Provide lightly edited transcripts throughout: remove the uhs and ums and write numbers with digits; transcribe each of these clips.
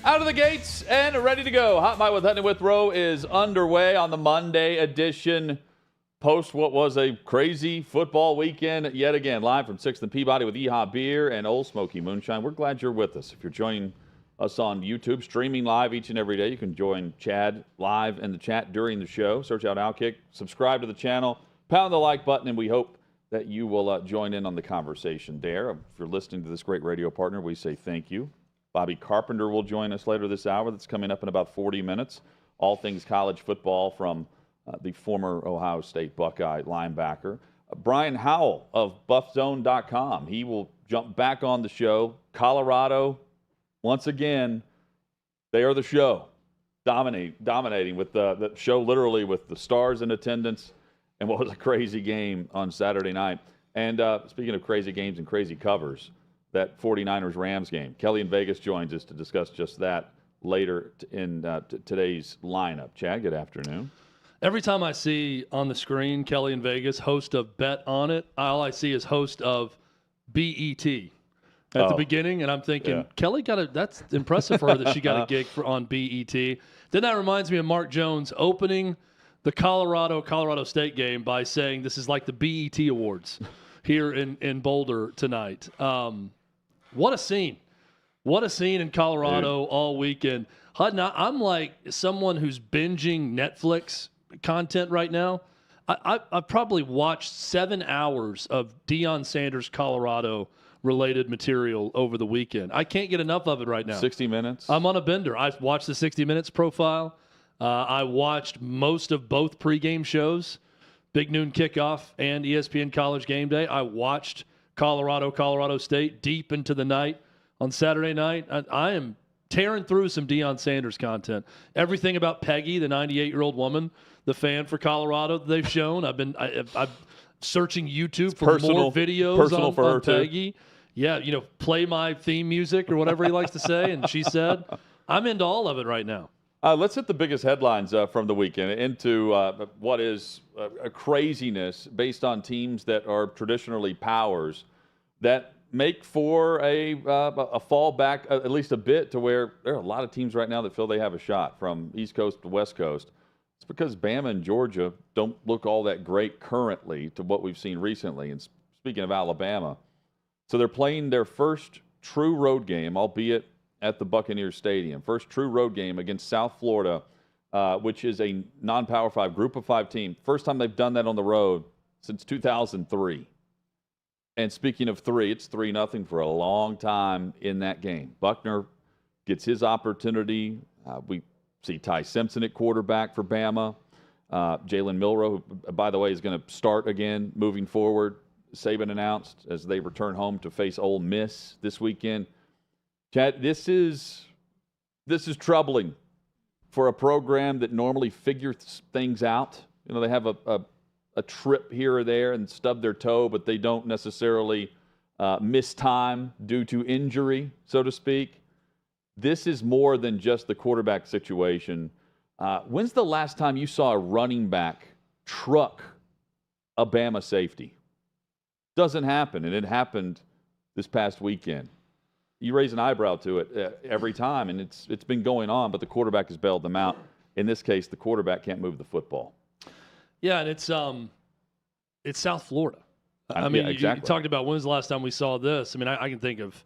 Out of the gates and ready to go. Hot Mic with Hutton and Withrow is underway on the Monday edition. Post what was a crazy football weekend yet again. Live from 6th and Peabody with Yeehaw Beer and Old Smoky Moonshine. We're glad you're with us. If you're joining us on YouTube, streaming live each and every day, you can join Chad live in the chat during the show. Search out OutKick, subscribe to the channel, pound the like button, and we hope that you will join in on the conversation there. If you're listening to this great radio partner, we say thank you. Bobby Carpenter will join us later this hour. That's coming up in about 40 minutes. All things college football from the former Ohio State Buckeye linebacker. Brian Howell of BuffZone.com. He will jump back on the show. Colorado, once again, they are the show. Dominating with the show literally with the stars in attendance and what was a crazy game on Saturday night. And speaking of crazy games and crazy covers, that 49ers-Rams game. Kelly in Vegas joins us to discuss just that later in today's lineup. Chad, good afternoon. Every time I see on the screen Kelly in Vegas, host of Bet On It, all I see is host of BET at the beginning, and I'm thinking, Kelly that's impressive for her that she got a gig on BET. Then that reminds me of Mark Jones opening the Colorado State game by saying this is like the BET Awards here in Boulder tonight. What a scene. What a scene in Colorado all weekend. Hutton, I'm like someone who's binging Netflix content right now. I've probably watched 7 hours of Deion Sanders Colorado related material over the weekend. I can't get enough of it right now. 60 Minutes? I'm on a bender. I've watched the 60 Minutes profile. I watched most of both pregame shows, Big Noon Kickoff and ESPN College Game Day. I watched Colorado State deep into the night on Saturday night. I am tearing through some Deion Sanders content. Everything about Peggy, the 98-year-old woman, the fan for Colorado that they've shown. I'm searching YouTube for more videos on Peggy. Too. Yeah, play my theme music or whatever he likes to say. And she said, I'm into all of it right now. Let's hit the biggest headlines from the weekend into what is a craziness based on teams that are traditionally powers that make for a fallback at least a bit to where there are a lot of teams right now that feel they have a shot from East Coast to West Coast. It's because Bama and Georgia don't look all that great currently to what we've seen recently. And speaking of Alabama, so they're playing their first true road game, albeit at the Buccaneers Stadium. First true road game against South Florida, which is a non-Power 5 Group of 5 team. First time they've done that on the road since 2003. And speaking of 3, it's 3-0 for a long time in that game. Buckner gets his opportunity. We see Ty Simpson at quarterback for Bama. Jalen Milroe, who, by the way, is going to start again moving forward. Saban announced as they return home to face Ole Miss this weekend. Chad, this is troubling for a program that normally figures things out. They have a trip here or there and stub their toe, but they don't necessarily miss time due to injury, so to speak. This is more than just the quarterback situation. When's the last time you saw a running back truck a Bama safety? Doesn't happen, and it happened this past weekend. You raise an eyebrow to it every time, and it's been going on, but the quarterback has bailed them out. In this case, the quarterback can't move the football. Yeah, and it's South Florida. I mean, exactly. You talked about when was the last time we saw this. I mean, I can think of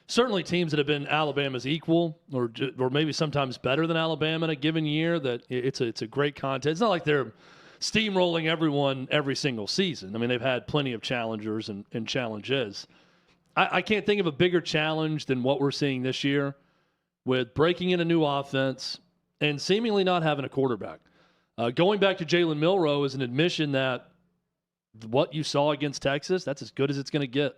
certainly teams that have been Alabama's equal or maybe sometimes better than Alabama in a given year. That it's a great contest. It's not like they're steamrolling everyone every single season. I mean, they've had plenty of challengers and challenges. I can't think of a bigger challenge than what we're seeing this year with breaking in a new offense and seemingly not having a quarterback. Going back to Jalen Milroe is an admission that what you saw against Texas, that's as good as it's going to get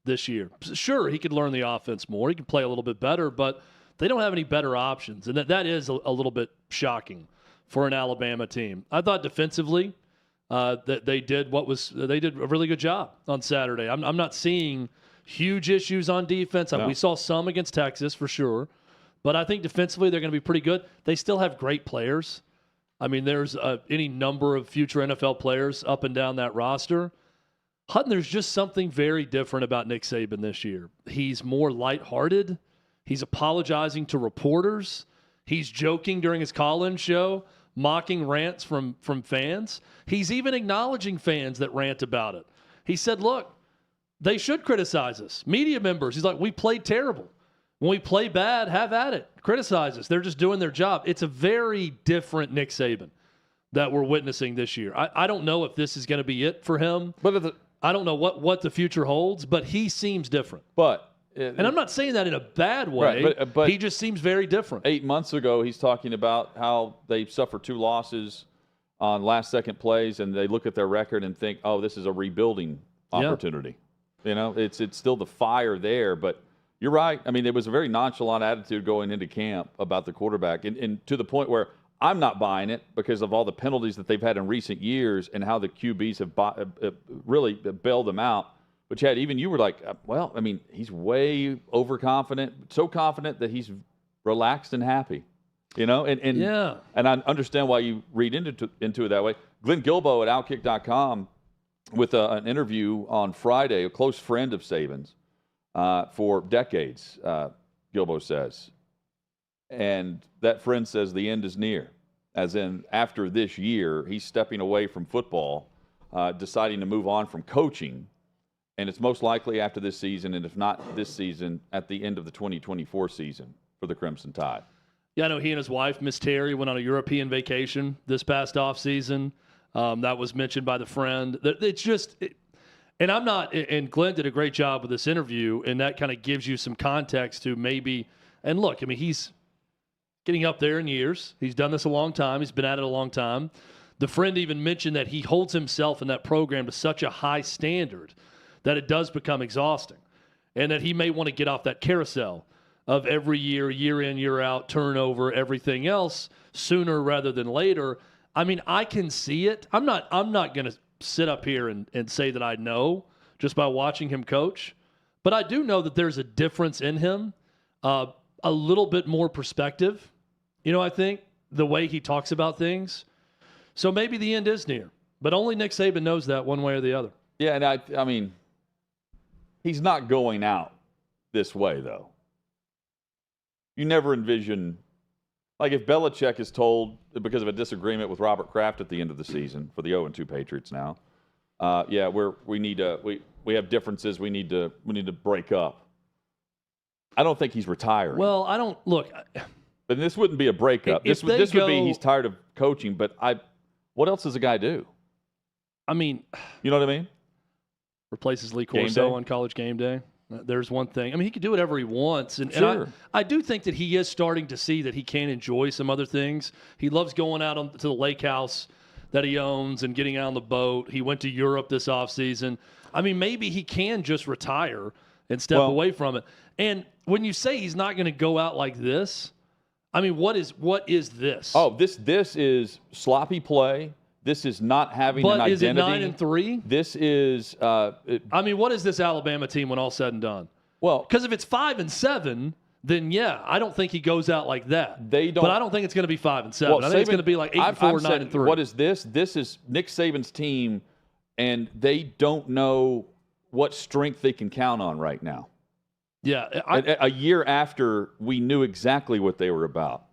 this year. Sure, he could learn the offense more. He could play a little bit better, but they don't have any better options. And that is a little bit shocking for an Alabama team. I thought defensively that they did a really good job on Saturday. I'm not seeing huge issues on defense. No. We saw some against Texas for sure, but I think defensively they're going to be pretty good. They still have great players. I mean, there's any number of future NFL players up and down that roster. Hutton, there's just something very different about Nick Saban this year. He's more lighthearted. He's apologizing to reporters. He's joking during his call-in show, mocking rants from fans. He's even acknowledging fans that rant about it. He said, look, they should criticize us. Media members, he's like, we played terrible. When we play bad, have at it. Criticize us. They're just doing their job. It's a very different Nick Saban that we're witnessing this year. I don't know if this is going to be it for him. But I don't know what the future holds, but he seems different. And I'm not saying that in a bad way. Right, but he just seems very different. 8 months ago, he's talking about how they suffered 2 losses on last-second plays, and they look at their record and think, oh, this is a rebuilding opportunity. Yeah. You know, it's still the fire there, but you're right. I mean, there was a very nonchalant attitude going into camp about the quarterback, and to the point where I'm not buying it because of all the penalties that they've had in recent years and how the QBs have really bailed them out. But, Chad, even you were like, well, I mean, he's way overconfident, so confident that he's relaxed and happy, you know? And I understand why you read into it that way. Glenn Guilbeau at OutKick.com with an interview on Friday, a close friend of Saban's for decades, Guilbeau says. And that friend says the end is near, as in after this year, he's stepping away from football, deciding to move on from coaching. And it's most likely after this season, and if not this season, at the end of the 2024 season for the Crimson Tide. Yeah, I know he and his wife, Miss Terry, went on a European vacation this past offseason. That was mentioned by the friend. It's just and I'm not – and Glenn did a great job with this interview, and that kind of gives you some context to maybe – and look, I mean, he's getting up there in years. He's done this a long time. He's been at it a long time. The friend even mentioned that he holds himself in that program to such a high standard that it does become exhausting, and that he may want to get off that carousel of every year, year in, year out, turnover, everything else sooner rather than later. I mean, I can see it. I'm not going to sit up here and say that I know just by watching him coach, but I do know that there's a difference in him, a little bit more perspective. You know, I think the way he talks about things. So maybe the end is near, but only Nick Saban knows that one way or the other. Yeah, and I mean, he's not going out this way, though. You never envision, like if Belichick is told because of a disagreement with Robert Kraft at the end of the season for the 0-2 Patriots now, we have differences. We need to break up. I don't think he's retiring. Well, I don't look. But this wouldn't be a breakup. This would be he's tired of coaching. But what else does a guy do? I mean, you know what I mean? Replaces Lee Corso on College Game Day. There's one thing. I mean, he can do whatever he wants. And, sure. And I do think that he is starting to see that he can enjoy some other things. He loves going out to the lake house that he owns and getting out on the boat. He went to Europe this offseason. I mean, maybe he can just retire and step away from it. And when you say he's not going to go out like this, I mean, what is this? Oh, this is sloppy play. This is not having an identity. But is it 9-3? This is. I mean, what is this Alabama team when all said and done? Well, because if it's 5-7, then yeah, I don't think he goes out like that. But I don't think it's going to be 5-7. Well, I think it's going to be like 8-4, 9-3. What is this? This is Nick Saban's team, and they don't know what strength they can count on right now. Yeah, a year after we knew exactly what they were about.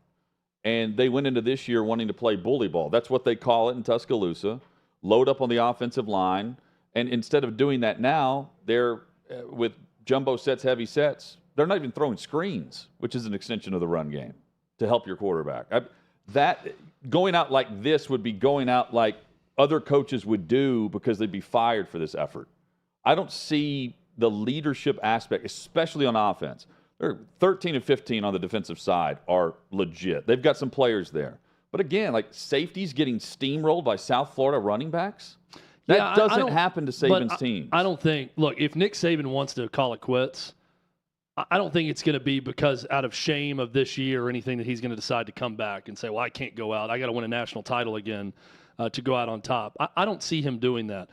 And they went into this year wanting to play bully ball. That's what they call it in Tuscaloosa. Load up on the offensive line. And instead of doing that now, they're with jumbo sets, heavy sets. They're not even throwing screens, which is an extension of the run game to help your quarterback. Going out like this would be going out like other coaches would do because they'd be fired for this effort. I don't see the leadership aspect, especially on offense. They're 13 and 15 on the defensive side are legit. They've got some players there. But again, like safeties getting steamrolled by South Florida running backs, that doesn't happen to Saban's teams. I don't think – look, if Nick Saban wants to call it quits, I don't think it's going to be because out of shame of this year or anything that he's going to decide to come back and say, well, I can't go out. I got to win a national title again to go out on top. I don't see him doing that.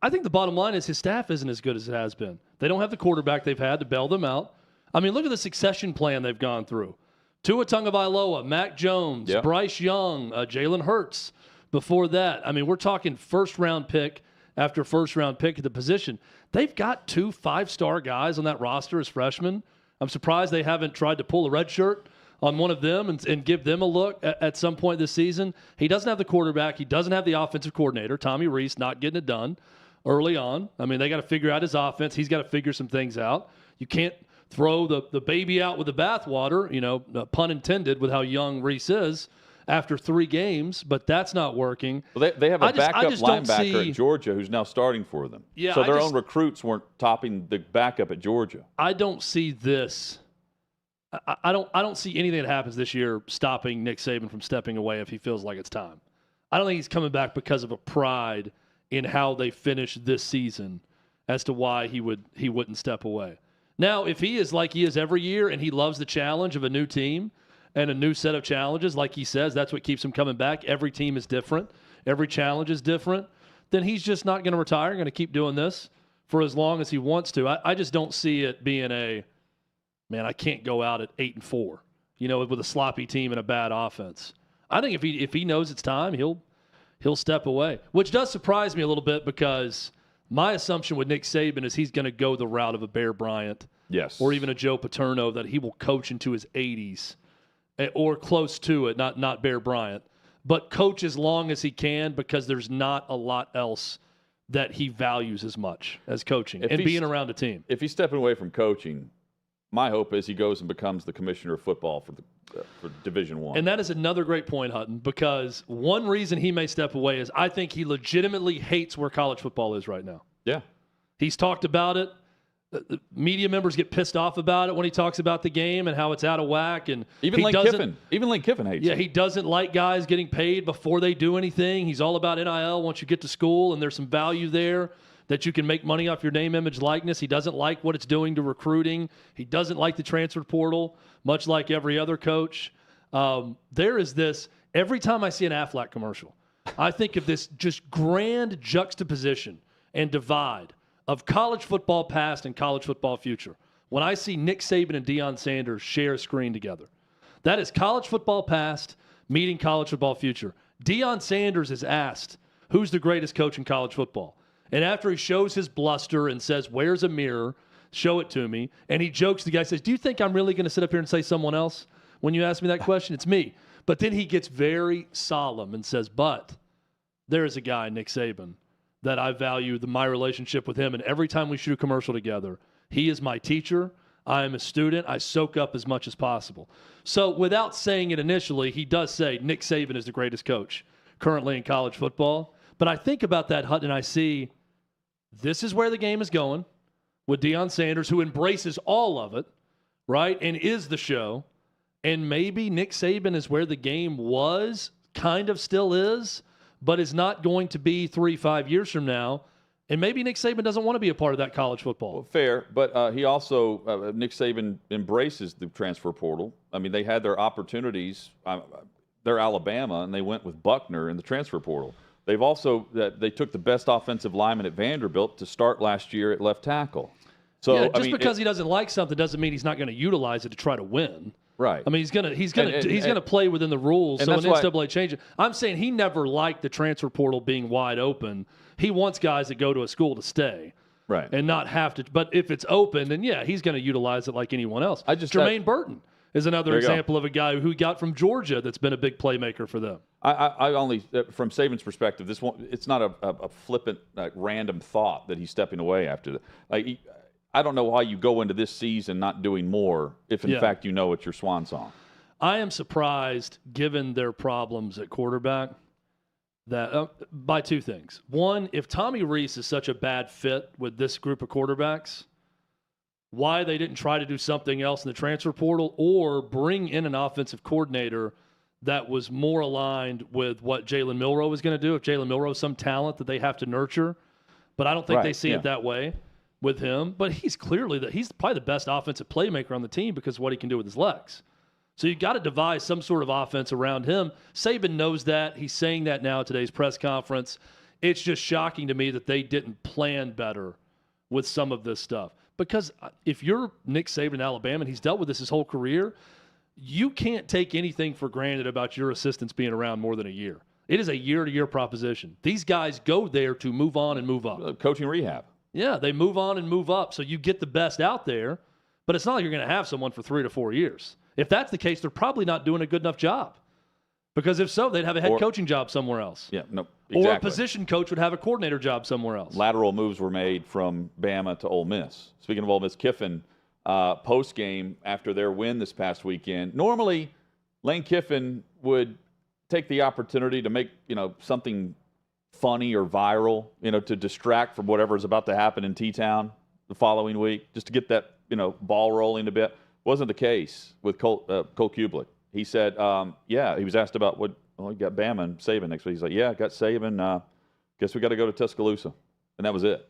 I think the bottom line is his staff isn't as good as it has been. They don't have the quarterback they've had to bail them out. I mean, look at the succession plan they've gone through. Tua Tagovailoa, Mac Jones, Bryce Young, Jalen Hurts before that. I mean, we're talking first-round pick after first-round pick at the position. They've got 2 5-star guys on that roster as freshmen. I'm surprised they haven't tried to pull a red shirt on one of them and give them a look at some point this season. He doesn't have the quarterback. He doesn't have the offensive coordinator. Tommy Rees not getting it done early on. I mean, they got to figure out his offense. He's got to figure some things out. You can't throw the baby out with the bathwater, pun intended, with how young Rees is after 3 games, but that's not working. Well, they have a backup linebacker at Georgia who's now starting for them. Yeah, so their own recruits weren't topping the backup at Georgia. I don't see this. I don't see anything that happens this year stopping Nick Saban from stepping away if he feels like it's time. I don't think he's coming back because of a pride in how they finished this season as to why he wouldn't step away. Now, if he is like he is every year and he loves the challenge of a new team and a new set of challenges, like he says, that's what keeps him coming back. Every team is different. Every challenge is different. Then he's just not going to retire, going to keep doing this for as long as he wants to. I just don't see it being I can't go out at 8-4, with a sloppy team and a bad offense. I think if he knows it's time, he'll step away, which does surprise me a little bit because my assumption with Nick Saban is he's going to go the route of a Bear Bryant, yes, or even a Joe Paterno, that he will coach into his 80s or close to it, not Bear Bryant, but coach as long as he can because there's not a lot else that he values as much as coaching and being around a team. If he's stepping away from coaching, my hope is he goes and becomes the commissioner of football for Division I. And that is another great point, Hutton, because one reason he may step away is I think he legitimately hates where college football is right now. Yeah. He's talked about it. The media members get pissed off about it when he talks about the game and how it's out of whack. And Even Lane Kiffin hates it. Yeah, he doesn't like guys getting paid before they do anything. He's all about NIL once you get to school, and there's some value there that you can make money off your name, image, likeness. He doesn't like what it's doing to recruiting. He doesn't like the transfer portal, much like every other coach. There is this, every time I see an Aflac commercial, I think of this just grand juxtaposition and divide of college football past and college football future. When I see Nick Saban and Deion Sanders share a screen together, that is college football past meeting college football future. Deion Sanders is asked, who's the greatest coach in college football? And after he shows his bluster and says, where's a mirror? Show it to me. And he jokes, the guy says, do you think I'm really going to sit up here and say someone else when you ask me that question? It's me. But then he gets very solemn and says, but there is a guy, Nick Saban, that I value my relationship with him. And every time we shoot a commercial together, he is my teacher. I am a student. I soak up as much as possible. So without saying it initially, he does say Nick Saban is the greatest coach currently in college football. But I think about that, Hutton, and I see this is where the game is going with Deion Sanders, who embraces all of it, right, and is the show. And maybe Nick Saban is where the game was, kind of still is, but is not going to be 3-5 years from now. And maybe Nick Saban doesn't want to be a part of that college football. Well, fair, but he also, Nick Saban embraces the transfer portal. I mean, they had their opportunities. They're Alabama, and they went with Buckner in the transfer portal. They've also they took the best offensive lineman at Vanderbilt to start last year at left tackle. So yeah, because he doesn't like something doesn't mean he's not going to utilize it to try to win. Right. I mean, he's gonna play within the rules. So when NCAA change it, I'm saying he never liked the transfer portal being wide open. He wants guys that go to a school to stay, right, and not have to. But if it's open, then yeah, he's going to utilize it like anyone else. Jermaine Burton is another example of a guy who got from Georgia that's been a big playmaker for them. I only, from Saban's perspective, it's not a flippant, random thought that he's stepping away after that. I don't know why you go into this season not doing more if, in fact, you know it's your swan song. I am surprised, given their problems at quarterback, that by 2 things. One, if Tommy Rees is such a bad fit with this group of quarterbacks, why they didn't try to do something else in the transfer portal or bring in an offensive coordinator that was more aligned with what Jalen Milroe was going to do. If Jalen Milroe is some talent that they have to nurture, but I don't think they see it that way with him. But he's clearly he's probably the best offensive playmaker on the team because of what he can do with his legs. So you got to devise some sort of offense around him. Saban knows that. He's saying that now at today's press conference. It's just shocking to me that they didn't plan better with some of this stuff. Because if you're Nick Saban in Alabama, and he's dealt with this his whole career, you can't take anything for granted about your assistants being around more than a year. It is a year-to-year proposition. These guys go there to move on and move up. Coaching rehab. Yeah, they move on and move up, so you get the best out there, but it's not like you're going to have someone for 3 to 4 years. If that's the case, they're probably not doing a good enough job. Because if so, they'd have a head coaching job somewhere else. Yeah, no, exactly. Or a position coach would have a coordinator job somewhere else. Lateral moves were made from Bama to Ole Miss. Speaking of Ole Miss, Kiffin, post-game after their win this past weekend, normally Lane Kiffin would take the opportunity to make, something funny or viral, to distract from whatever is about to happen in T-Town the following week, just to get that, ball rolling a bit. Wasn't the case with Cole Kublik. He said, he was asked about you got Bama and Saban next week. He's like, yeah, got Saban. Guess we got to go to Tuscaloosa. And that was it.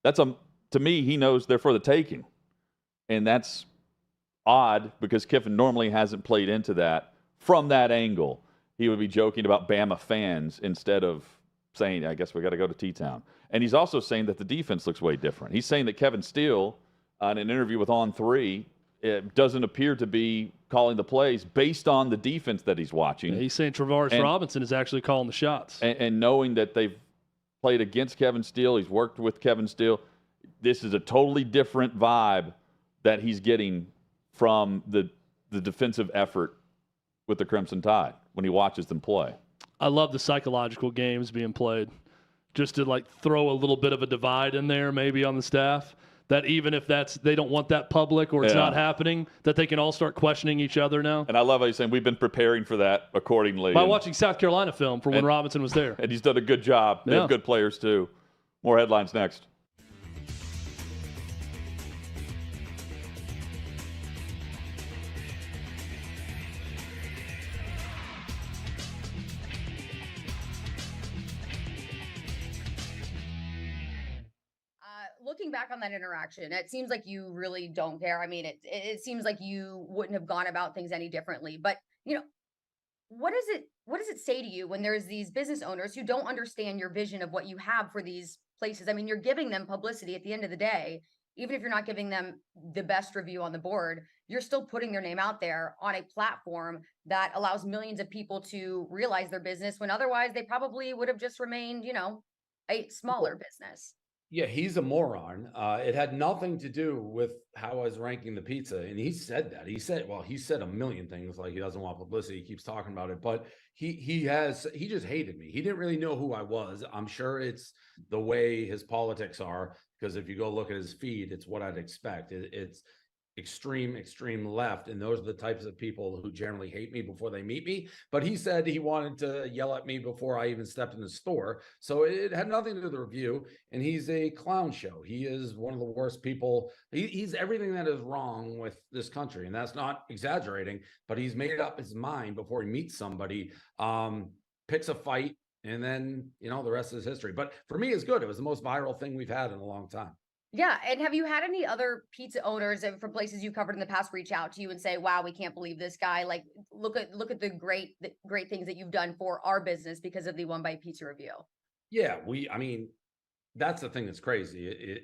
To me, he knows they're for the taking. And that's odd because Kiffin normally hasn't played into that from that angle. He would be joking about Bama fans instead of saying, I guess we got to go to T-Town. And he's also saying that the defense looks way different. He's saying that Kevin Steele, in an interview with On3, it doesn't appear to be calling the plays based on the defense that he's watching. Yeah, he's saying Travaris Robinson is actually calling the shots. And knowing that they've played against Kevin Steele, he's worked with Kevin Steele, this is a totally different vibe that he's getting from the defensive effort with the Crimson Tide when he watches them play. I love the psychological games being played, just to throw a little bit of a divide in there maybe on the staff. That even if they don't want that public or it's not happening, that they can all start questioning each other now. And I love how you're saying we've been preparing for that accordingly. By watching South Carolina film for when Robinson was there. And he's done a good job. They have good players too. More headlines next. Looking back on that interaction, it seems like you really don't care. I mean, it seems like you wouldn't have gone about things any differently. But, what does it say to you when there's these business owners who don't understand your vision of what you have for these places? I mean, you're giving them publicity at the end of the day. Even if you're not giving them the best review on the board, you're still putting their name out there on a platform that allows millions of people to realize their business when otherwise they probably would have just remained, a smaller business. Yeah, he's a moron. It had nothing to do with how I was ranking the pizza. And he said that. He said a million things, like he doesn't want publicity. He keeps talking about it. But he just hated me. He didn't really know who I was. I'm sure it's the way his politics are, because if you go look at his feed, it's what I'd expect. It's extreme left. And those are the types of people who generally hate me before they meet me. But he said he wanted to yell at me before I even stepped in the store. So it had nothing to do with the review. And he's a clown show. He is one of the worst people. He's everything that is wrong with this country. And that's not exaggerating, but he's made up his mind before he meets somebody, picks a fight, and then, the rest is history. But for me, it's good. It was the most viral thing we've had in a long time. Yeah. And have you had any other pizza owners from places you covered in the past reach out to you and say, wow, we can't believe this guy? Like, look at the great things that you've done for our business because of the One Bite Pizza review. Yeah. That's the thing that's crazy.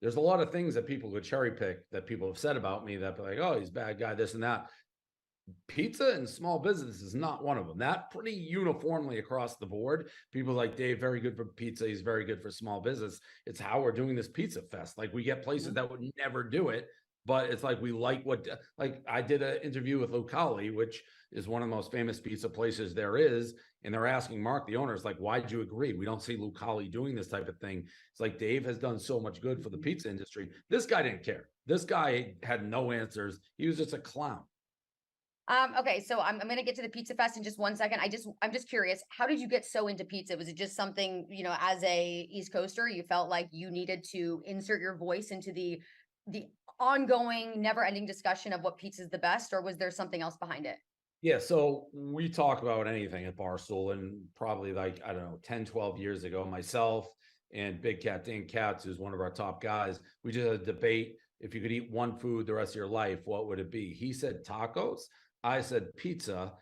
There's a lot of things that people could cherry pick that people have said about me that be like, oh, he's a bad guy, this and that. Pizza and small business is not one of them. That pretty uniformly across the board. People like Dave, very good for pizza. He's very good for small business. It's how we're doing this pizza fest. Like, we get places that would never do it, but it's like, we like I did an interview with Lucali, which is one of the most famous pizza places there is. And they're asking Mark, the owner, is like, why'd you agree? We don't see Lucali doing this type of thing. It's like, Dave has done so much good for the pizza industry. This guy didn't care. This guy had no answers. He was just a clown. Okay, so I'm going to get to the Pizza Fest in just 1 second. I'm just curious, how did you get so into pizza? Was it just something, as a East Coaster, you felt like you needed to insert your voice into the ongoing, never-ending discussion of what pizza is the best, or was there something else behind it? Yeah, so we talk about anything at Barstool, and probably 10, 12 years ago, myself and Big Cat Dan Katz, who's one of our top guys, we did a debate. If you could eat one food the rest of your life, what would it be? He said tacos. I said pizza.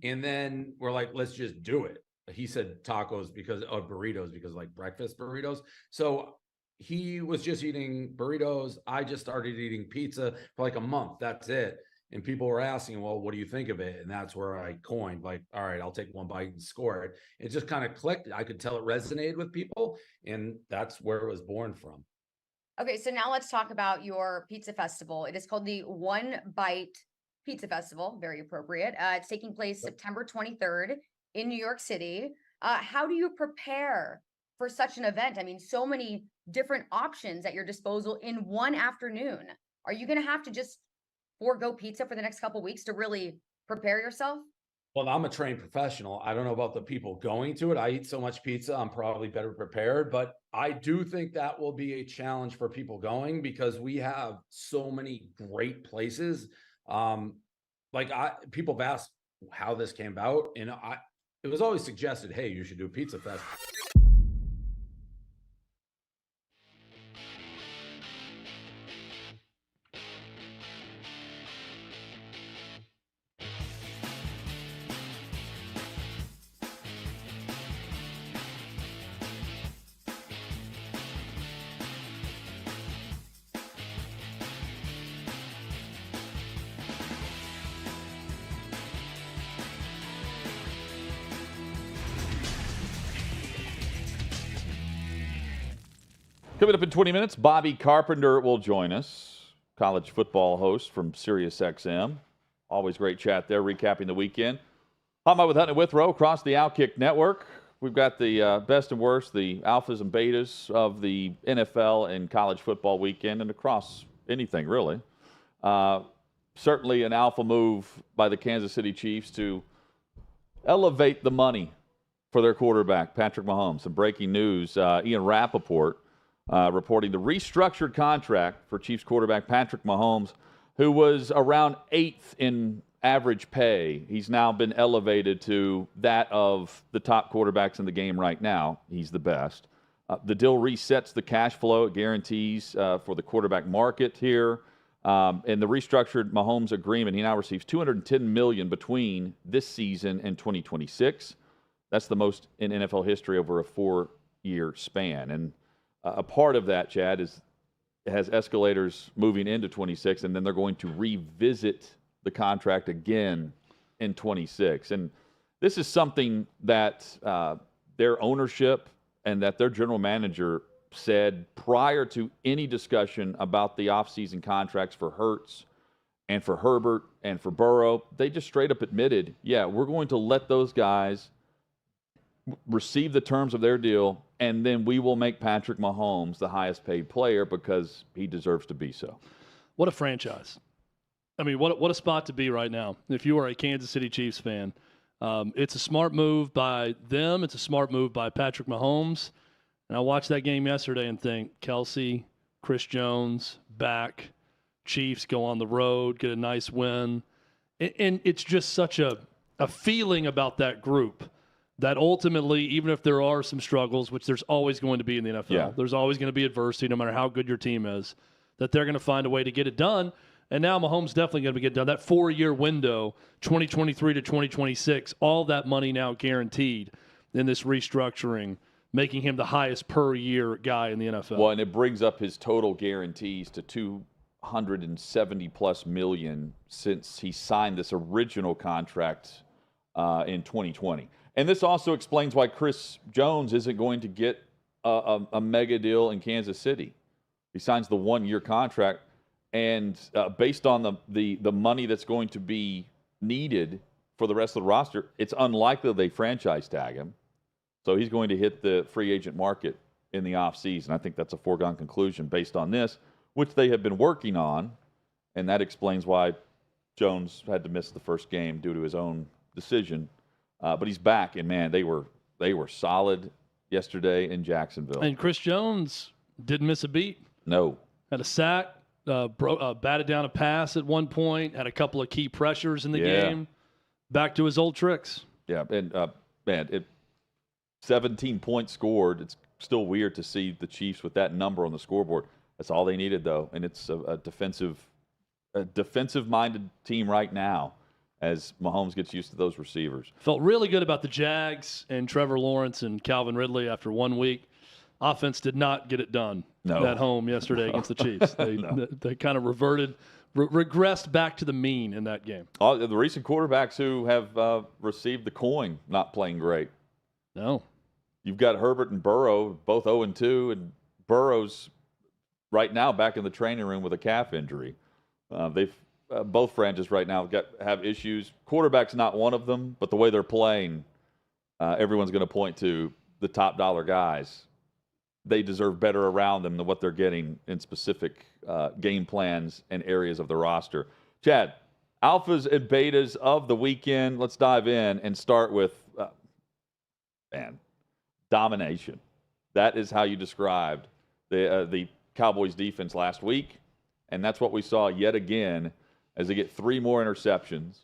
And then we're like, let's just do it. He said tacos because of burritos, because like breakfast burritos. So he was just eating burritos. I just started eating pizza for like a month. That's it. and people were asking, well, what do you think of it? And that's where I coined, like, all right, I'll take one bite and score it. It just kind of clicked. I could tell it resonated with people, and that's where it was born from. Okay, so now let's talk about your pizza festival. It is called the One Bite Pizza Festival. Very appropriate. It's taking place September 23rd in New York City. How do you prepare for such an event? I mean, so many different options at your disposal in one afternoon. Are you going to have to just forego pizza for the next couple weeks to really prepare yourself? Well, I'm a trained professional. I don't know about the people going to it. I eat so much pizza, I'm probably better prepared, but I do think that will be a challenge for people going because we have so many great places. People have asked how this came about, and it was always suggested, hey, you should do a pizza fest. Coming up in 20 minutes, Bobby Carpenter will join us, college football host from SiriusXM. Always great chat there, recapping the weekend. I'm with Hutton and Withrow across the OutKick network. We've got the best and worst, the alphas and betas of the NFL and college football weekend and across anything, really. Certainly an alpha move by the Kansas City Chiefs to elevate the money for their quarterback, Patrick Mahomes. Some breaking news, Ian Rappaport reporting the restructured contract for Chiefs quarterback Patrick Mahomes, who was around 8th in average pay. He's now been elevated to that of the top quarterbacks in the game right now. He's the best. The deal resets the cash flow. It guarantees for the quarterback market here. In the restructured Mahomes agreement, he now receives $210 million between this season and 2026. That's the most in NFL history over a 4-year span. And a part of that, Chad, has escalators moving into 26, and then they're going to revisit the contract again in 26. And this is something that their ownership and that their general manager said prior to any discussion about the offseason contracts for Hurts and for Herbert and for Burrow. They just straight up admitted, yeah, we're going to let those guys receive the terms of their deal, and then we will make Patrick Mahomes the highest paid player because he deserves to be so. What a franchise. I mean, what a spot to be right now. If you are a Kansas City Chiefs fan, it's a smart move by them. It's a smart move by Patrick Mahomes. And I watched that game yesterday and think, Kelsey, Chris Jones, back, Chiefs go on the road, get a nice win. And it's just such a feeling about that group that ultimately, even if there are some struggles, which there's always going to be in the NFL, there's always going to be adversity no matter how good your team is, that they're going to find a way to get it done. And now Mahomes definitely going to get done. That 4-year window, 2023 to 2026, all that money now guaranteed in this restructuring, making him the highest per year guy in the NFL. Well, and it brings up his total guarantees to $270+ million since he signed this original contract in 2020. And this also explains why Chris Jones isn't going to get a mega deal in Kansas City. He signs the 1-year contract, and based on the money that's going to be needed for the rest of the roster, it's unlikely they franchise tag him. So he's going to hit the free agent market in the offseason. I think that's a foregone conclusion based on this, which they have been working on, and that explains why Jones had to miss the first game due to his own decision. But he's back, and man, they were solid yesterday in Jacksonville. And Chris Jones didn't miss a beat. No. Had a sack, batted down a pass at one point, had a couple of key pressures in the game. Back to his old tricks. Yeah, and 17 points scored. It's still weird to see the Chiefs with that number on the scoreboard. That's all they needed, though, and it's a defensive-minded team right now as Mahomes gets used to those receivers. Felt really good about the Jags and Trevor Lawrence and Calvin Ridley after 1 week. Offense did not get it done at home yesterday against the Chiefs. They kind of reverted regressed back to the mean in that game. The recent quarterbacks who have received the coin not playing great. No. You've got Herbert and Burrow, both 0-2, and Burrow's right now back in the training room with a calf injury. They've both franchises right now have issues. Quarterback's not one of them, but the way they're playing, everyone's going to point to the top dollar guys. They deserve better around them than what they're getting in specific game plans and areas of the roster. Chad, alphas and betas of the weekend. Let's dive in and start with, domination. That is how you described the Cowboys defense last week, and that's what we saw yet again as they get 3 more interceptions.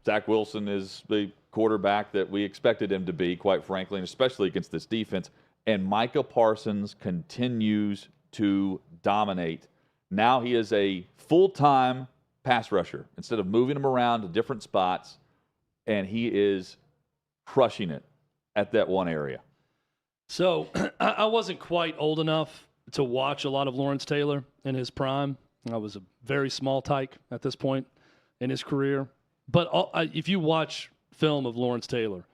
Zach Wilson is the quarterback that we expected him to be, quite frankly, and especially against this defense. And Micah Parsons continues to dominate. Now he is a full-time pass rusher instead of moving him around to different spots, and he is crushing it at that one area. So I wasn't quite old enough to watch a lot of Lawrence Taylor in his prime. I was a very small tyke at this point in his career. But if you watch film of Lawrence Taylor,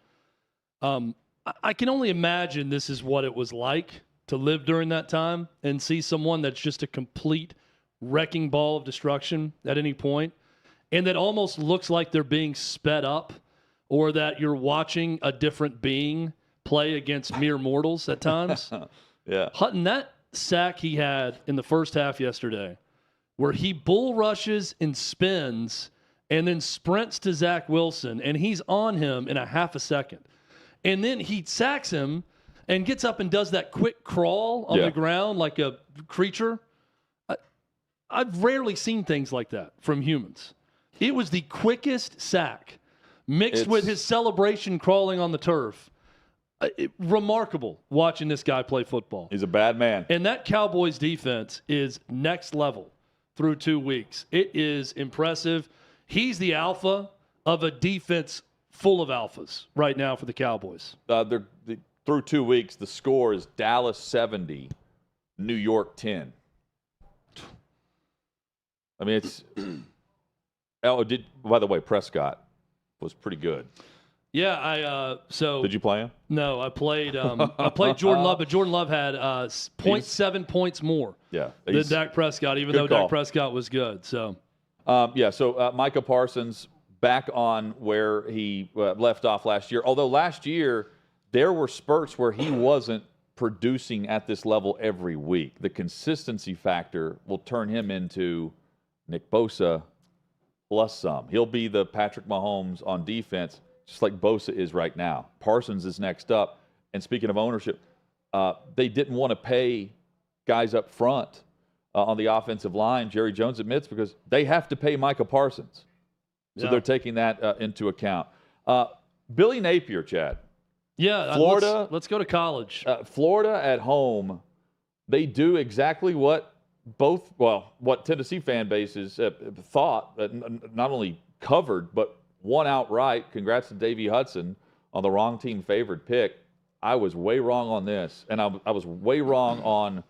I can only imagine this is what it was like to live during that time and see someone that's just a complete wrecking ball of destruction at any point, and that almost looks like they're being sped up, or that you're watching a different being play against mere mortals at times. Yeah. Hutton, that sack he had in the first half yesterday, where he bull rushes and spins and then sprints to Zach Wilson, and he's on him in a half a second. And then he sacks him and gets up and does that quick crawl on the ground like a creature. I've rarely seen things like that from humans. It was the quickest sack mixed with his celebration crawling on the turf. Remarkable watching this guy play football. He's a bad man. And that Cowboys defense is next level through 2 weeks. It is impressive. He's the alpha of a defense full of alphas right now for the Cowboys. Through 2 weeks, the score is Dallas 70, New York 10. I mean, it's by the way, Prescott was pretty good. Yeah, Did you play him? No, I played Jordan Love, but Jordan Love had 0.7 points more than Dak Prescott, even though Dak Prescott was good. So Micah Parsons back on where he left off last year. Although last year there were spurts where he wasn't producing at this level every week. The consistency factor will turn him into Nick Bosa plus some. He'll be the Patrick Mahomes on defense, just like Bosa is right now. Parsons is next up. And speaking of ownership, they didn't want to pay guys up front on the offensive line, Jerry Jones admits, because they have to pay Micah Parsons. So they're taking that into account. Billy Napier, Chad. Yeah, Florida. Let's go to college. Florida at home, they do exactly what what Tennessee fan bases thought, not only covered, but won outright. Congrats to Davey Hudson on the wrong team favored pick. I was way wrong on this, and I was way wrong on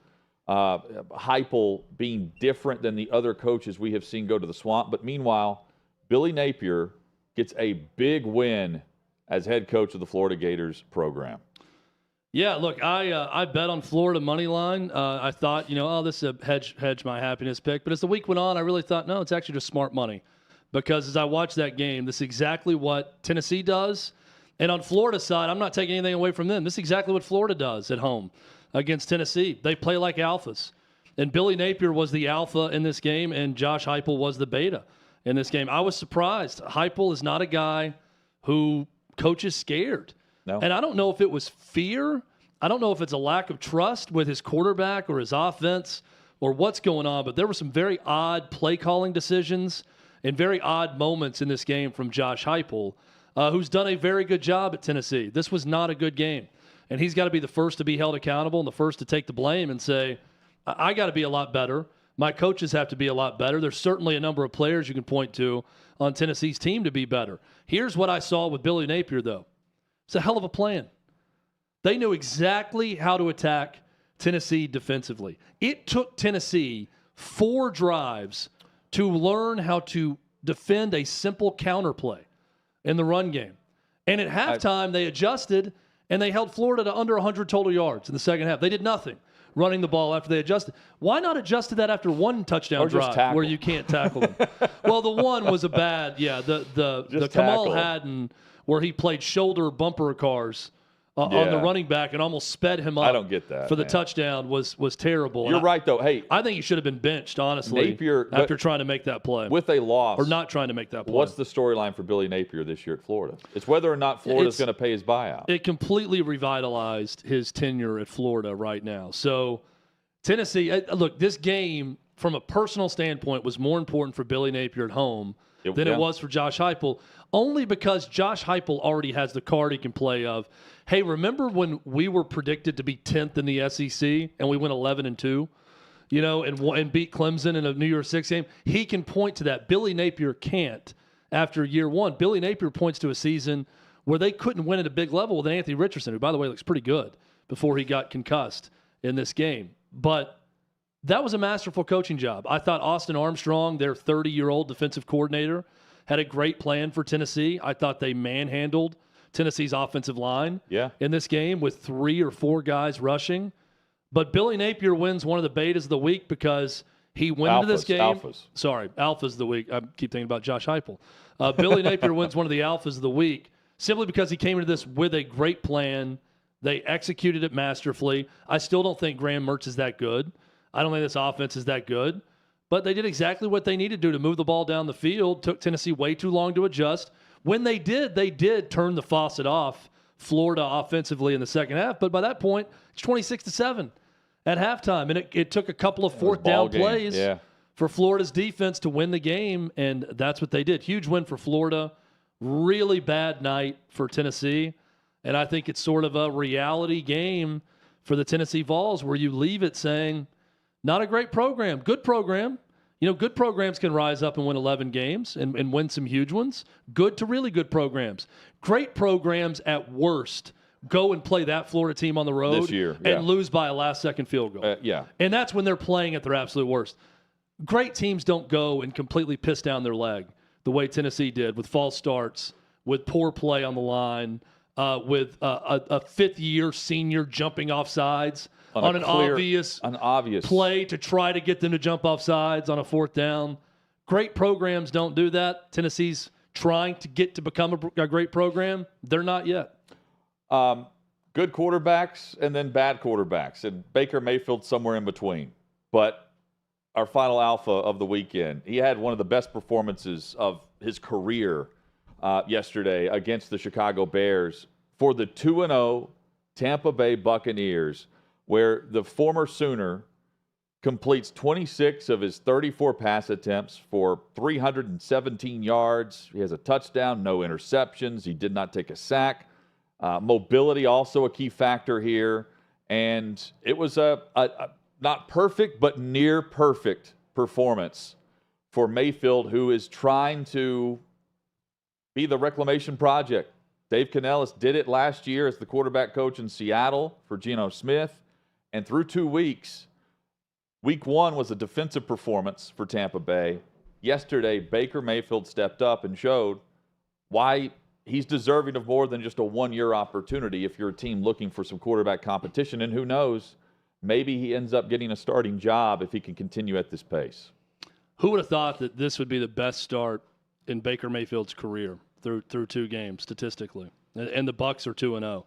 Heupel being different than the other coaches we have seen go to the swamp. But meanwhile, Billy Napier gets a big win as head coach of the Florida Gators program. Yeah, look, I bet on Florida money line. I thought, this is a hedge my happiness pick. But as the week went on, I really thought, no, it's actually just smart money. Because as I watched that game, this is exactly what Tennessee does. And on Florida's side, I'm not taking anything away from them. This is exactly what Florida does at home against Tennessee. They play like alphas. And Billy Napier was the alpha in this game, and Josh Heupel was the beta in this game. I was surprised. Heupel is not a guy who coaches scared. No. And I don't know if it was fear. I don't know if it's a lack of trust with his quarterback or his offense or what's going on, but there were some very odd play calling decisions and very odd moments in this game from Josh Heupel, who's done a very good job at Tennessee. This was not a good game. And he's got to be the first to be held accountable and the first to take the blame and say, I got to be a lot better. My coaches have to be a lot better. There's certainly a number of players you can point to on Tennessee's team to be better. Here's what I saw with Billy Napier, though. It's a hell of a plan. They knew exactly how to attack Tennessee defensively. It took Tennessee 4 drives to learn how to defend a simple counterplay in the run game. And at halftime, they adjusted, and they held Florida to under 100 total yards in the second half. They did nothing running the ball after they adjusted. Why not adjust to that after one touchdown drive where you can't tackle them? Well, the one was a bad, the Kamal Hadden where he played shoulder bumper cars on the running back and almost sped him up. I don't get that for the touchdown was terrible. You're right, though. Hey, I think he should have been benched, honestly, Napier, after trying to make that play. With a loss. Or not trying to make that play. What's the storyline for Billy Napier this year at Florida? It's whether or not Florida's going to pay his buyout. It completely revitalized his tenure at Florida right now. So Tennessee, look, this game, from a personal standpoint, was more important for Billy Napier at home than it was for Josh Heupel, only because Josh Heupel already has the card he can play of, hey, remember when we were predicted to be 10th in the SEC and we went 11-2, and beat Clemson in a New Year's Six game? He can point to that. Billy Napier can't after year one. Billy Napier points to a season where they couldn't win at a big level with Anthony Richardson, who, by the way, looks pretty good before he got concussed in this game. But that was a masterful coaching job. I thought Austin Armstrong, their 30-year-old defensive coordinator, had a great plan for Tennessee. I thought they manhandled Tennessee's offensive line in this game with 3 or 4 guys rushing. But Billy Napier wins one of the betas of the week because he went into this game. Alphas of the week. I keep thinking about Josh Heupel. Billy Napier wins one of the alphas of the week simply because he came into this with a great plan. They executed it masterfully. I still don't think Graham Mertz is that good. I don't think this offense is that good. But they did exactly what they needed to do to move the ball down the field. Took Tennessee way too long to adjust. When they did turn the faucet off Florida offensively in the second half. But by that point, it's 26-7 at halftime. And it took a couple of fourth down plays for Florida's defense to win the game, and that's what they did. Huge win for Florida. Really bad night for Tennessee. And I think it's sort of a reality game for the Tennessee Vols where you leave it saying, not a great program. Good program. Good programs can rise up and win 11 games and win some huge ones. Good to really good programs. Great programs at worst go and play that Florida team on the road this year, and lose by a last-second field goal. And that's when they're playing at their absolute worst. Great teams don't go and completely piss down their leg the way Tennessee did with false starts, with poor play on the line, with a fifth-year senior jumping off sides on an obvious play to try to get them to jump off sides on a fourth down. Great programs don't do that. Tennessee's trying to get to become a great program. They're not yet. Good quarterbacks and then bad quarterbacks, and Baker Mayfield somewhere in between. But our final alpha of the weekend, he had one of the best performances of his career yesterday against the Chicago Bears for the 2-0 Tampa Bay Buccaneers, where the former Sooner completes 26 of his 34 pass attempts for 317 yards. He has a touchdown, no interceptions. He did not take a sack. Mobility also a key factor here. And it was a not perfect, but near perfect performance for Mayfield, who is trying to be the reclamation project. Dave Canellis did it last year as the quarterback coach in Seattle for Geno Smith. And through 2 weeks, week 1 was a defensive performance for Tampa Bay. Yesterday, Baker Mayfield stepped up and showed why he's deserving of more than just a one-year opportunity if you're a team looking for some quarterback competition. And who knows, maybe he ends up getting a starting job if he can continue at this pace. Who would have thought that this would be the best start in Baker Mayfield's career through 2 games statistically? And the Bucs are 2-0.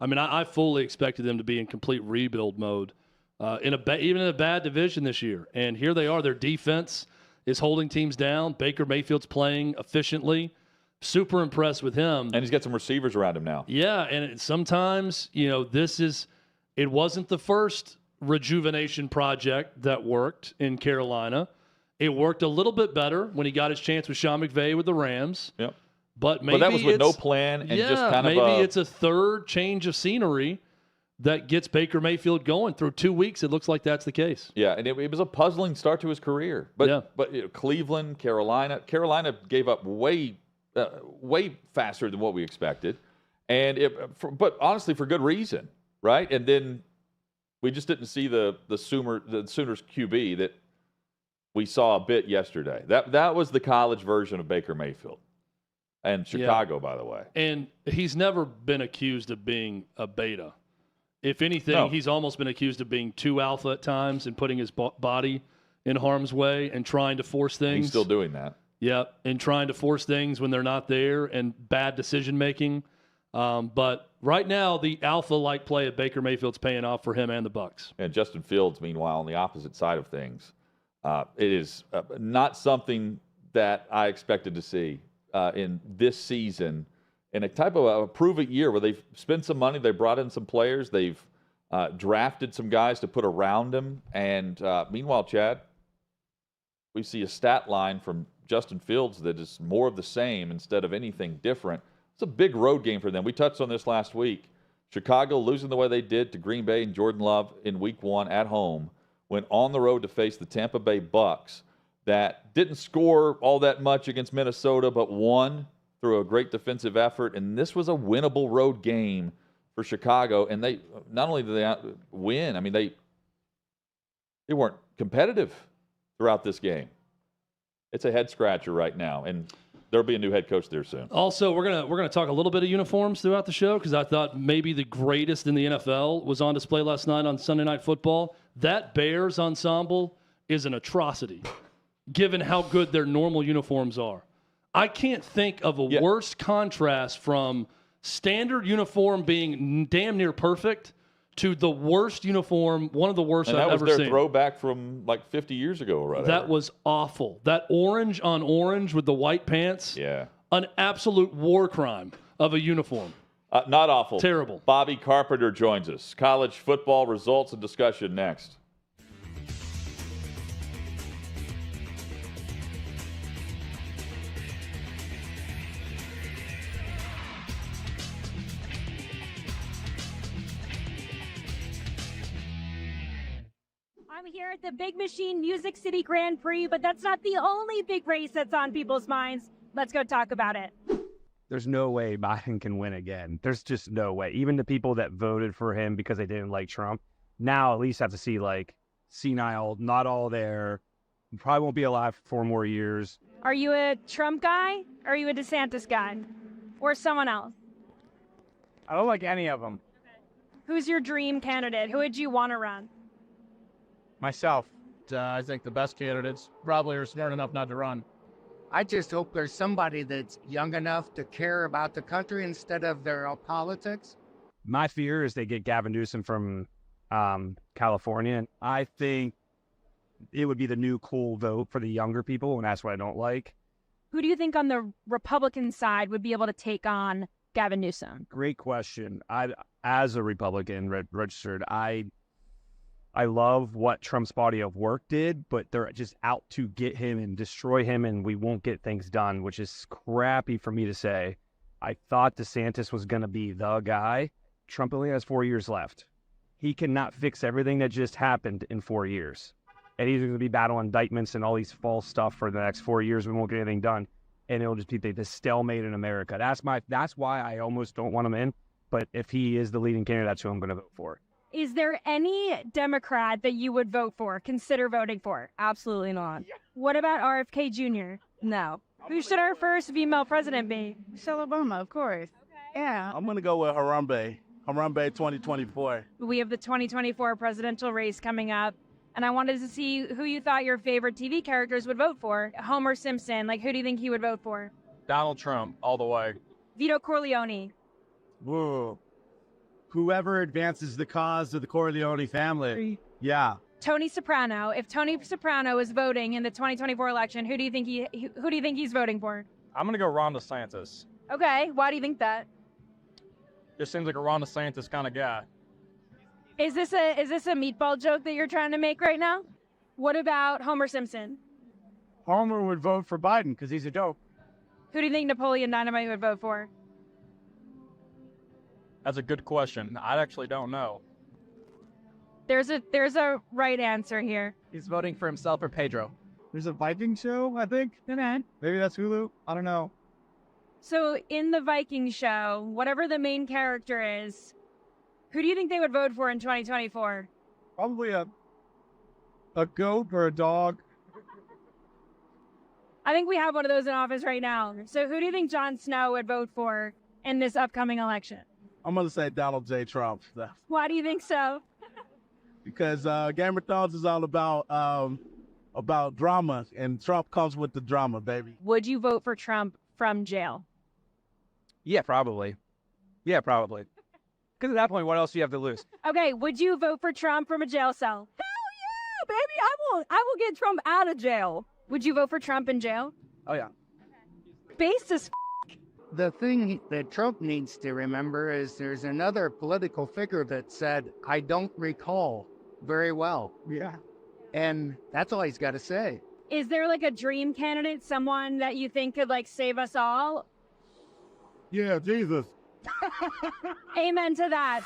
I mean, I fully expected them to be in complete rebuild mode, even in a bad division this year. And here they are. Their defense is holding teams down. Baker Mayfield's playing efficiently. Super impressed with him. And he's got some receivers around him now. Yeah, and sometimes, it wasn't the first rejuvenation project that worked in Carolina. It worked a little bit better when he got his chance with Sean McVay with the Rams. Yep. But maybe that was with no plan and just kind of maybe it's a third change of scenery that gets Baker Mayfield going. Through 2 weeks, it looks like that's the case. Yeah, and it was a puzzling start to his career. But Cleveland, Carolina gave up way faster than what we expected, but honestly for good reason, right? And then we just didn't see the Sooners QB that we saw a bit yesterday. That was the college version of Baker Mayfield. And Chicago, by the way. And he's never been accused of being a beta. If anything, No. he's almost been accused of being too alpha at times and putting his body in harm's way and trying to force things. He's still doing that. Yeah, and trying to force things when they're not there and bad decision-making. But right now, the alpha-like play of Baker Mayfield's paying off for him and the Bucs. And Justin Fields, meanwhile, on the opposite side of things, it is not something that I expected to see in this season in a type of a prove-it year where they've spent some money, they brought in some players, they've drafted some guys to put around him. And meanwhile, Chad, we see a stat line from Justin Fields that is more of the same instead of anything different. It's a big road game for them. We touched on this last week. Chicago losing the way they did to Green Bay and Jordan Love in week 1 at home, went on the road to face the Tampa Bay Bucs that didn't score all that much against Minnesota, but won through a great defensive effort. And this was a winnable road game for Chicago. And they not only did they win, I mean, they weren't competitive throughout this game. It's a head scratcher right now, and there'll be a new head coach there soon. Also, we're gonna talk a little bit of uniforms throughout the show because I thought maybe the greatest in the NFL was on display last night on Sunday Night Football. That Bears ensemble is an atrocity, given how good their normal uniforms are. I can't think of a worse contrast from standard uniform being damn near perfect to the worst uniform, one of the worst I've ever seen. And that was their throwback from like 50 years ago or whatever. That was awful. That orange on orange with the white pants. Yeah. An absolute war crime of a uniform. Not awful. Terrible. Bobby Carpenter joins us. College football results and discussion next. I'm here at the Big Machine Music City Grand Prix, but that's not the only big race that's on people's minds. Let's go talk about it. There's no way Biden can win again. There's just no way. Even the people that voted for him because they didn't like Trump, now at least have to see like senile, not all there. Probably won't be alive for 4 more years. Are you a Trump guy? Or are you a DeSantis guy? Or someone else? I don't like any of them. Who's your dream candidate? Who would you want to run? Myself. I think the best candidates probably are smart enough not to run. I just hope there's somebody that's young enough to care about the country instead of their politics. My fear is they get Gavin Newsom from California. I think it would be the new cool vote for the younger people, and that's what I don't like. Who do you think on the Republican side would be able to take on Gavin Newsom? Great question. As a Republican registered, I love what Trump's body of work did, but they're just out to get him and destroy him, and we won't get things done, which is crappy for me to say. I thought DeSantis was going to be the guy. Trump only has 4 years left. He cannot fix everything that just happened in 4 years. And he's going to be battling indictments and all these false stuff for the next 4 years. We won't get anything done. And it'll just be the stalemate in America. That's why I almost don't want him in. But if he is the leading candidate, that's who I'm going to vote for. Is there any Democrat that you would vote for, consider voting for? Absolutely not. What about RFK Jr.? No. Who should our first female president be? Michelle Obama, of course. Okay. Yeah. I'm going to go with Harambe 2024. We have the 2024 presidential race coming up, and I wanted to see who you thought your favorite TV characters would vote for. Homer Simpson, like who do you think he would vote for? Donald Trump, all the way. Vito Corleone. Whoa. Whoever advances the cause of the Corleone family. Yeah. Tony Soprano. If Tony Soprano is voting in the 2024 election, who do you think he's voting for? I'm going to go Ron DeSantis. Okay, why do you think that? Just seems like a Ron DeSantis kind of guy. Is this a meatball joke that you're trying to make right now? What about Homer Simpson? Homer would vote for Biden because he's a dope. Who do you think Napoleon Dynamite would vote for? That's a good question. I actually don't know. There's a right answer here. He's voting for himself or Pedro. There's a Viking show, I think. Okay. Maybe that's Hulu. I don't know. So in the Viking show, whatever the main character is, who do you think they would vote for in 2024? Probably a goat or a dog. I think we have one of those in office right now. So who do you think Jon Snow would vote for in this upcoming election? I'm gonna say Donald J. Trump. Why do you think so? Because Game of Thrones is all about drama, and Trump comes with the drama, baby. Would you vote for Trump from jail? Yeah, probably. Yeah, probably. Because at that point, what else do you have to lose? Okay, would you vote for Trump from a jail cell? Yeah, baby, I will get Trump out of jail. Would you vote for Trump in jail? Oh, yeah. Based as The thing that Trump needs to remember is there's another political figure that said, I don't recall very well. Yeah. And that's all he's got to say. Is there like a dream candidate, someone that you think could like save us all? Yeah, Jesus. Amen to that.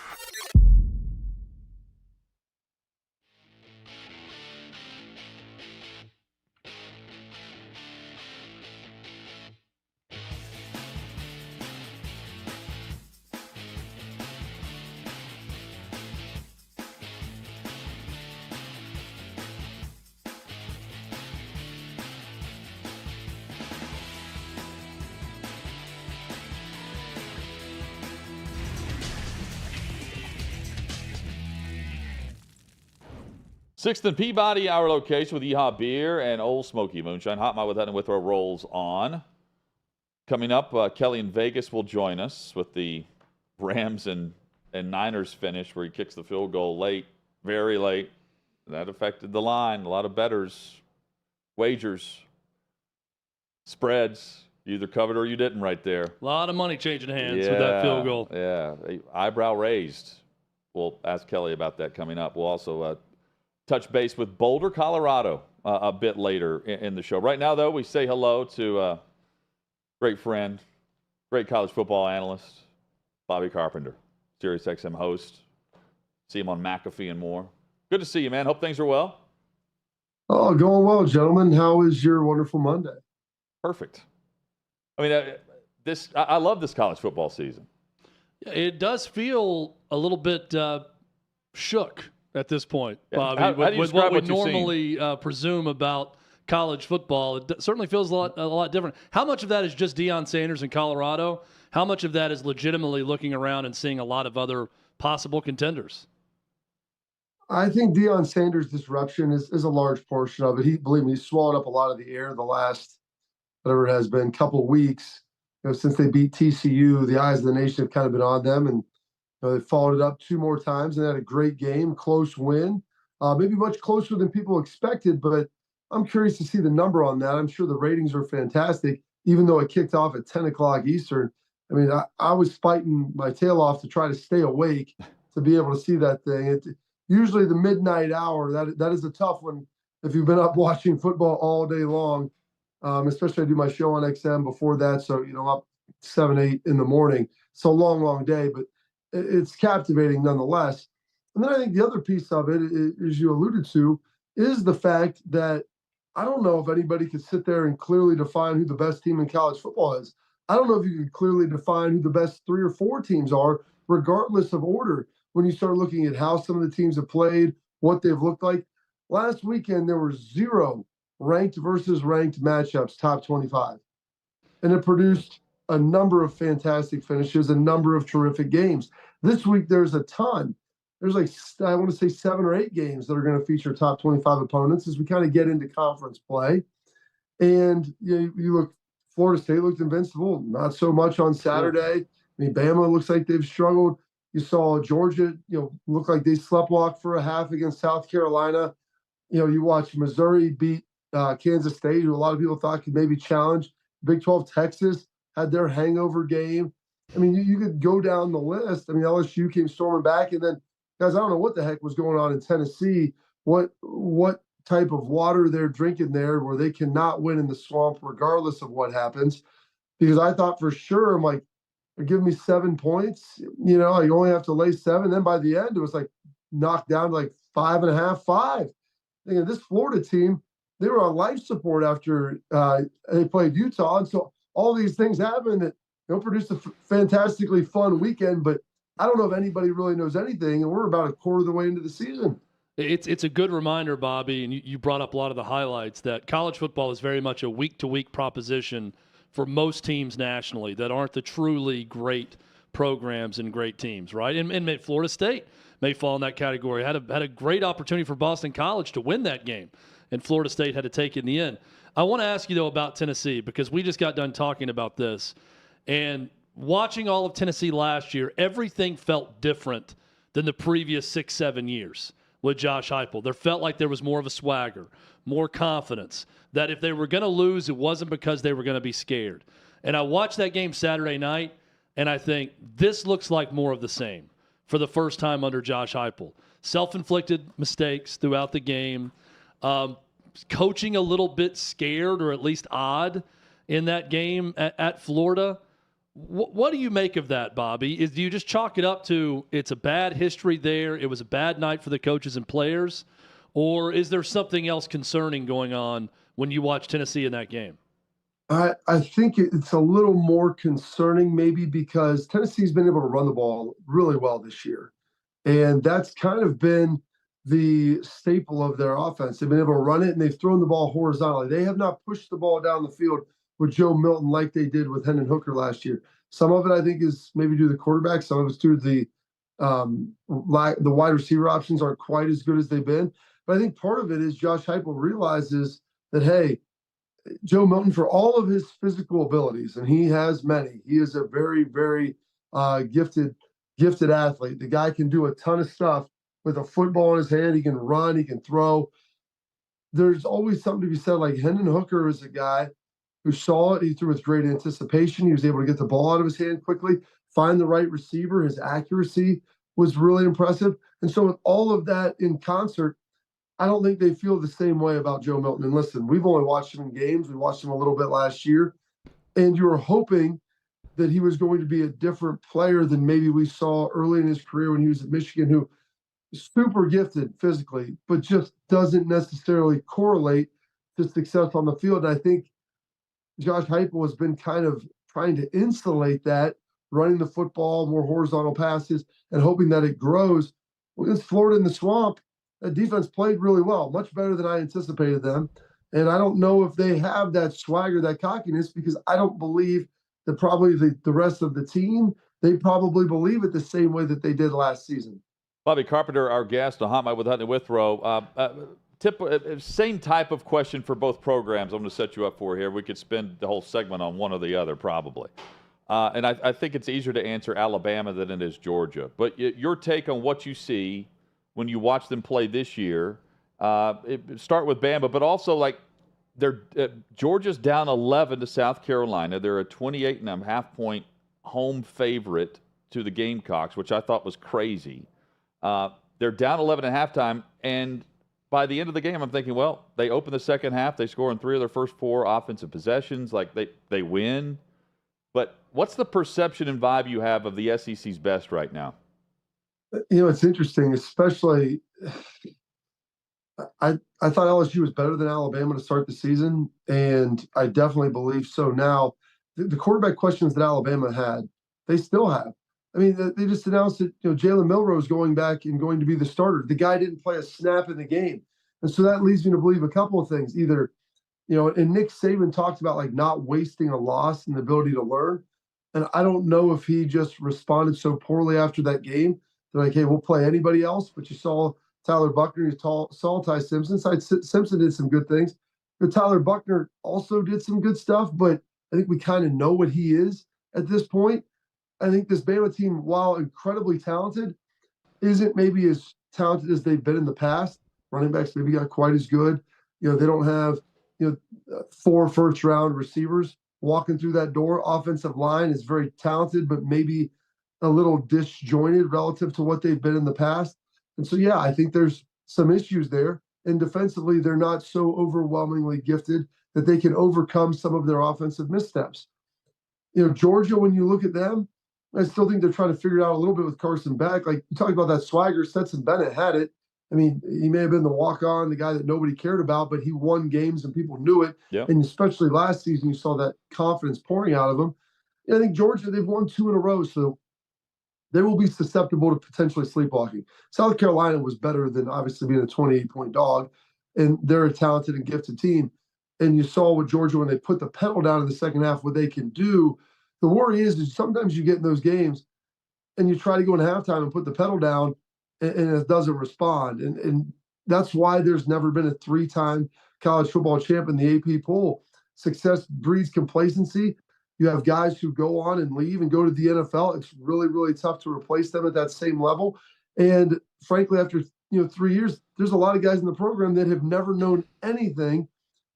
Sixth and Peabody, our location with Yeehaw Beer and Old Smoky Moonshine. Hot Mile with that and with our rolls on. Coming up, Kelly in Vegas will join us with the Rams and Niners finish where he kicks the field goal late, very late. That affected the line. A lot of bettors, wagers, spreads. You either covered or you didn't right there. A lot of money changing hands with that field goal. Yeah, eyebrow raised. We'll ask Kelly about that coming up. We'll also touch base with Boulder, Colorado a bit later in the show. Right now, though, we say hello to great friend, great college football analyst, Bobby Carpenter, Sirius XM host. See him on McAfee and more. Good to see you, man. Hope things are well. Oh, going well, gentlemen. How is your wonderful Monday? Perfect. I mean, I love this college football season. It does feel a little bit shook at this point, Bobby. How do you with describe what we what you've normally presume about college football, it certainly feels a lot different. How much of that is just Deion Sanders in Colorado? How much of that is legitimately looking around and seeing a lot of other possible contenders? I think Deion Sanders' disruption is a large portion of it. Believe me, he swallowed up a lot of the air the last, whatever it has been, couple weeks. Since they beat TCU, the eyes of the nation have kind of been on them, and they followed it up 2 more times and had a great game, close win, maybe much closer than people expected, but I'm curious to see the number on that. I'm sure the ratings are fantastic, even though it kicked off at 10 o'clock Eastern. I mean, I was fighting my tail off to try to stay awake to be able to see that thing. Usually the midnight hour, that is a tough one if you've been up watching football all day long, especially I do my show on XM before that, so, up 7, 8 in the morning. So long day, but it's captivating nonetheless. And then I think the other piece of it, as you alluded to, is the fact that I don't know if anybody could sit there and clearly define who the best team in college football is. I don't know if you could clearly define who the best 3 or 4 teams are, regardless of order, when you start looking at how some of the teams have played, what they've looked like. Last weekend, there were 0 ranked versus ranked matchups, top 25. And it produced a number of fantastic finishes, a number of terrific games. This week, there's a ton. There's I want to say 7 or 8 games that are going to feature top 25 opponents as we kind of get into conference play. And you look, Florida State looked invincible, not so much on Saturday. I mean, Bama looks like they've struggled. You saw Georgia, look like they sleptwalked for a half against South Carolina. You watch Missouri beat Kansas State, who a lot of people thought could maybe challenge. Big 12 Texas had their hangover game. I mean, you could go down the list. I mean, LSU came storming back, and then, guys, I don't know what the heck was going on in Tennessee. What type of water they're drinking there where they cannot win in the swamp regardless of what happens? Because I thought for sure, I'm like, they're giving me 7 points. You only have to lay 7. Then by the end, it was like knocked down to like 5.5, 5. Thinking this Florida team, they were on life support after they played Utah. And so all these things happened that produced a fantastically fun weekend. But I don't know if anybody really knows anything. And we're about a quarter of the way into the season. It's a good reminder, Bobby, and you brought up a lot of the highlights, that college football is very much a week-to-week proposition for most teams nationally that aren't the truly great programs and great teams, right? And Florida State may fall in that category. Had a great opportunity for Boston College to win that game, and Florida State had to take it in the end. I want to ask you, though, about Tennessee, because we just got done talking about this. And watching all of Tennessee last year, everything felt different than the previous 6-7 years with Josh Heupel. There felt like there was more of a swagger, more confidence, that if they were going to lose, it wasn't because they were going to be scared. And I watched that game Saturday night, and I think this looks like more of the same for the first time under Josh Heupel. Self-inflicted mistakes throughout the game, coaching a little bit scared or at least odd in that game at Florida. What do you make of that, Bobby? Do you just chalk it up to it's a bad history there, it was a bad night for the coaches and players, or is there something else concerning going on when you watch Tennessee in that game? I think it's a little more concerning maybe because Tennessee's been able to run the ball really well this year. And that's kind of been the staple of their offense. They've been able to run it, and they've thrown the ball horizontally. They have not pushed the ball down the field with Joe Milton like they did with Hendon Hooker last year. Some of it, I think, is maybe due to the quarterback. Some of it's due to the wide receiver options aren't quite as good as they've been. But I think part of it is Josh Heupel realizes that, hey, Joe Milton, for all of his physical abilities, and he has many, he is a very, very gifted athlete. The guy can do a ton of stuff with a football in his hand. He can run, he can throw. There's always something to be said. Like Hendon Hooker is a guy who saw it. He threw with great anticipation. He was able to get the ball out of his hand quickly, find the right receiver. His accuracy was really impressive. And so with all of that in concert, I don't think they feel the same way about Joe Milton. And listen, we've only watched him in games. We watched him a little bit last year. And you were hoping that he was going to be a different player than maybe we saw early in his career when he was at Michigan, who is super gifted physically, but just doesn't necessarily correlate to success on the field. And I think Josh Heupel has been kind of trying to insulate that, running the football, more horizontal passes, and hoping that it grows. Well, against Florida in the Swamp, that defense played really well, much better than I anticipated them. And I don't know if they have that swagger, that cockiness, because I don't believe that probably the rest of the team, they probably believe it the same way that they did last season. Bobby Carpenter, our guest on Hot Mic with Hutton and Withrow. Same type of question for both programs I'm going to set you up for here. We could spend the whole segment on one or the other probably. And I think it's easier to answer Alabama than it is Georgia. But your take on what you see when you watch them play this year, start with Bama, but also like Georgia's down 11 to South Carolina. They're a 28.5-point home favorite to the Gamecocks, which I thought was crazy. They're down 11 at halftime, and by the end of the game, I'm thinking, well, they open the second half, they score in 3 of their first 4 offensive possessions, like they win. But what's the perception and vibe you have of the SEC's best right now? You know, it's interesting, especially I thought LSU was better than Alabama to start the season, and I definitely believe so now. The quarterback questions that Alabama had, they still have. I mean, they just announced that, Jalen Milroe is going back and going to be the starter. The guy didn't play a snap in the game. And so that leads me to believe a couple of things. Either, and Nick Saban talked about like not wasting a loss and the ability to learn. And I don't know if he just responded so poorly after that game. They're like, hey, we'll play anybody else. But you saw Tyler Buckner, you saw Ty Simpson. Simpson did some good things. But Tyler Buckner also did some good stuff. But I think we kind of know what he is at this point. I think this Bama team, while incredibly talented, isn't maybe as talented as they've been in the past. Running backs maybe not quite as good. They don't have 4 first-round receivers walking through that door. Offensive line is very talented, but maybe a little disjointed relative to what they've been in the past. And so, yeah, I think there's some issues there. And defensively, they're not so overwhelmingly gifted that they can overcome some of their offensive missteps. Georgia, when you look at them, I still think they're trying to figure it out a little bit with Carson Beck. Like you talked about that swagger, Stetson Bennett had it. I mean, he may have been the walk-on, the guy that nobody cared about, but he won games and people knew it. Yep. And especially last season, you saw that confidence pouring out of him. I think Georgia, they've won 2 in a row. So they will be susceptible to potentially sleepwalking. South Carolina was better than obviously being a 28-point dog, and they're a talented and gifted team. And you saw with Georgia when they put the pedal down in the second half, what they can do. The worry is sometimes you get in those games and you try to go in halftime and put the pedal down, and it doesn't respond. And that's why there's never been a 3-time college football champ in the AP poll. Success breeds complacency. You have guys who go on and leave and go to the NFL. It's really, really tough to replace them at that same level. And frankly, after 3 years, there's a lot of guys in the program that have never known anything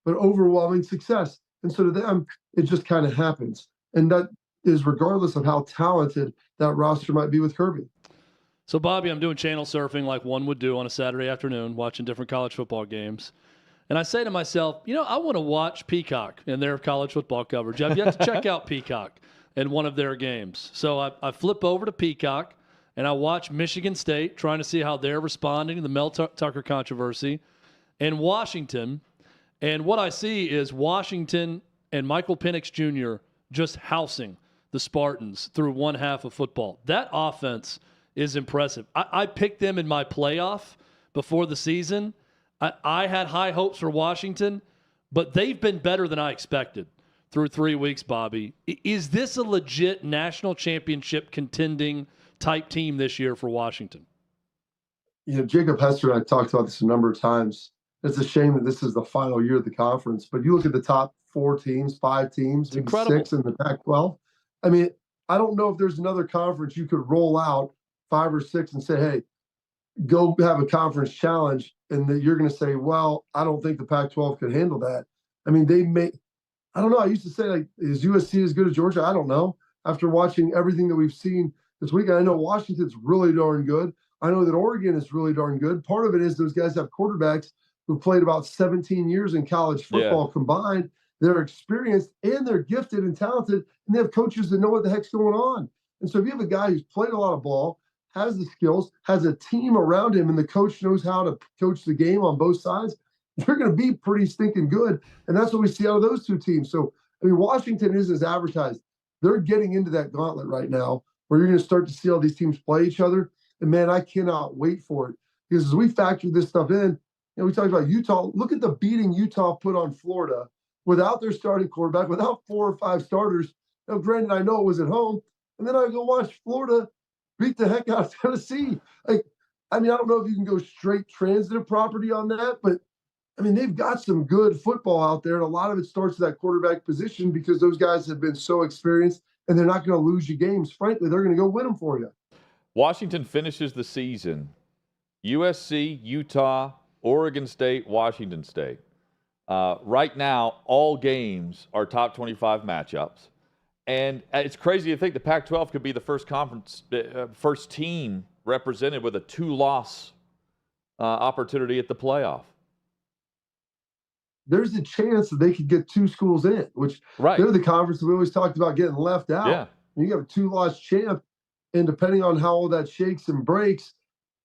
but overwhelming success. And so to them, it just kind of happens. And that is regardless of how talented that roster might be with Kirby. So, Bobby, I'm doing channel surfing like one would do on a Saturday afternoon, watching different college football games. And I say to myself, I want to watch Peacock in their college football coverage. I've yet to check out Peacock in one of their games. So I flip over to Peacock, and I watch Michigan State, trying to see how they're responding to the Mel Tucker controversy, and Washington. And what I see is Washington and Michael Penix Jr. just housing the Spartans through one half of football. That offense is impressive. I picked them in my playoff before the season. I had high hopes for Washington, but they've been better than I expected through 3 weeks, Bobby. Is this a legit national championship contending type team this year for Washington? Jacob Hester and I talked about this a number of times. It's a shame that this is the final year of the conference, but you look at the top 4 teams, 5 teams, maybe 6 in the Pac-12. I mean, I don't know if there's another conference you could roll out 5 or 6 and say, hey, go have a conference challenge, and that you're going to say, well, I don't think the Pac-12 could handle that. I mean, I don't know. I used to say, like, is USC as good as Georgia? I don't know. After watching everything that we've seen this weekend, I know Washington's really darn good. I know that Oregon is really darn good. Part of it is those guys have quarterbacks who played about 17 years in college football combined. They're experienced and they're gifted and talented, and they have coaches that know what the heck's going on. And so if you have a guy who's played a lot of ball, has the skills, has a team around him, and the coach knows how to coach the game on both sides, you're going to be pretty stinking good. And that's what we see out of those 2 teams. So, I mean, Washington is as advertised. They're getting into that gauntlet right now where you're going to start to see all these teams play each other. And, man, I cannot wait for it. Because as we factor this stuff in, we talked about Utah. Look at the beating Utah put on Florida without their starting quarterback, without 4 or 5 starters. Now, granted, I know it was at home. And then I go watch Florida beat the heck out of Tennessee. I don't know if you can go straight transitive property on that, but I mean, they've got some good football out there. And a lot of it starts at that quarterback position because those guys have been so experienced and they're not going to lose you games. Frankly, they're going to go win them for you. Washington finishes the season. USC, Utah, Oregon State, Washington State. Right now, all games are top 25 matchups. And it's crazy to think the Pac-12 could be the first conference, first team represented with a 2-loss opportunity at the playoff. There's a chance that they could get 2 schools in, which they're the conference that we always talked about getting left out. Yeah. You have a 2-loss champ, and depending on how all that shakes and breaks,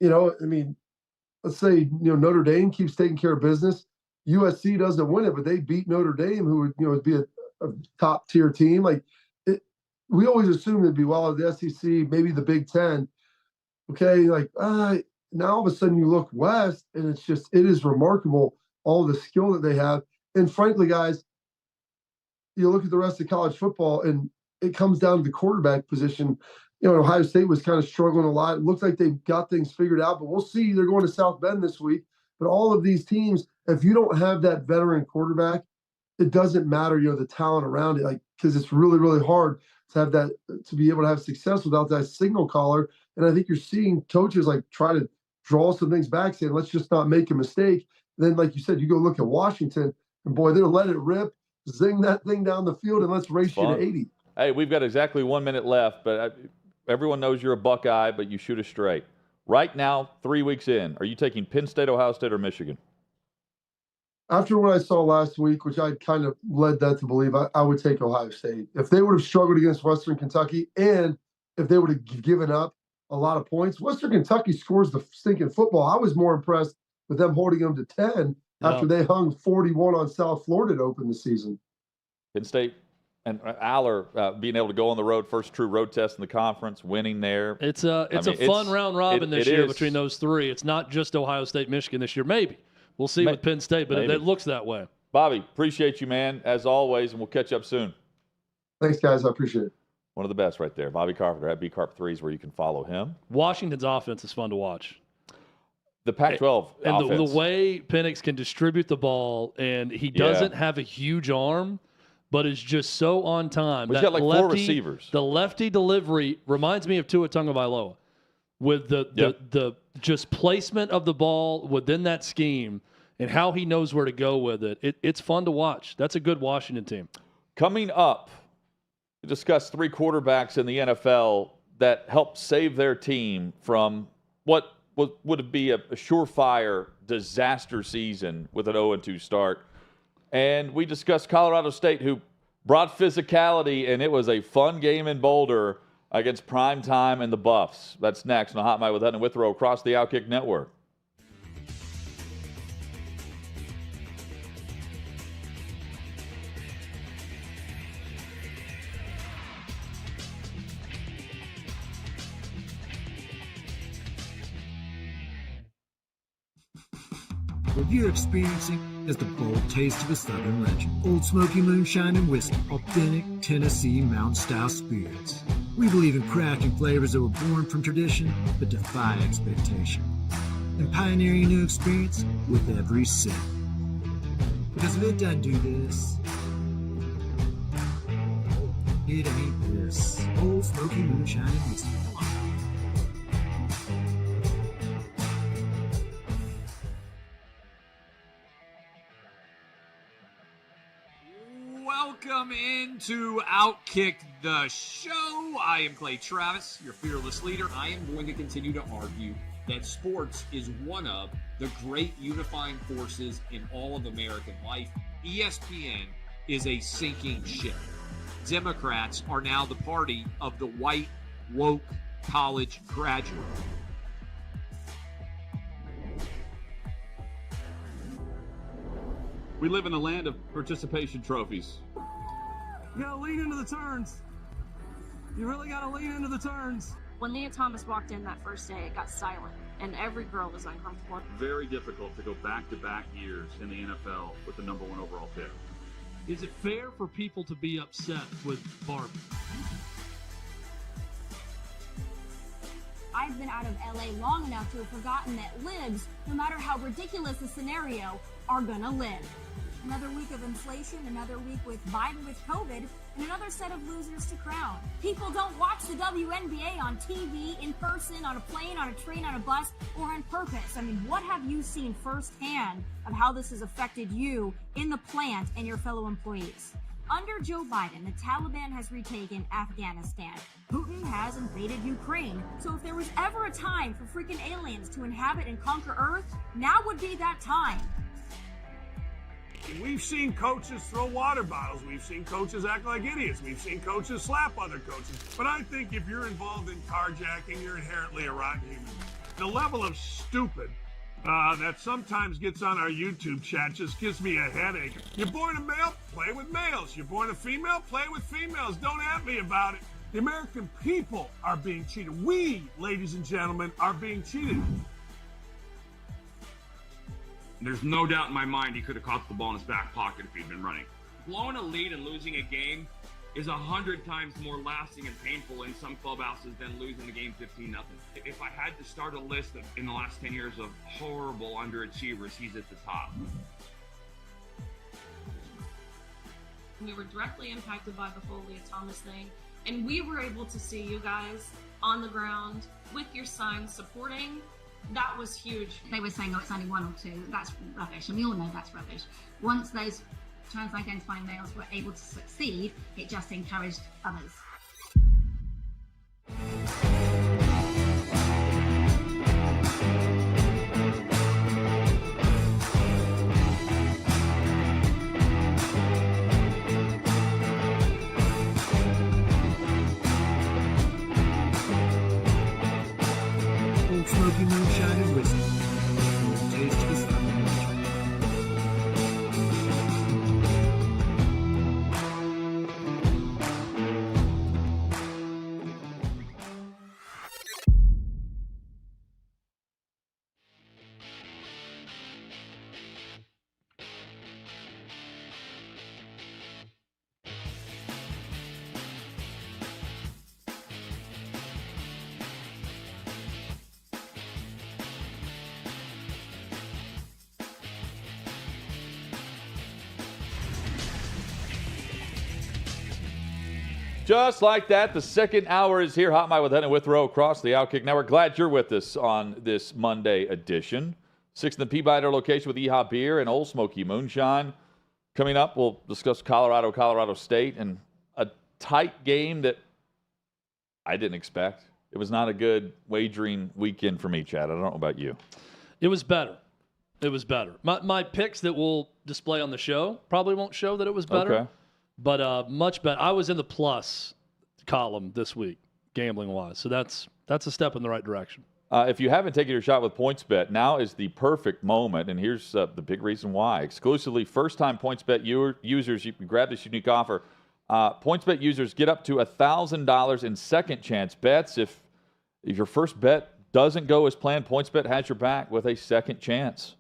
let's say Notre Dame keeps taking care of business. USC doesn't win it, but they beat Notre Dame, who would be a top tier team. We always assume it'd be the SEC, maybe the Big Ten. Okay, now all of a sudden you look west, and it is remarkable all the skill that they have. And frankly, guys, you look at the rest of college football, and it comes down to the quarterback position. Ohio State was kind of struggling a lot. It looks like they've got things figured out, but we'll see. They're going to South Bend this week. But all of these teams, if you don't have that veteran quarterback, it doesn't matter, the talent around it, because it's really, really hard to have that, to be able to have success without that signal caller. And I think you're seeing coaches try to draw some things back, saying, let's just not make a mistake. And then, like you said, you go look at Washington, and boy, they'll let it rip, zing that thing down the field, and let's race you to 80. Hey, we've got exactly 1 minute left, but everyone knows you're a Buckeye, but you shoot us straight. Right now, 3 weeks in, are you taking Penn State, Ohio State, or Michigan? After what I saw last week, which I kind of led that to believe, I would take Ohio State. If they would have struggled against Western Kentucky, and if they would have given up a lot of points, Western Kentucky scores the stinking football. I was more impressed with them holding them to 10 after they hung 41 on South Florida to open the season. Penn State And Aller being able to go on the road, first true road test in the conference, winning there. It's a fun round robin this year between those three. It's not just Ohio State, Michigan this year. Maybe. We'll see with Penn State, but it looks that way. Bobby, appreciate you, man, as always, and we'll catch up soon. Thanks, guys. I appreciate it. One of the best right there. Bobby Carpenter at BCarp3 is where you can follow him. Washington's offense is fun to watch. The Pac-12 and offense. the way Penix can distribute the ball, and he doesn't have a huge arm, but is just so on time. He's got like four receivers. The lefty delivery reminds me of Tua Tagovailoa with the just placement of the ball within that scheme and how he knows where to go with it. It's fun to watch. That's a good Washington team. Coming up, we discuss 3 quarterbacks in the NFL that helped save their team from what would be a surefire disaster season with an 0-2 start. And we discussed Colorado State, who brought physicality, and it was a fun game in Boulder against Prime Time and the Buffs. That's next on a Hot Mic with Hutton and Withrow across the OutKick Network. What you're experiencing is the bold taste of a Southern legend. Old Smoky Moonshine and Whiskey, authentic Tennessee mountain-style spirits. We believe in crafting flavors that were born from tradition but defy expectation. And pioneering a new experience with every sip. Because if it doesn't do this, it ain't this. Old Smoky Moonshine and Whiskey. Welcome into OutKick the show. I am Clay Travis, your fearless leader. I am going to continue to argue that sports is one of the great unifying forces in all of American life. ESPN is a sinking ship. Democrats are now the party of the white, woke college graduate. We live in a land of participation trophies. You gotta lean into the turns. You really gotta lean into the turns. When Leah Thomas walked in that first day, it got silent, and every girl was uncomfortable. Very difficult to go back-to-back years in the NFL with the #1 overall pick. Is it fair for people to be upset with Barbie? I've been out of LA long enough to have forgotten that libs, no matter how ridiculous the scenario, are gonna live. Another week of inflation, another week with Biden with COVID, and another set of losers to crown. People don't watch the WNBA on TV, in person, on a plane, on a train, on a bus, or on purpose. I mean, what have you seen firsthand of how this has affected you in the plant and your fellow employees? Under Joe Biden, the Taliban has retaken Afghanistan. Putin has invaded Ukraine. So if there was ever a time for freaking aliens to inhabit and conquer Earth, now would be that time. We've seen coaches throw water bottles. We've seen coaches act like idiots. We've seen coaches slap other coaches. But I think if you're involved in carjacking, you're inherently a rotten human. The level of stupid that sometimes gets on our YouTube chat just gives me a headache. You're born a male, play with males. You're born a female, play with females. Don't at me about it. The American people are being cheated. We, ladies and gentlemen, are being cheated. There's no doubt in my mind he could have caught the ball in his back pocket if he'd been running. Blowing a lead and losing a game is 100 times more lasting and painful in some clubhouses than losing the game 15-0. If I had to start a list in the last 10 years of horrible underachievers, he's at the top. We were directly impacted by the whole Leah Thomas thing, and we were able to see you guys on the ground with your signs supporting. That was huge. They were saying, oh, it's only 1 or 2. That's rubbish, and we all know that's rubbish. Once those trans-identifying males were able to succeed, it just encouraged others. Old Smoky Moonshine and Whiskey. Bold taste of a Southern legend. Just like that, the second hour is here. Hot Mike with Head and Withrow across the OutKick Network. Glad you're with us on this Monday edition. 6th and Peabody location with EHA Beer and Old Smoky Moonshine. Coming up, we'll discuss Colorado State, and a tight game that I didn't expect. It was not a good wagering weekend for me, Chad. I don't know about you. It was better. It was better. My picks that we'll display on the show probably won't show that it was better. Okay. But much better. I was in the plus column this week, gambling-wise. So that's a step in the right direction. If you haven't taken your shot with PointsBet, now is the perfect moment, and here's the big reason why. Exclusively first-time PointsBet users, you can grab this unique offer. PointsBet users get up to $1,000 in second-chance bets. If your first bet doesn't go as planned, PointsBet has your back with a second chance.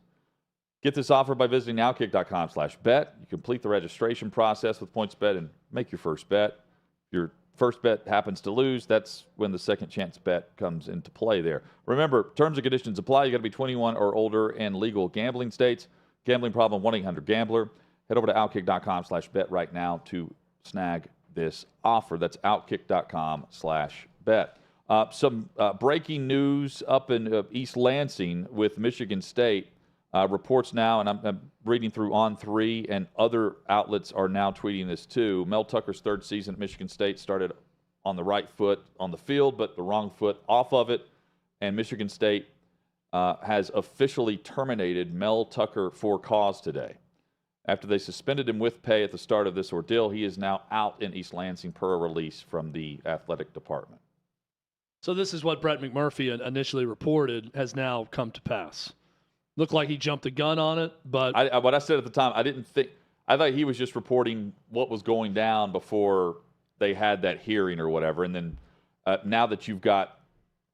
Get this offer by visiting OutKick.com/bet. You complete the registration process with PointsBet and make your first bet. If your first bet happens to lose, that's when the second chance bet comes into play there. Remember, terms and conditions apply. You got to be 21 or older and legal gambling states. Gambling problem, 1-800-GAMBLER. Head over to OutKick.com/bet right now to snag this offer. That's OutKick.com/bet. Some breaking news up in East Lansing with Michigan State. Reports now, and I'm reading through On3, and other outlets are now tweeting this too. Mel Tucker's third season at Michigan State started on the right foot on the field, but the wrong foot off of it. And Michigan State has officially terminated Mel Tucker for cause today. After they suspended him with pay at the start of this ordeal, he is now out in East Lansing per a release from the athletic department. So this is what Brett McMurphy initially reported has now come to pass. Looked like he jumped the gun on it, but what I said at the time, I thought he was just reporting what was going down before they had that hearing or whatever. And then now that you've got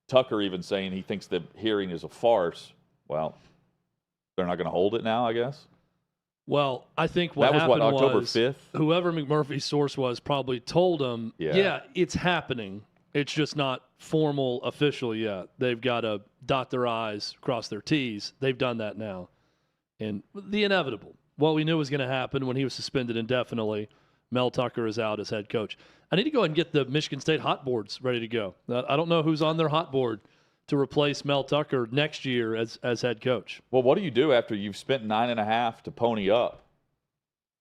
Tucker even saying he thinks the hearing is a farce, well, they're not going to hold it now, I guess. Well, I think what that happened was October 5th. Whoever McMurphy's source was probably told him, yeah, it's happening. It's just not formal, official yet. They've got to dot their I's, cross their T's. They've done that now. And the inevitable, what we knew was going to happen when he was suspended indefinitely, Mel Tucker is out as head coach. I need to go ahead and get the Michigan State hot boards ready to go. I don't know who's on their hot board to replace Mel Tucker next year as head coach. Well, what do you do after you've spent $9.5 million to pony up?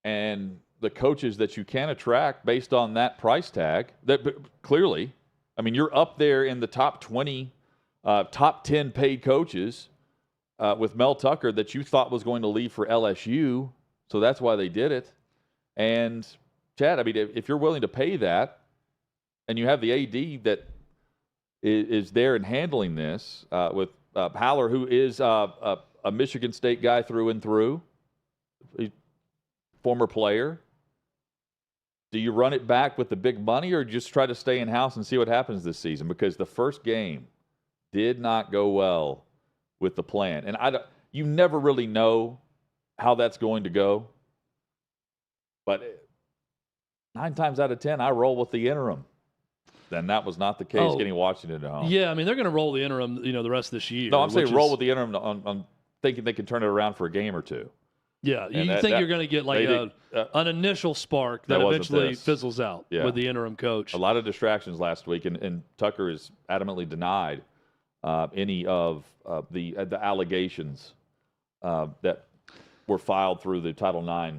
And the coaches that you can attract based on that price tag, that clearly – I mean, you're up there in the top 20, top 10 paid coaches with Mel Tucker that you thought was going to leave for LSU, so that's why they did it. And, Chad, I mean, if you're willing to pay that and you have the AD that is there and handling this with Howell, who is a Michigan State guy through and through, former player, do you run it back with the big money or just try to stay in-house and see what happens this season? Because the first game did not go well with the plan. And you never really know how that's going to go. But 9 times out of 10, I roll with the interim. Then that was not the case getting Washington at home. Yeah, I mean, they're going to roll the interim, the rest of this year. No, I'm saying roll with the interim on thinking they can turn it around for a game or two. Yeah, you think you're going to get like an initial spark that eventually fizzles out with the interim coach. A lot of distractions last week, and Tucker is adamantly denied any of the allegations that were filed through the Title IX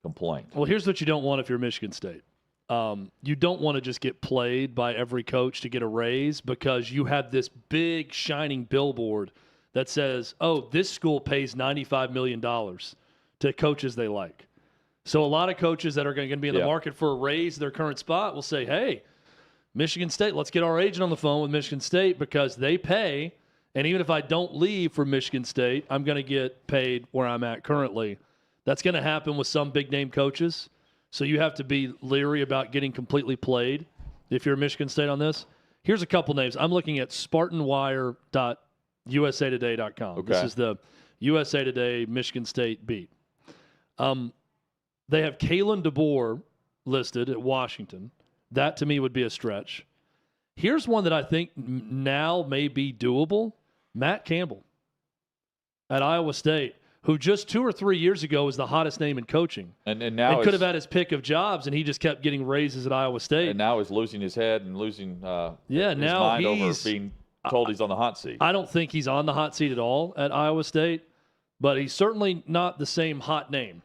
complaint. Well, here's what you don't want if you're Michigan State. You don't want to just get played by every coach to get a raise because you have this big shining billboard that says, oh, this school pays $95 million to coaches they like. So a lot of coaches that are going to be in the market for a raise their current spot will say, hey, Michigan State, let's get our agent on the phone with Michigan State because they pay, and even if I don't leave for Michigan State, I'm going to get paid where I'm at currently. That's going to happen with some big-name coaches, so you have to be leery about getting completely played if you're Michigan State on this. Here's a couple names. I'm looking at SpartanWire.usatoday.com. Okay. This is the USA Today Michigan State beat. They have Kalen DeBoer listed at Washington. That, to me, would be a stretch. Here's one that I think now may be doable. Matt Campbell at Iowa State. who just 2 or 3 years ago was the hottest name in coaching. And now could have had his pick of jobs, and he just kept getting raises at Iowa State. And now he's losing his head and losing his now mind over being told he's on the hot seat. I don't think he's on the hot seat at all at Iowa State, but he's certainly not the same hot name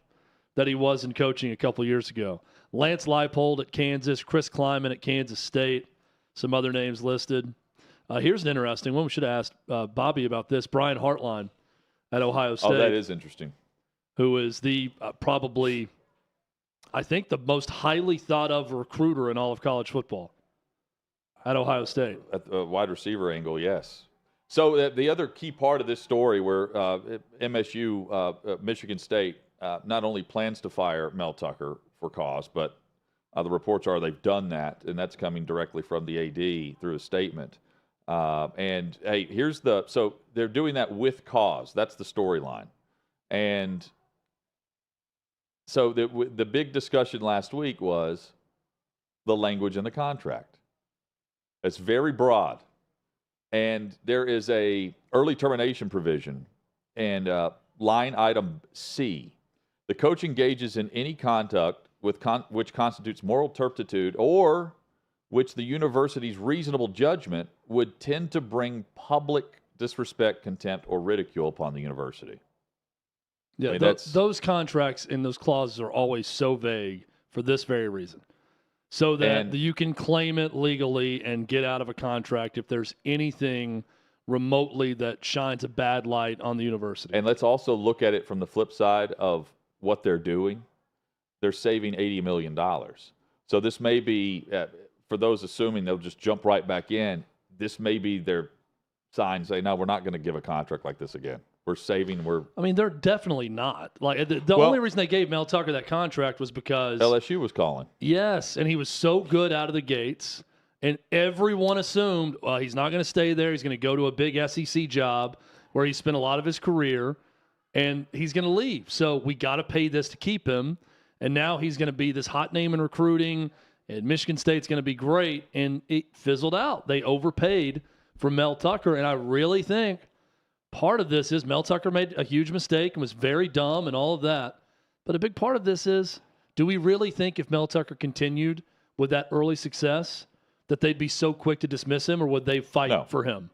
that he was in coaching a couple years ago. Lance Leipold at Kansas, Chris Kleiman at Kansas State, some other names listed. Here's an interesting one. We should have asked Bobby about this. Brian Hartline at Ohio State. Oh, that is interesting. Who is the probably, I think, the most highly thought of recruiter in all of college football at Ohio State. At the wide receiver angle, yes. So the other key part of this story where MSU, Michigan State, not only plans to fire Mel Tucker for cause, but the reports are they've done that, and that's coming directly from the AD through a statement. And hey, so they're doing that with cause. That's the storyline. And so the big discussion last week was the language in the contract. It's very broad. And there is a early termination provision and line item C. The coach engages in any conduct which constitutes moral turpitude or which the university's reasonable judgment would tend to bring public disrespect, contempt, or ridicule upon the university. Yeah, I mean, those contracts and those clauses are always so vague for this very reason. So that you can claim it legally and get out of a contract if there's anything remotely that shines a bad light on the university. And let's also look at it from the flip side of what they're doing. They're saving $80 million. So this may be, for those assuming they'll just jump right back in, this may be their sign saying, no, we're not going to give a contract like this again. We're saving. I mean, they're definitely not. Like the only reason they gave Mel Tucker that contract was because LSU was calling. Yes, and he was so good out of the gates, and everyone assumed, well, he's not going to stay there. He's going to go to a big SEC job where he spent a lot of his career, and he's going to leave. So we got to pay this to keep him, and now he's going to be this hot name in recruiting, and Michigan State's going to be great, and it fizzled out. They overpaid for Mel Tucker, and I really think part of this is Mel Tucker made a huge mistake and was very dumb and all of that. But a big part of this is, do we really think if Mel Tucker continued with that early success that they'd be so quick to dismiss him, or would they fight for him?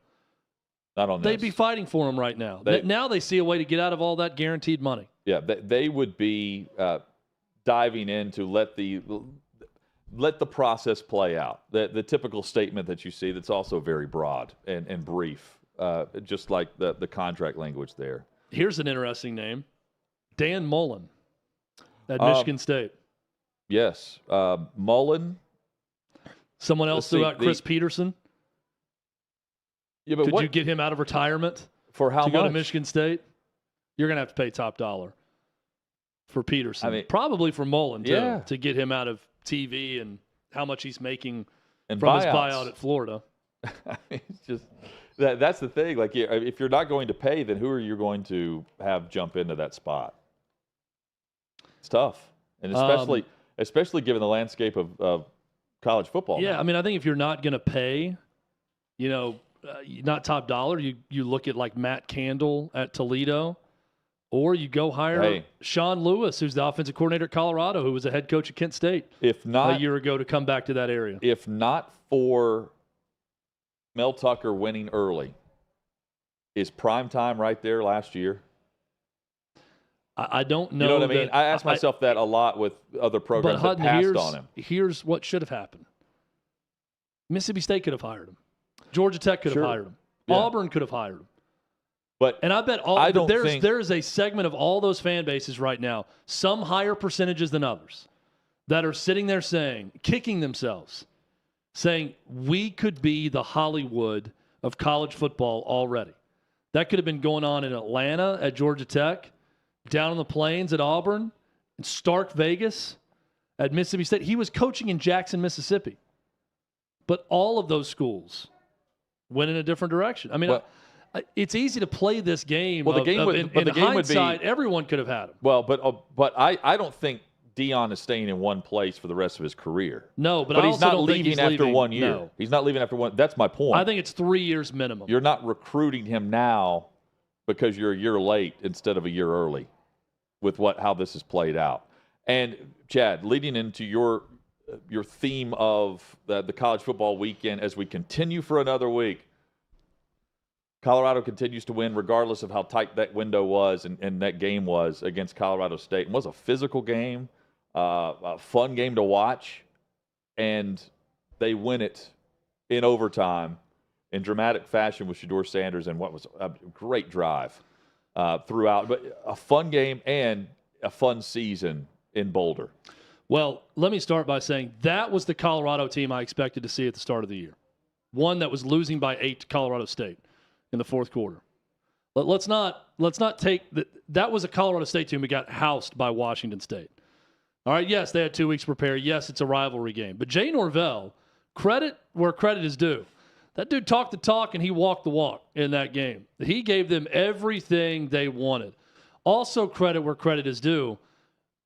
Not on this. They'd be fighting for him right now. Now they see a way to get out of all that guaranteed money. Yeah, they would be diving in to let the process play out. The typical statement that you see that's also very broad and brief. Just like the contract language there. Here's an interesting name. Dan Mullen at Michigan State. Yes. Mullen. Someone else threw out Chris Peterson. Yeah, but Could you get him out of retirement for how to much? go to Michigan State? You're going to have to pay top dollar for Peterson. I mean, probably for Mullen, too, to get him out of TV and how much he's making from his buyout at Florida. It's just... That's the thing. Like, if you're not going to pay, then who are you going to have jump into that spot? It's tough, and especially given the landscape of college football. Yeah, now. I mean, I think if you're not going to pay, not top dollar, you look at like Matt Candle at Toledo, or you go hire Sean Lewis, who's the offensive coordinator at Colorado, who was a head coach at Kent State a year ago, to come back to that area. If not for Mel Tucker winning early, is prime time right there last year? I don't know. You know what I mean? I ask myself that a lot with other programs that passed on him. Here's what should have happened. Mississippi State could have hired him. Georgia Tech could have hired him. Yeah. Auburn could have hired him. And I bet there's a segment of all those fan bases right now, some higher percentages than others, that are sitting there kicking themselves, saying, we could be the Hollywood of college football already. That could have been going on in Atlanta at Georgia Tech, down in the Plains at Auburn, in Stark Vegas at Mississippi State. He was coaching in Jackson, Mississippi. But all of those schools went in a different direction. I mean, it's easy to play this game. Well, in hindsight, everyone could have had him. Well, but I don't think Deion is staying in one place for the rest of his career. No, but he's not leaving after 1 year. No. He's not leaving after one. That's my point. I think it's 3 years minimum. You're not recruiting him now because you're a year late instead of a year early with how this has played out. And Chad, leading into your theme of the college football weekend as we continue for another week, Colorado continues to win regardless of how tight that window was and that game was against Colorado State. It was a physical game, a fun game to watch, and they win it in overtime in dramatic fashion with Shedeur Sanders and what was a great drive throughout. But a fun game and a fun season in Boulder. Well, let me start by saying that was the Colorado team I expected to see at the start of the year. One that was losing by 8 to Colorado State in the fourth quarter. But let's not take that was a Colorado State team who got housed by Washington State. All right, yes, they had 2 weeks to prepare. Yes, it's a rivalry game. But Jay Norvell, credit where credit is due. That dude talked the talk and he walked the walk in that game. He gave them everything they wanted. Also, credit where credit is due.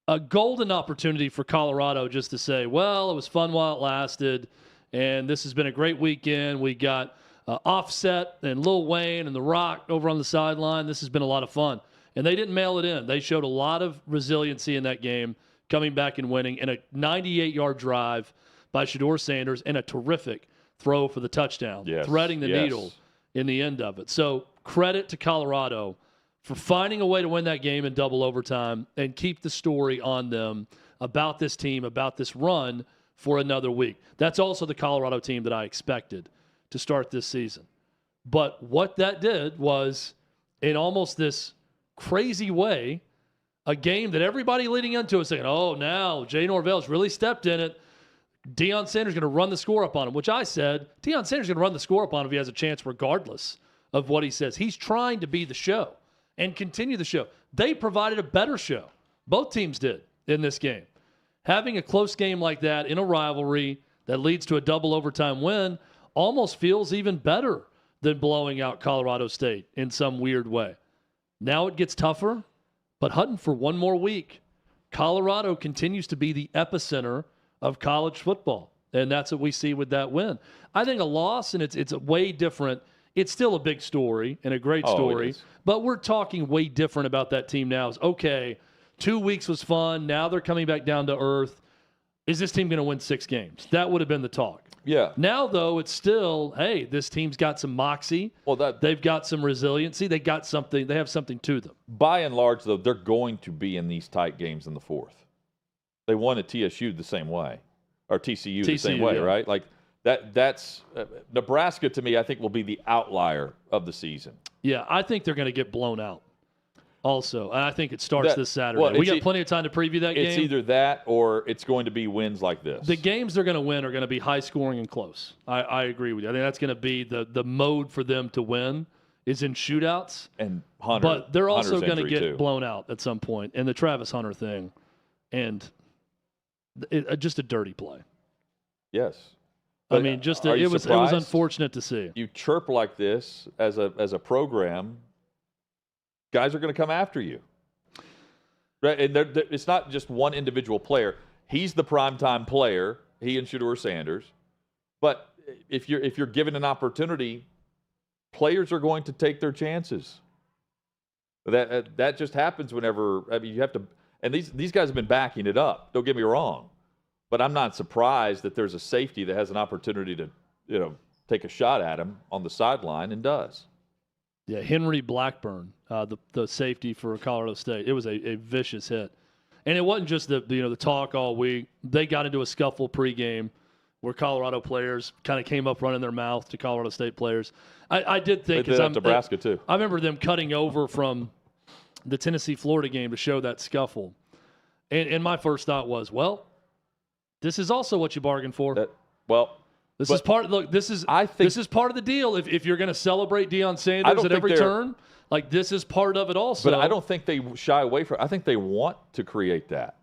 A golden opportunity for Colorado just to say, well, it was fun while it lasted, and this has been a great weekend. We got Offset and Lil Wayne and The Rock over on the sideline. This has been a lot of fun. And they didn't mail it in. They showed a lot of resiliency in that game, coming back and winning, and a 98-yard drive by Shedeur Sanders and a terrific throw for the touchdown, threading the needle in the end of it. So credit to Colorado for finding a way to win that game in double overtime and keep the story on them about this team, about this run for another week. That's also the Colorado team that I expected to start this season. But what that did was, in almost this crazy way, a game that everybody leading into is saying, oh, now Jay Norvell's really stepped in it. Deion Sanders going to run the score up on him, which I said, Deion Sanders going to run the score up on him if he has a chance regardless of what he says. He's trying to be the show and continue the show. They provided a better show. Both teams did in this game. Having a close game like that in a rivalry that leads to a double overtime win almost feels even better than blowing out Colorado State in some weird way. Now it gets tougher, but hunting for one more week. Colorado continues to be the epicenter of college football, and that's what we see with that win. I think a loss, and it's a way different. It's still a big story and a great story, but we're talking way different about that team now. It's okay, 2 weeks was fun. Now they're coming back down to earth. Is this team going to win 6 games? That would have been the talk. Yeah. Now, though, it's still, hey, this team's got some moxie. Well, they've got some resiliency. They got something. They have something to them. By and large, though, they're going to be in these tight games in the fourth. They won at TSU the same way, or TCU the same way, right? Like that's Nebraska to me. I think will be the outlier of the season. Yeah, I think they're going to get blown out. Also, and I think it starts this Saturday. Well, we got plenty of time to preview that game. It's either that or it's going to be wins like this. The games they're going to win are going to be high scoring and close. I agree with you. I think that's going to be the mode for them to win is in shootouts. And but they're also going to get blown out at some point. And the Travis Hunter thing, and just a dirty play. Yes. I mean, it was unfortunate to see. You chirp like this as a program. Guys are going to come after you, right? And it's not just one individual player. He's the primetime player, he and Shedeur Sanders. But if you're given an opportunity, players are going to take their chances. That just happens whenever. I mean, you have to. And these guys have been backing it up. Don't get me wrong, but I'm not surprised that there's a safety that has an opportunity to take a shot at him on the sideline and does. Yeah, Henry Blackburn, the safety for Colorado State. It was a vicious hit. And it wasn't just the talk all week. They got into a scuffle pregame where Colorado players kind of came up running their mouth to Colorado State players. I did think they did that Nebraska too. I remember them cutting over from the Tennessee-Florida game to show that scuffle. And my first thought was, well, this is also what you bargained for. This is part of this is part of the deal. If you're going to celebrate Deion Sanders at every turn, like this is part of it also. But I don't think they shy away from it. I think they want to create that.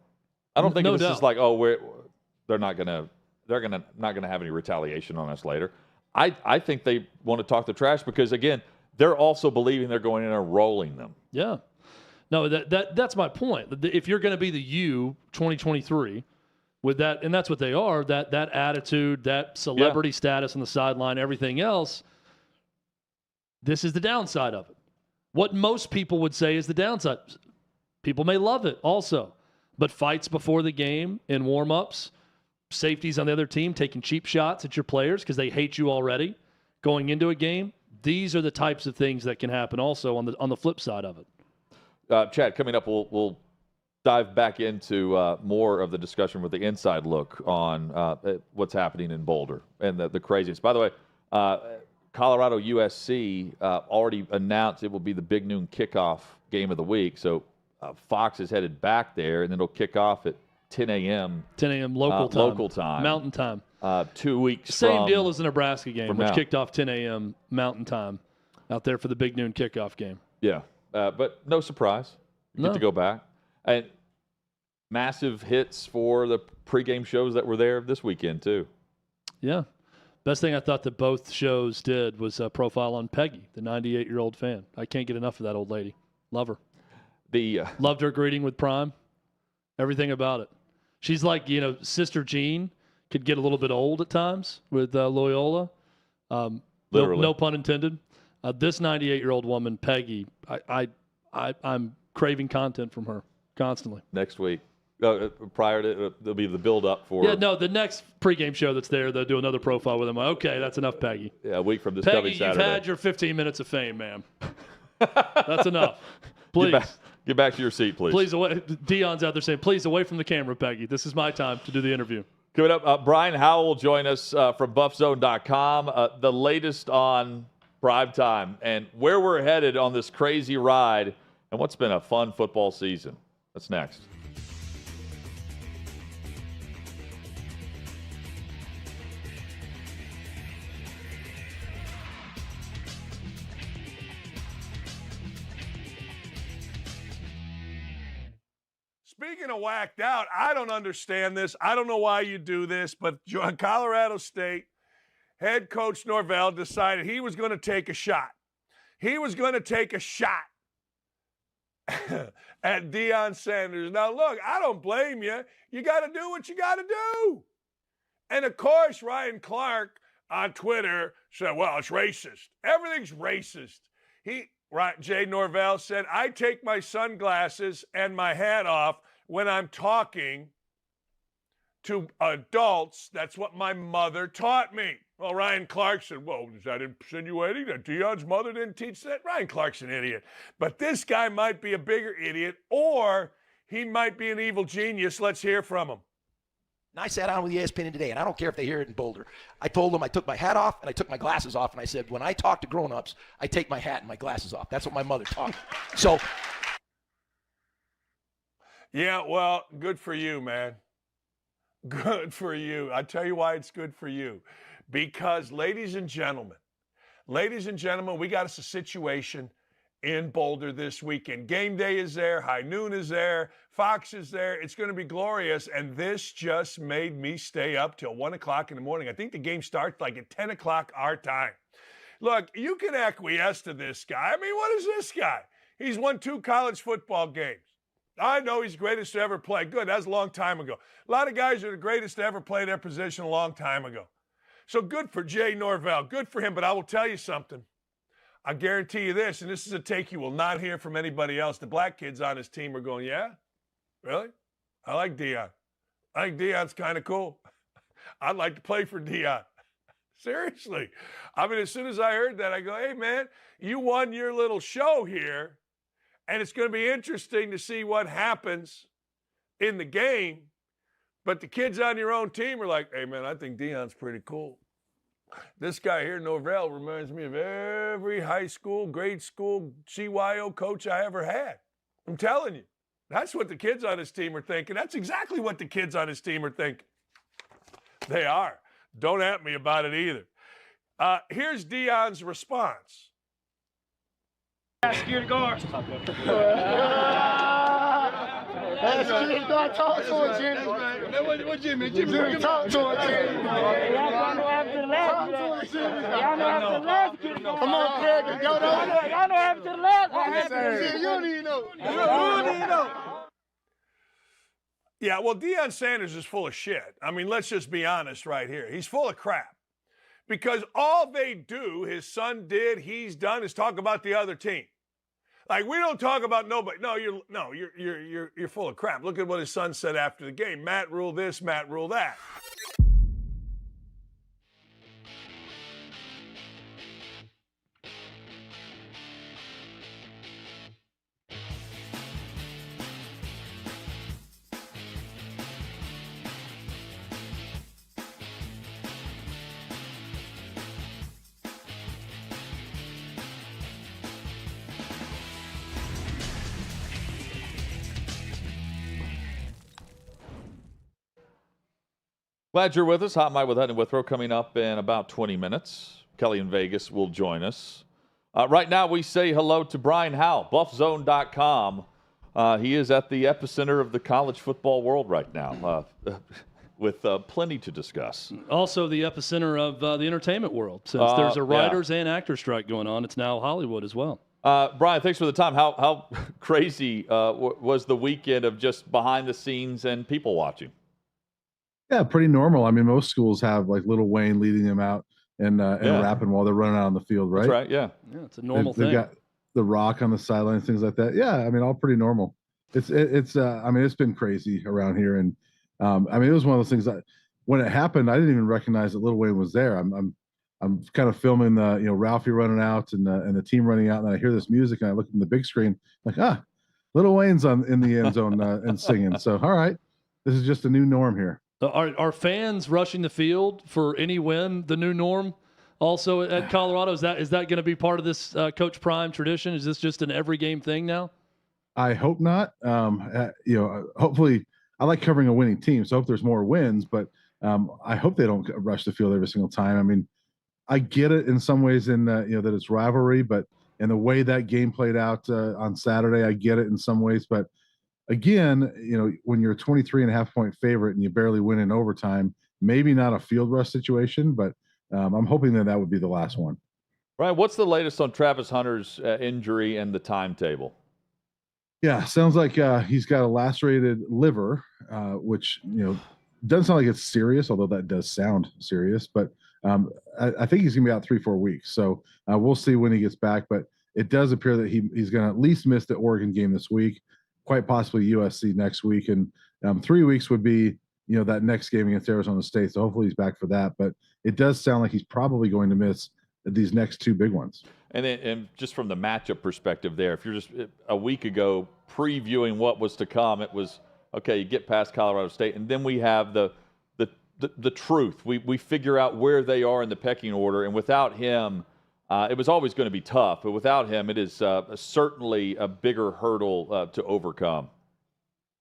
I don't think this is like, they're not going to have any retaliation on us later. I think they want to talk the trash because again, they're also believing they're going in and rolling them. Yeah. No, that's my point. If you're going to be the 2023 with that, and that's what they are, that attitude, that celebrity status on the sideline, everything else, this is the downside of it. What most people would say is the downside. People may love it also, but fights before the game in warm-ups, safeties on the other team taking cheap shots at your players because they hate you already going into a game. These are the types of things that can happen also on the flip side of it. Chad, coming up, we'll dive back into more of the discussion with the inside look on what's happening in Boulder and the craziness. By the way, Colorado USC already announced it will be the big noon kickoff game of the week. So Fox is headed back there, and then it'll kick off at 10 a.m. 10 a.m. local time. Mountain time. 2 weeks Same deal as the Nebraska game, which now. kicked off 10 a.m. Mountain time out there for the big noon kickoff game. Yeah, but no surprise. You get to go back. And massive hits for the pregame shows that were there this weekend, too. Yeah. Best thing I thought that both shows did was a profile on Peggy, the 98-year-old fan. I can't get enough of that old lady. Love her. Loved her greeting with Prime. Everything about it. She's like, Sister Jean could get a little bit old at times with Loyola. Literally. No pun intended. This 98-year-old woman, Peggy, I'm craving content from her constantly. Next week. Prior to there'll be the build-up for. Yeah, no, the next pregame show that's there, they'll do another profile with him. Okay, that's enough, Peggy. Yeah, a week from this Peggy, coming Saturday. you've had your 15 minutes of fame, ma'am. That's enough. Please. Get back to your seat, please. Please, away. Deion's out there saying, please, away from the camera, Peggy. This is my time to do the interview. Coming up, Brian Howell will join us from BuffZone.com. The latest on primetime and where we're headed on this crazy ride and what's been a fun football season. That's next. Speaking of whacked out, I don't understand this. I don't know why you do this, but Colorado State head coach Norvell decided he was going to take a shot. He was going to take a shot at Deion Sanders. Now, look, I don't blame you. You got to do what you got to do. And, of course, Ryan Clark on Twitter said, well, it's racist. Everything's racist. Jay Norvell said, I take my sunglasses and my hat off when I'm talking to adults. That's what my mother taught me. Well, Ryan Clark said, well, is that insinuating that Deion's mother didn't teach that? Ryan Clark's an idiot. But this guy might be a bigger idiot, or he might be an evil genius. Let's hear from him. And I sat down with ESPN today, and I don't care if they hear it in Boulder. I told them I took my hat off and I took my glasses off, and I said, when I talk to grown-ups, I take my hat and my glasses off. That's what my mother taught me. So. Yeah, well, good for you, man. Good for you. I tell you why it's good for you. Because, ladies and gentlemen, we got us a situation in Boulder this weekend. Game day is there. High noon is there. Fox is there. It's going to be glorious. And this just made me stay up till 1 o'clock in the morning. I think the game starts like at 10 o'clock our time. Look, you can acquiesce to this guy. I mean, what is this guy? He's won 2 college football games. I know he's the greatest to ever play. Good, that's a long time ago. A lot of guys are the greatest to ever play their position a long time ago. So good for Jay Norvell. Good for him, but I will tell you something. I guarantee you this, and this is a take you will not hear from anybody else. The black kids on his team are going, yeah? Really? I like Deion. I think Deion's kind of cool. I'd like to play for Deion. Seriously. I mean, as soon as I heard that, I go, hey, man, you won your little show here, and it's going to be interesting to see what happens in the game. But the kids on your own team are like, hey, man, I think Deion's pretty cool. This guy here, Norvell, reminds me of every high school, grade school, CYO coach I ever had. I'm telling you. That's what the kids on his team are thinking. That's exactly what the kids on his team are thinking. They are. Don't at me about it either. Here's Deion's response. Security guard. That's Jimmy. Talk to him, Jimmy. What Jimmy? Jimmy, talk to him, Jimmy. Y'all know after the last. Y'all know after the last. Come on, Craig. Y'all know after the last. You don't even know. You don't even know. Yeah, well, Deion Sanders is full of shit. I mean, let's just be honest right here. He's full of crap. Because all they do, his son did, he's done, is talk about the other team. Like, we don't talk about nobody. No, you're full of crap. Look at what his son said after the game. Matt rule this, Matt rule that. Glad you're with us. Hot Mike with Hutton and Withrow coming up in about 20 minutes. Kelly in Vegas will join us. Right now, we say hello to Brian Howell, BuffZone.com. He is at the epicenter of the college football world right now, with plenty to discuss. Also, the epicenter of the entertainment world, since there's a writers and actor strike going on. It's now Hollywood as well. Brian, thanks for the time. How crazy was the weekend of just behind the scenes and people watching? Yeah, pretty normal. I mean, most schools have like Lil Wayne leading them out and rapping while they're running out on the field, right? That's right, yeah. Yeah, it's a normal thing. They've got The Rock on the sideline, things like that. Yeah, I mean, all pretty normal. It's I mean, it's been crazy around here, and I mean, it was one of those things that when it happened, I didn't even recognize that Lil Wayne was there. I'm kind of filming the Ralphie running out and the team running out, and I hear this music, and I look in the big screen like, Lil Wayne's in the end zone and singing. So all right, this is just a new norm here. Are fans rushing the field for any win the new norm? Also at Colorado, is that going to be part of this Coach Prime tradition? Is this just an every game thing now? I hope not. Hopefully, I like covering a winning team, so I hope there's more wins. But I hope they don't rush the field every single time. I mean, I get it in some ways in that it's rivalry, but in the way that game played out on Saturday, I get it in some ways, but. Again, when you're a 23.5 point favorite and you barely win in overtime, maybe not a field rush situation, but I'm hoping that would be the last one. Ryan, what's the latest on Travis Hunter's injury and the timetable? Yeah, sounds like he's got a lacerated liver, which doesn't sound like it's serious, although that does sound serious. But I think he's gonna be out 3-4 weeks, so we'll see when he gets back. But it does appear that he's gonna at least miss the Oregon game this week. Quite possibly USC next week, and 3 weeks would be that next game against Arizona State. So hopefully he's back for that. But it does sound like he's probably going to miss these next two big ones. And just from the matchup perspective, there, if you're just a week ago previewing what was to come, it was okay. You get past Colorado State, and then we have the truth. We figure out where they are in the pecking order, and without him. It was always going to be tough, but without him, it is certainly a bigger hurdle to overcome.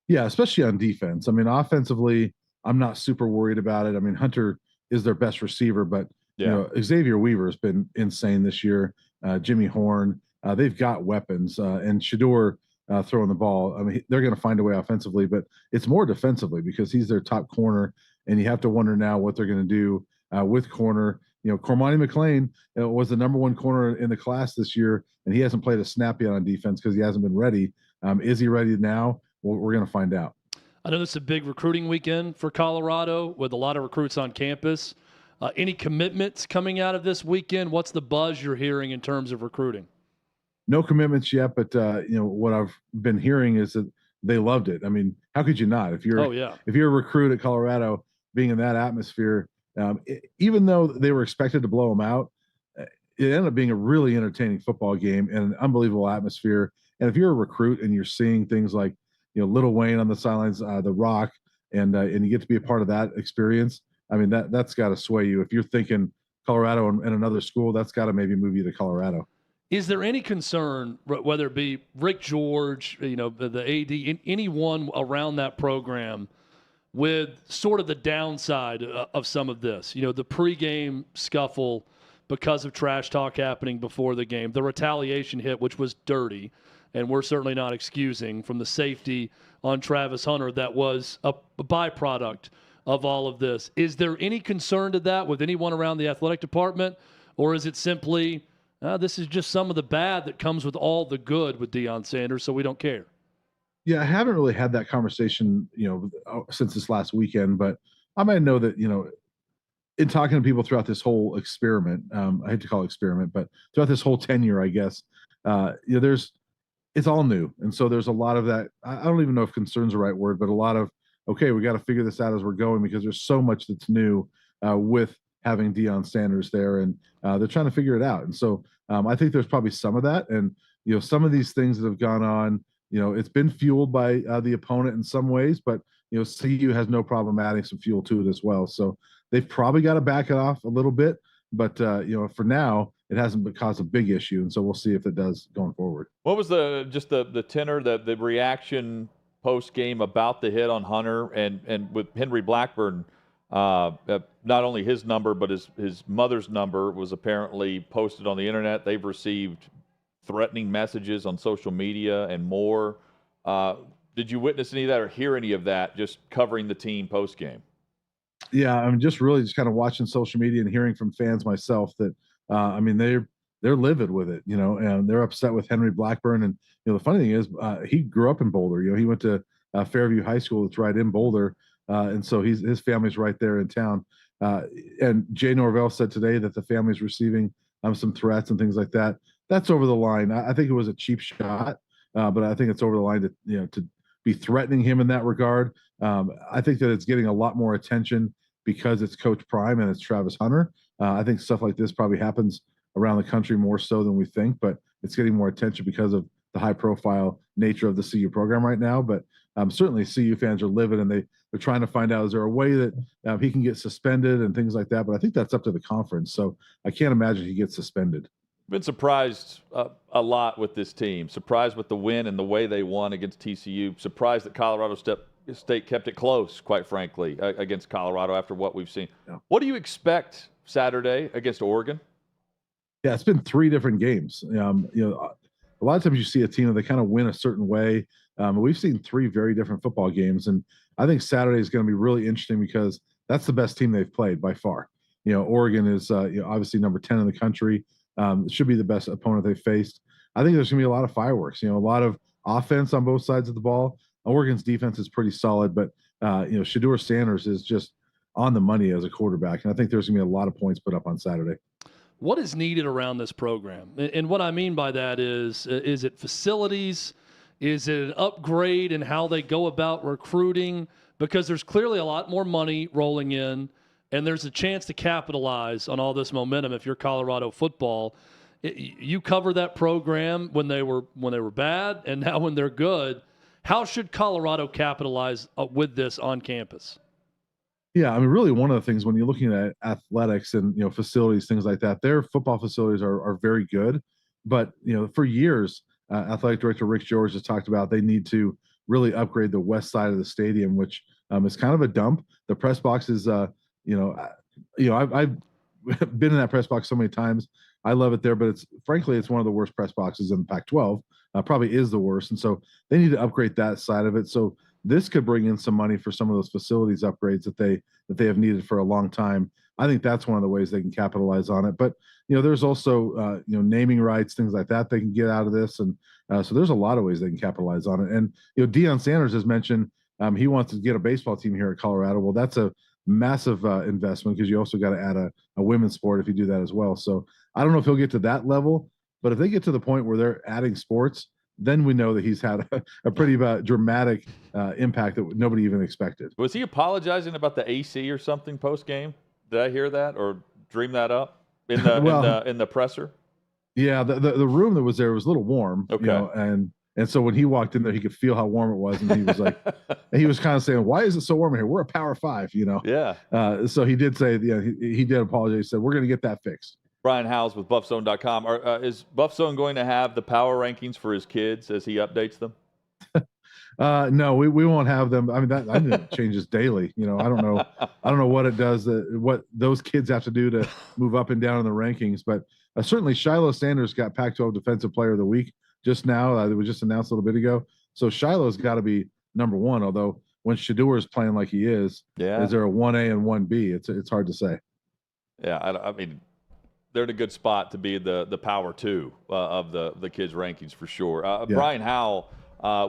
Yeah, especially on defense. I mean, offensively, I'm not super worried about it. I mean, Hunter is their best receiver, but Xavier Weaver has been insane this year. Jimmy Horn, they've got weapons, and Shador throwing the ball. I mean, they're going to find a way offensively, but it's more defensively because he's their top corner, and you have to wonder now what they're going to do with corner. Cormani McLean was the number one corner in the class this year, and he hasn't played a snap yet on defense because he hasn't been ready. Is he ready now? Well, we're going to find out. I know this is a big recruiting weekend for Colorado with a lot of recruits on campus. Any commitments coming out of this weekend? What's the buzz you're hearing in terms of recruiting? No commitments yet, but what I've been hearing is that they loved it. I mean, how could you not? If you're if you're a recruit at Colorado, being in that atmosphere. Even though they were expected to blow them out, it ended up being a really entertaining football game and an unbelievable atmosphere. And if you're a recruit and you're seeing things like, Lil Wayne on the sidelines, The Rock, and you get to be a part of that experience, I mean, that's got to sway you. If you're thinking Colorado and another school, that's got to maybe move you to Colorado. Is there any concern, whether it be Rick George, the AD, anyone around that program, with sort of the downside of some of this, the pregame scuffle because of trash talk happening before the game, the retaliation hit, which was dirty, and we're certainly not excusing from the safety on Travis Hunter that was a byproduct of all of this. Is there any concern to that with anyone around the athletic department, or is it simply this is just some of the bad that comes with all the good with Deion Sanders, so we don't care? Yeah, I haven't really had that conversation, since this last weekend, but I might know that, in talking to people throughout this whole experiment, I hate to call it experiment, but throughout this whole tenure, I guess, there's it's all new. And so there's a lot of that. I don't even know if concern's the right word, but a lot of, okay, we got to figure this out as we're going because there's so much that's new with having Deion Sanders there, and they're trying to figure it out. And so I think there's probably some of that. And, some of these things that have gone on, it's been fueled by the opponent in some ways, but, CU has no problem adding some fuel to it as well. So they've probably got to back it off a little bit. But, for now, it hasn't caused a big issue. And so we'll see if it does going forward. What was the tenor, the reaction post game about the hit on Hunter and with Henry Blackburn? Not only his number, but his mother's number was apparently posted on the internet. They've received threatening messages on social media and more. Did you witness any of that or hear any of that just covering the team post game? Yeah, I'm just kind of watching social media and hearing from fans myself that, they're livid with it, and they're upset with Henry Blackburn. And, the funny thing is he grew up in Boulder. He went to Fairview High School. That's right in Boulder. And so his family's right there in town. And Jay Norvell said today that the family's receiving some threats and things like that. That's over the line. I think it was a cheap shot, but I think it's over the line to be threatening him in that regard. I think that it's getting a lot more attention because it's Coach Prime and it's Travis Hunter. I think stuff like this probably happens around the country more so than we think, but it's getting more attention because of the high-profile nature of the CU program right now. But certainly CU fans are livid, and they're trying to find out, is there a way that he can get suspended and things like that? But I think that's up to the conference, so I can't imagine he gets suspended. Been surprised a lot with this team. Surprised with the win and the way they won against TCU. Surprised that Colorado State kept it close, quite frankly, against Colorado after what we've seen. Yeah. What do you expect Saturday against Oregon? Yeah, it's been 3 different games. A lot of times you see a team that they kind of win a certain way. We've seen 3 very different football games, and I think Saturday is going to be really interesting because that's the best team they've played by far. Oregon is obviously number 10 in the country. Should be the best opponent they faced. I think there's going to be a lot of fireworks. A lot of offense on both sides of the ball. Oregon's defense is pretty solid, but Shedeur Sanders is just on the money as a quarterback, and I think there's going to be a lot of points put up on Saturday. What is needed around this program? And what I mean by that is it facilities? Is it an upgrade in how they go about recruiting? Because there's clearly a lot more money rolling in, and there's a chance to capitalize on all this momentum if you're Colorado football. You cover that program when they were bad, and now when they're good. How should Colorado capitalize with this on campus? Yeah, really one of the things when you're looking at athletics and facilities, things like that, their football facilities are very good. But for years, athletic director Rick George has talked about they need to really upgrade the west side of the stadium, which is kind of a dump. The press box is, I've been in that press box so many times. I love it there, but frankly it's one of the worst press boxes in the Pac-12. Probably is the worst, and so they need to upgrade that side of it. So this could bring in some money for some of those facilities upgrades that they have needed for a long time. I think that's one of the ways they can capitalize on it. But there's also naming rights, things like that they can get out of this, and so there's a lot of ways they can capitalize on it. And Deion Sanders has mentioned he wants to get a baseball team here at Colorado. Well, that's a massive investment because you also got to add a women's sport if you do that as well. So I don't know if he'll get to that level, but if they get to the point where they're adding sports, then we know that he's had a pretty dramatic impact that nobody even expected. Was he apologizing about the AC or something post game? Did I hear that or dream that up in the in the presser? Yeah, the room that was there was a little warm. Okay, and so when he walked in there, he could feel how warm it was, and he was like, and he was kind of saying, "Why is it so warm here? We're a Power 5, Yeah. So he did say, he did apologize. He said, "We're going to get that fixed." Brian Howells with BuffZone.com. Is BuffZone going to have the power rankings for his kids as he updates them? No, we won't have them. That changes daily. I don't know what it does, what those kids have to do to move up and down in the rankings. But certainly Shiloh Sanders got Pac-12 Defensive Player of the Week just now. It was just announced a little bit ago. So Shiloh's got to be number 1. Although when Shedeur is playing like he is there a 1A and 1B? It's hard to say. Yeah, they're in a good spot to be the power 2 of the kids' rankings for sure. Brian Howell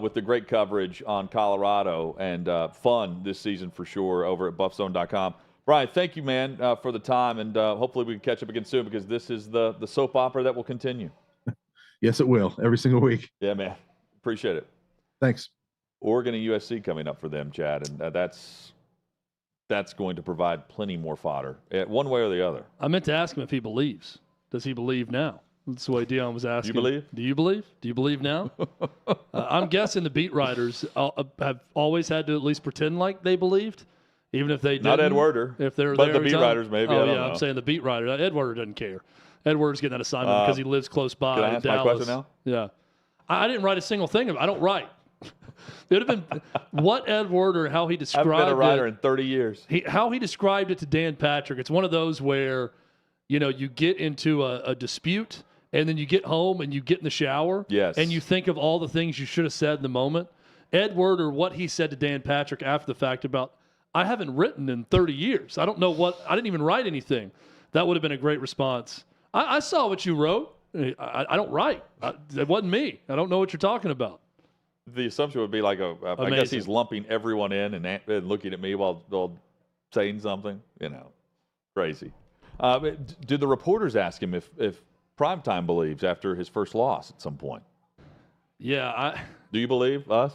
with the great coverage on Colorado and fun this season for sure over at BuffZone.com. Brian, thank you, man, for the time, and hopefully we can catch up again soon because this is the soap opera that will continue. Yes, it will every single week. Yeah, man. Appreciate it. Thanks. Oregon and USC coming up for them, Chad, and that's going to provide plenty more fodder, one way or the other. I meant to ask him if he believes. Does he believe now? That's the way Deion was asking. Do you believe? Do you believe? Do you believe now? I'm guessing the beat writers have always had to at least pretend like they believed, even if they didn't. Not Ed Werder. If they're but there the every beat time. writers maybe. Oh, I don't yeah, know. I'm saying the beat writer. Ed Werder doesn't care. Ed Werder's getting that assignment because he lives close by Can I in ask Dallas. my question now? Yeah. I didn't write a single thing of it. I don't write. It would have been what Ed Werder, how he described it. I've been a writer in 30 years. How he described it to Dan Patrick. It's one of those where, you get into a dispute and then you get home and you get in the shower. Yes. And you think of all the things you should have said in the moment. Ed Werder, what he said to Dan Patrick after the fact about, I haven't written in 30 years. I don't know I didn't even write anything. That would have been a great response. I saw what you wrote. I don't write. It wasn't me. I don't know what you're talking about. The assumption would be like I guess he's lumping everyone in and looking at me while saying something. Crazy. Did the reporters ask him if Primetime believes after his first loss at some point? Yeah. Do you believe us?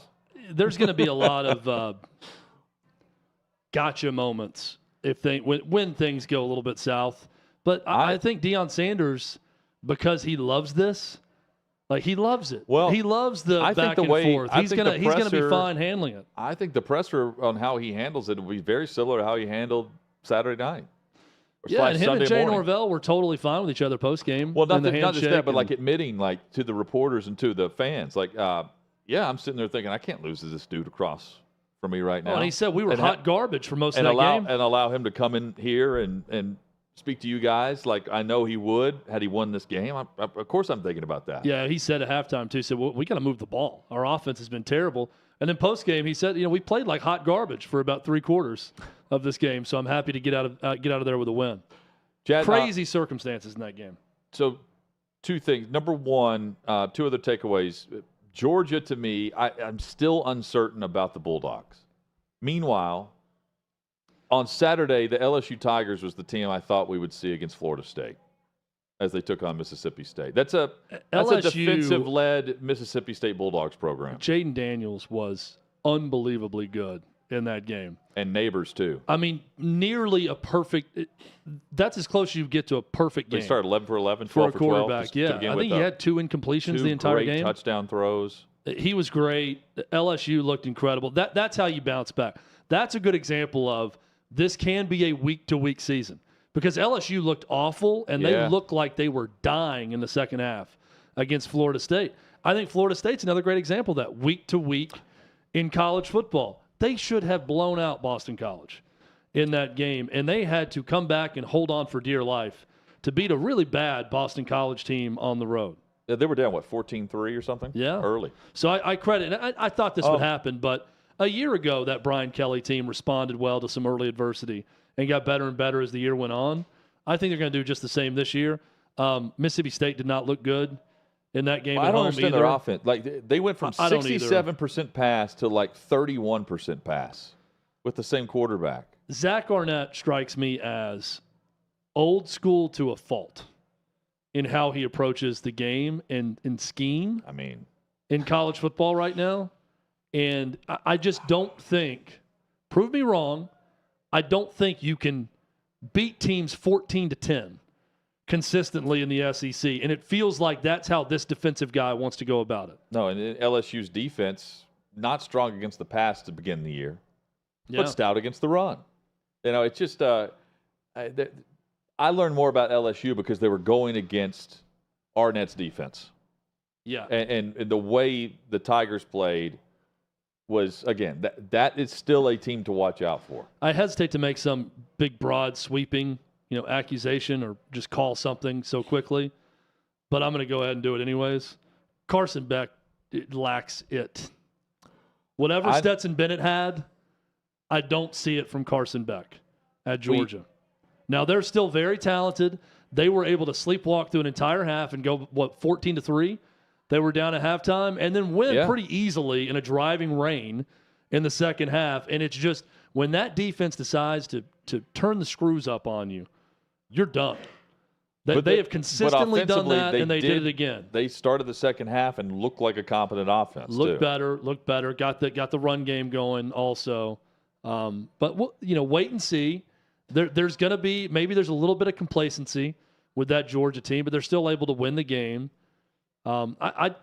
There's going to be a lot of gotcha moments when things go a little bit south. But I think Deion Sanders, because he loves this, he loves it. Well, he loves the back and forth. He's gonna be fine handling it. I think the presser on how he handles it will be very similar to how he handled Saturday night. Yeah, and him Sunday and Jay morning. Norvell were totally fine with each other post game. Well, not just that, but admitting to the reporters and to the fans, I'm sitting there thinking I can't lose to this dude across from me right now. Oh, and he said we were hot garbage for most of that game. And allow him to come in here and speak to you guys like I know he would had he won this game. Of course I'm thinking about that. Yeah, he said at halftime, too, he said, well, we got to move the ball. Our offense has been terrible. And then post-game, he said, we played like hot garbage for about 3/4 of this game, so I'm happy to get out of there with a win. Chad, crazy circumstances in that game. So two things. Number one, two other takeaways. Georgia, to me, I'm still uncertain about the Bulldogs. Meanwhile, on Saturday, the LSU Tigers was the team I thought we would see against Florida State as they took on Mississippi State. That's a defensive-led Mississippi State Bulldogs program. Jaden Daniels was unbelievably good in that game. And Neighbors, too. I mean, nearly a perfect – that's as close as you get to a perfect game. They started 11 for 11, 12 for a for 12. quarterback, yeah. I think he had 2 incompletions the entire game. 2 great touchdown throws. He was great. LSU looked incredible. That's how you bounce back. That's a good example of this can be a week-to-week season because LSU looked awful, and they looked like they were dying in the second half against Florida State. I think Florida State's another great example of that week-to-week in college football. They should have blown out Boston College in that game, and they had to come back and hold on for dear life to beat a really bad Boston College team on the road. They were down, 14-3 or something? Yeah. Early. So I credit – I thought this would happen, but a year ago that Brian Kelly team responded well to some early adversity and got better and better as the year went on. I think they're going to do just the same this year. Mississippi State did not look good in that game at home I don't understand either. their offense. They went from 67% pass to 31% pass with the same quarterback. Zach Arnett strikes me as old school to a fault in how he approaches the game and scheme. I mean, in college football right now. And I just don't think, prove me wrong, I don't think you can beat teams 14-10 consistently in the SEC. And it feels like that's how this defensive guy wants to go about it. No, and LSU's defense, not strong against the pass to begin the year, but stout against the run. It's just I learned more about LSU because they were going against Arnett's defense. Yeah. And the way the Tigers played was, again, that is still a team to watch out for. I hesitate to make some big, broad, sweeping, accusation or just call something so quickly, but I'm going to go ahead and do it anyways. Carson Beck lacks it. Whatever Stetson Bennett had, I don't see it from Carson Beck at Georgia. Now, they're still very talented. They were able to sleepwalk through an entire half and go, 14-3? They were down at halftime and then win pretty easily in a driving rain in the second half. And it's just when that defense decides to turn the screws up on you, you're done. They have consistently done that, and they did it again. They started the second half and looked like a competent offense. Looked better. Got the run game going also. But wait and see. There's going to be maybe there's a little bit of complacency with that Georgia team, but they're still able to win the game. The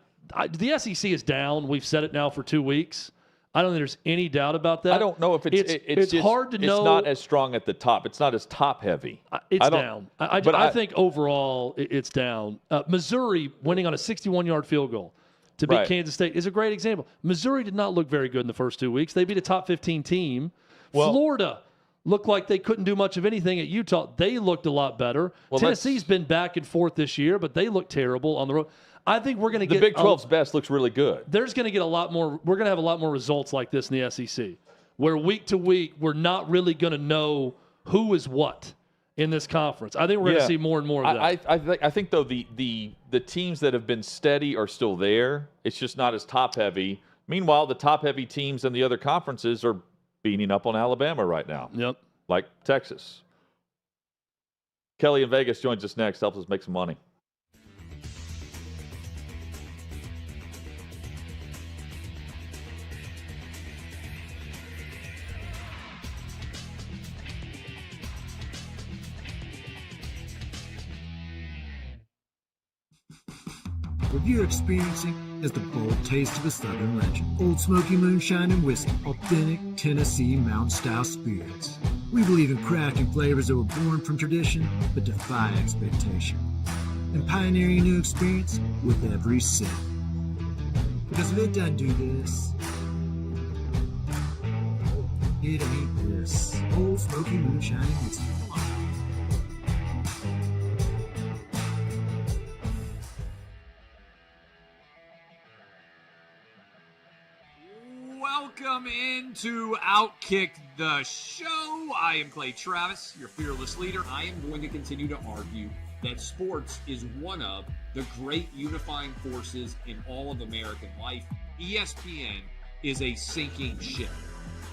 SEC is down. We've said it now for 2 weeks. I don't think there's any doubt about that. I don't know if it's just, hard to know. It's not as strong at the top. It's not as top heavy. It's down. I think overall it's down. Missouri winning on a 61-yard field goal to beat Kansas State is a great example. Missouri did not look very good in the first 2 weeks. They beat a top 15 team. Florida looked like they couldn't do much of anything at Utah. They looked a lot better. Tennessee's been back and forth this year, but they look terrible on the road. I think we're going to get the Big 12's best looks really good. There's going to get a lot more. We're going to have a lot more results like this in the SEC, where week to week we're not really going to know who is what in this conference. I think we're going to see more and more of that. I think though the teams that have been steady are still there. It's just not as top heavy. Meanwhile, the top heavy teams in the other conferences are beating up on Alabama right now. Yep, like Texas. Kelly in Vegas joins us next. Helps us make some money. What you're experiencing is the bold taste of a Southern legend. Old Smoky Moonshine and Whiskey, authentic Tennessee mountain-style spirits. We believe in crafting flavors that were born from tradition but defy expectation, and pioneering a new experience with every sip. Because if it doesn't do this, it ain't this. Old Smoky Moonshine and Whiskey. Welcome into OutKick the show. I am Clay Travis, your fearless leader. I am going to continue to argue that sports is one of the great unifying forces in all of American life. ESPN is a sinking ship.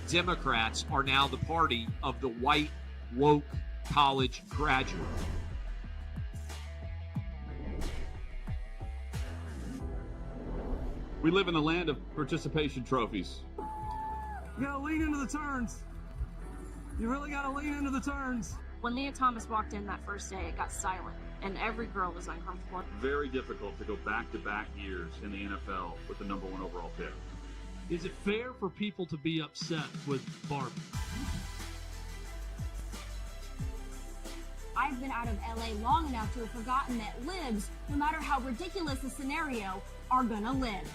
Democrats are now the party of the white, woke college graduate. We live in the land of participation trophies. You gotta lean into the turns. You really gotta lean into the turns. When Leah Thomas walked in that first day, it got silent, and every girl was uncomfortable. Very difficult to go back-to-back years in the NFL with the number 1 overall pick. Is it fair for people to be upset with Barbie? I've been out of LA long enough to have forgotten that libs, no matter how ridiculous the scenario, are gonna live.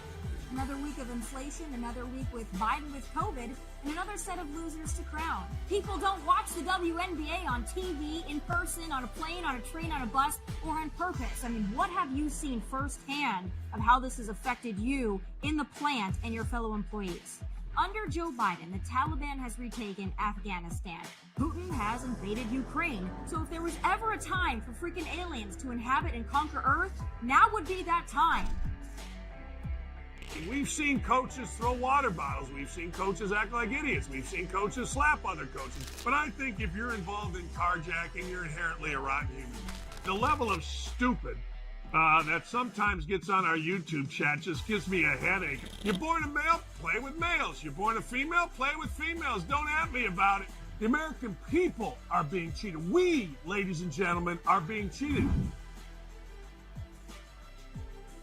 Another week of inflation, another week with Biden with COVID, and another set of losers to crown. People don't watch the WNBA on TV, in person, on a plane, on a train, on a bus, or on purpose. I mean, what have you seen firsthand of how this has affected you in the plant and your fellow employees? Under Joe Biden, the Taliban has retaken Afghanistan. Putin has invaded Ukraine. So if there was ever a time for freaking aliens to inhabit and conquer Earth, now would be that time. We've seen coaches throw water bottles. We've seen coaches act like idiots. We've seen coaches slap other coaches. But I think if you're involved in carjacking, you're inherently a rotten human. The level of stupid that sometimes gets on our YouTube chat just gives me a headache. You're born a male, play with males. You're born a female, play with females. Don't at me about it. The American people are being cheated. We, ladies and gentlemen, are being cheated.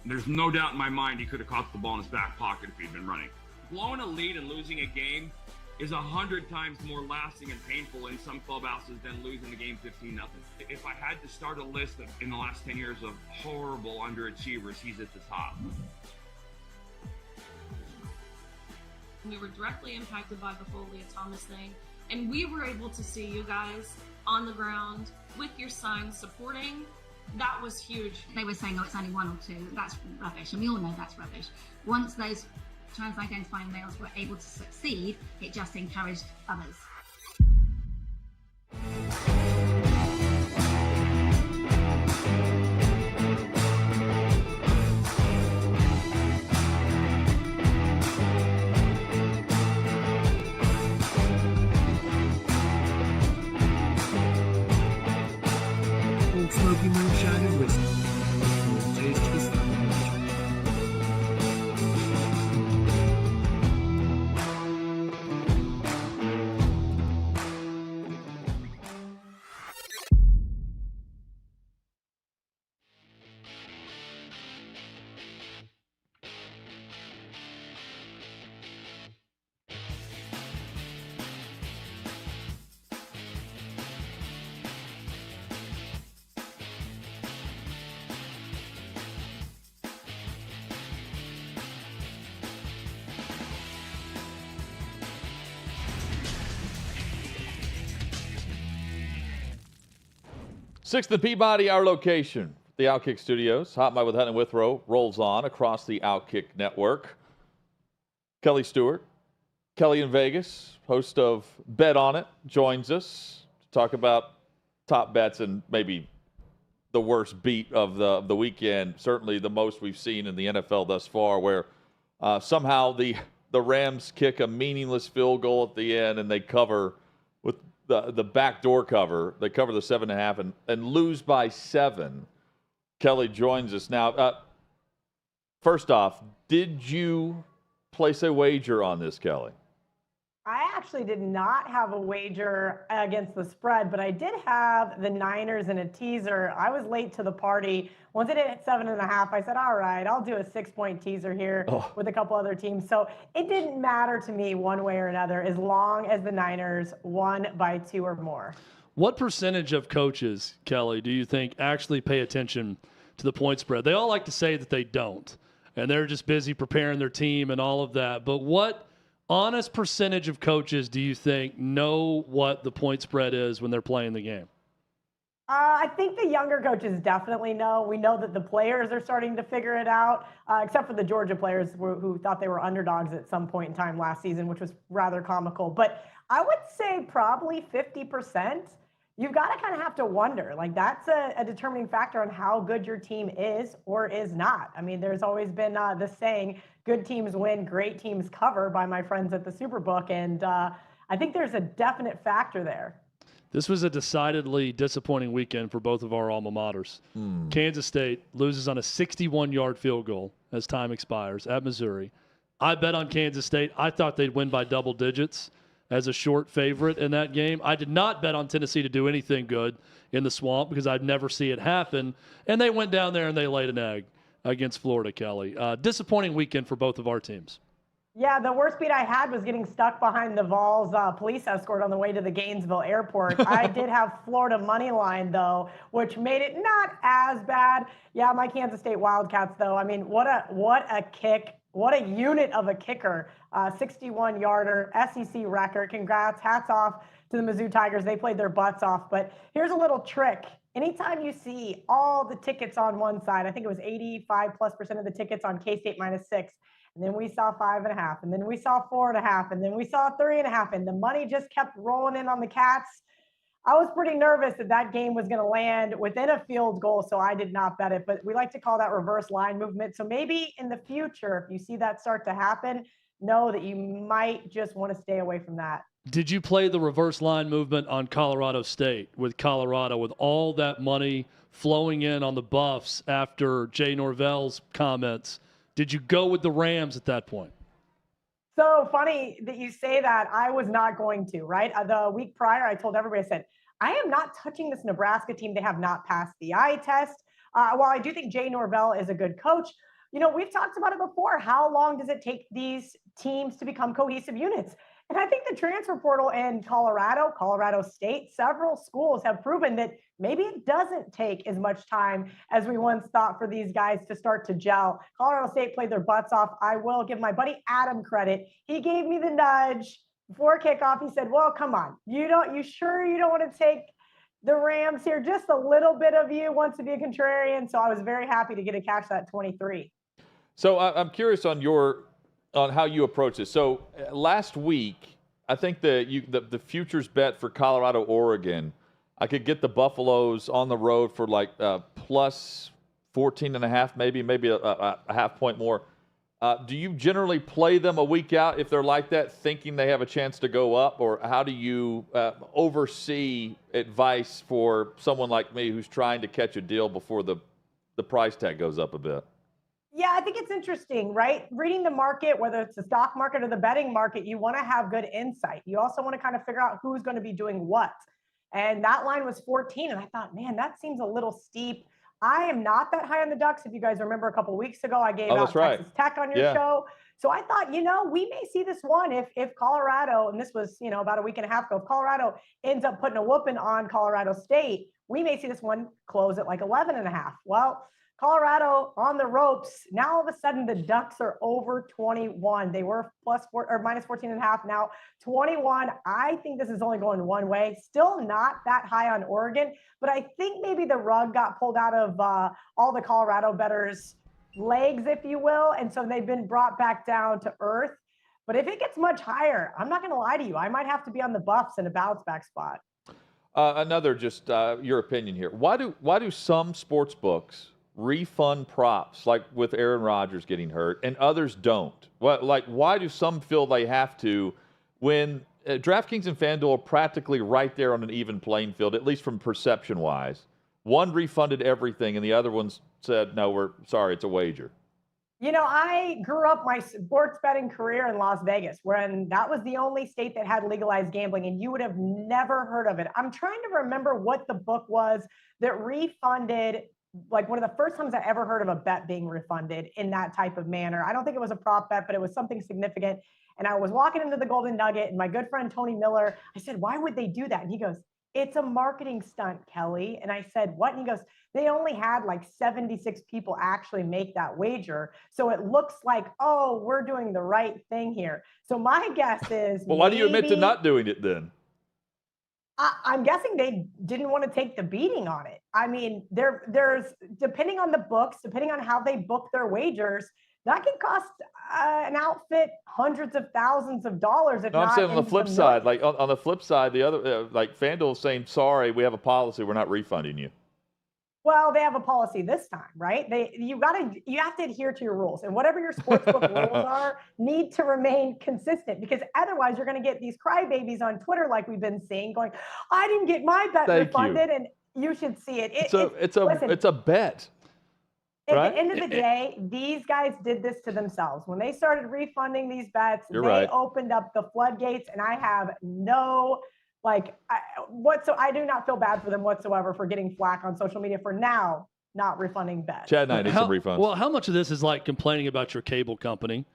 There's no doubt in my mind he could have caught the ball in his back pocket if he'd been running. Blowing a lead and losing a game is 100 times more lasting and painful in some clubhouses than losing the game 15-0. If I had to start a list in the last 10 years of horrible underachievers, he's at the top. We were directly impacted by the whole Leah Thomas thing, and we were able to see you guys on the ground with your signs supporting. That was huge. They were saying, oh, it's only 1 or 2. That's rubbish, and we all know that's rubbish. Once those trans-identifying males were able to succeed, it just encouraged others. Old Smoky Moonshine 6th and Peabody, our location. The OutKick Studios. Hot Mic with Hutton and Withrow rolls on across the OutKick network. Kelly Stewart, Kelly in Vegas, host of Bet On It, joins us to talk about top bets and maybe the worst beat of the weekend. Certainly the most we've seen in the NFL thus far, where somehow the Rams kick a meaningless field goal at the end and they cover with the backdoor cover. They cover the 7.5 and lose by 7. Kelly joins us now. First off, did you place a wager on this, Kelly? I actually did not have a wager against the spread, but I did have the Niners in a teaser. I was late to the party. Once it hit 7.5, I said, all right, I'll do a 6-point teaser here with a couple other teams. So it didn't matter to me one way or another as long as the Niners won by 2 or more. What percentage of coaches, Kelly, do you think actually pay attention to the point spread? They all like to say that they don't, and they're just busy preparing their team and all of that. But what honest percentage of coaches do you think know what the point spread is when they're playing the game? I think the younger coaches definitely know. We know that the players are starting to figure it out, except for the Georgia players who thought they were underdogs at some point in time last season, which was rather comical. But I would say probably 50%. You've got to kind of have to wonder, like that's a determining factor on how good your team is or is not. I mean, there's always been the saying, good teams win, great teams cover by my friends at the Superbook. And I think there's a definite factor there. This was a decidedly disappointing weekend for both of our alma maters. Kansas State loses on a 61-yard field goal as time expires at Missouri. I bet on Kansas State. I thought they'd win by double digits as a short favorite in that game. I did not bet on Tennessee to do anything good in the Swamp because I'd never see it happen. And they went down there and they laid an egg against Florida, Kelly. Disappointing weekend for both of our teams. Yeah, the worst beat I had was getting stuck behind the Vols police escort on the way to the Gainesville airport. I did have Florida money line, though, which made it not as bad. Yeah, my Kansas State Wildcats, though. I mean, what a kick. What a unit of a kicker. 61-yarder, SEC record. Congrats. Hats off to the Mizzou Tigers. They played their butts off. But here's a little trick. Anytime you see all the tickets on one side, I think it was 85+% of the tickets on K-State -6. And then we saw 5.5, and then we saw 4.5, and then we saw 3.5, and the money just kept rolling in on the Cats. I was pretty nervous that game was going to land within a field goal, so I did not bet it. But we like to call that reverse line movement. So maybe in the future, if you see that start to happen, know that you might just want to stay away from that. Did you play the reverse line movement on Colorado State with Colorado with all that money flowing in on the Buffs after Jay Norvell's comments? Did you go with the Rams at that point? So funny that you say that. I was not going to, right? The week prior, I told everybody, I said, I am not touching this Nebraska team. They have not passed the eye test. While I do think Jay Norvell is a good coach, you know, we've talked about it before. How long does it take these teams to become cohesive units? And I think the transfer portal in Colorado State, several schools have proven that maybe it doesn't take as much time as we once thought for these guys to start to gel. Colorado State played their butts off. I will give my buddy Adam credit. He gave me the nudge before kickoff. He said, well, come on. You sure you don't want to take the Rams here? Just a little bit of you wants to be a contrarian. So I was very happy to get a catch that 23. So I'm curious on how you approach this. So last week, I think the futures bet for Colorado, Oregon, I could get the Buffaloes on the road for like plus 14.5, maybe a half point more. Do you generally play them a week out if they're like that, thinking they have a chance to go up? Or how do you oversee advice for someone like me who's trying to catch a deal before the price tag goes up a bit? Yeah, I think it's interesting, right? Reading the market, whether it's the stock market or the betting market, you want to have good insight. You also want to kind of figure out who's going to be doing what. And that line was 14. And I thought, man, that seems a little steep. I am not that high on the Ducks. If you guys remember a couple of weeks ago, I gave out Texas Tech on your show. So I thought, we may see this one if Colorado, and this was, about a week and a half ago, if Colorado ends up putting a whooping on Colorado State, we may see this one close at like 11.5. Well, Colorado on the ropes. Now all of a sudden the Ducks are over 21. They were minus 14.5. Now 21. I think this is only going one way. Still not that high on Oregon, but I think maybe the rug got pulled out of all the Colorado bettors' legs, if you will, and so they've been brought back down to earth. But if it gets much higher, I'm not going to lie to you. I might have to be on the Buffs in a bounce back spot. Another just your opinion here. Why do some sports books refund props, like with Aaron Rodgers getting hurt, and others don't? Why do some feel they have to when DraftKings and FanDuel are practically right there on an even playing field, at least from perception-wise? One refunded everything, and the other ones said, no, we're sorry, it's a wager. You know, I grew up my sports betting career in Las Vegas, when that was the only state that had legalized gambling, and you would have never heard of it. I'm trying to remember what the book was that refunded, like one of the first times I ever heard of a bet being refunded in that type of manner. I don't think it was a prop bet, but it was something significant. And I was walking into the Golden Nugget, and my good friend Tony Miller, I said, why would they do that? And he goes, it's a marketing stunt, Kelly. And I said, what? And he goes, they only had like 76 people actually make that wager. So it looks like, oh, we're doing the right thing here. So my guess is, well, why do you admit to not doing it then? I'm guessing they didn't want to take the beating on it. I mean, there's depending on the books, depending on how they book their wagers, that can cost an outfit hundreds of thousands of dollars. If I'm not saying on the flip side, like on the flip side, the other like FanDuel is saying, sorry, we have a policy, we're not refunding you. Well, they have a policy this time, right? You have to adhere to your rules, and whatever your sportsbook rules are, need to remain consistent, because otherwise you're going to get these crybabies on Twitter, like we've been seeing, going, "I didn't get my bet refunded," and you should see it. It's a bet. At right? the end of the day, these guys did this to themselves. When they started refunding these bets, right. opened up the floodgates, and I have no. I do not feel bad for them whatsoever for getting flack on social media for now not refunding bets. Chad and I need some refunds. Well, how much of this is like complaining about your cable company,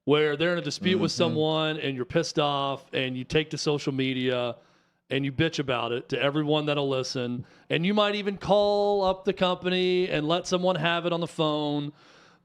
where they're in a dispute with someone and you're pissed off and you take to social media and you bitch about it to everyone that'll listen, and you might even call up the company and let someone have it on the phone.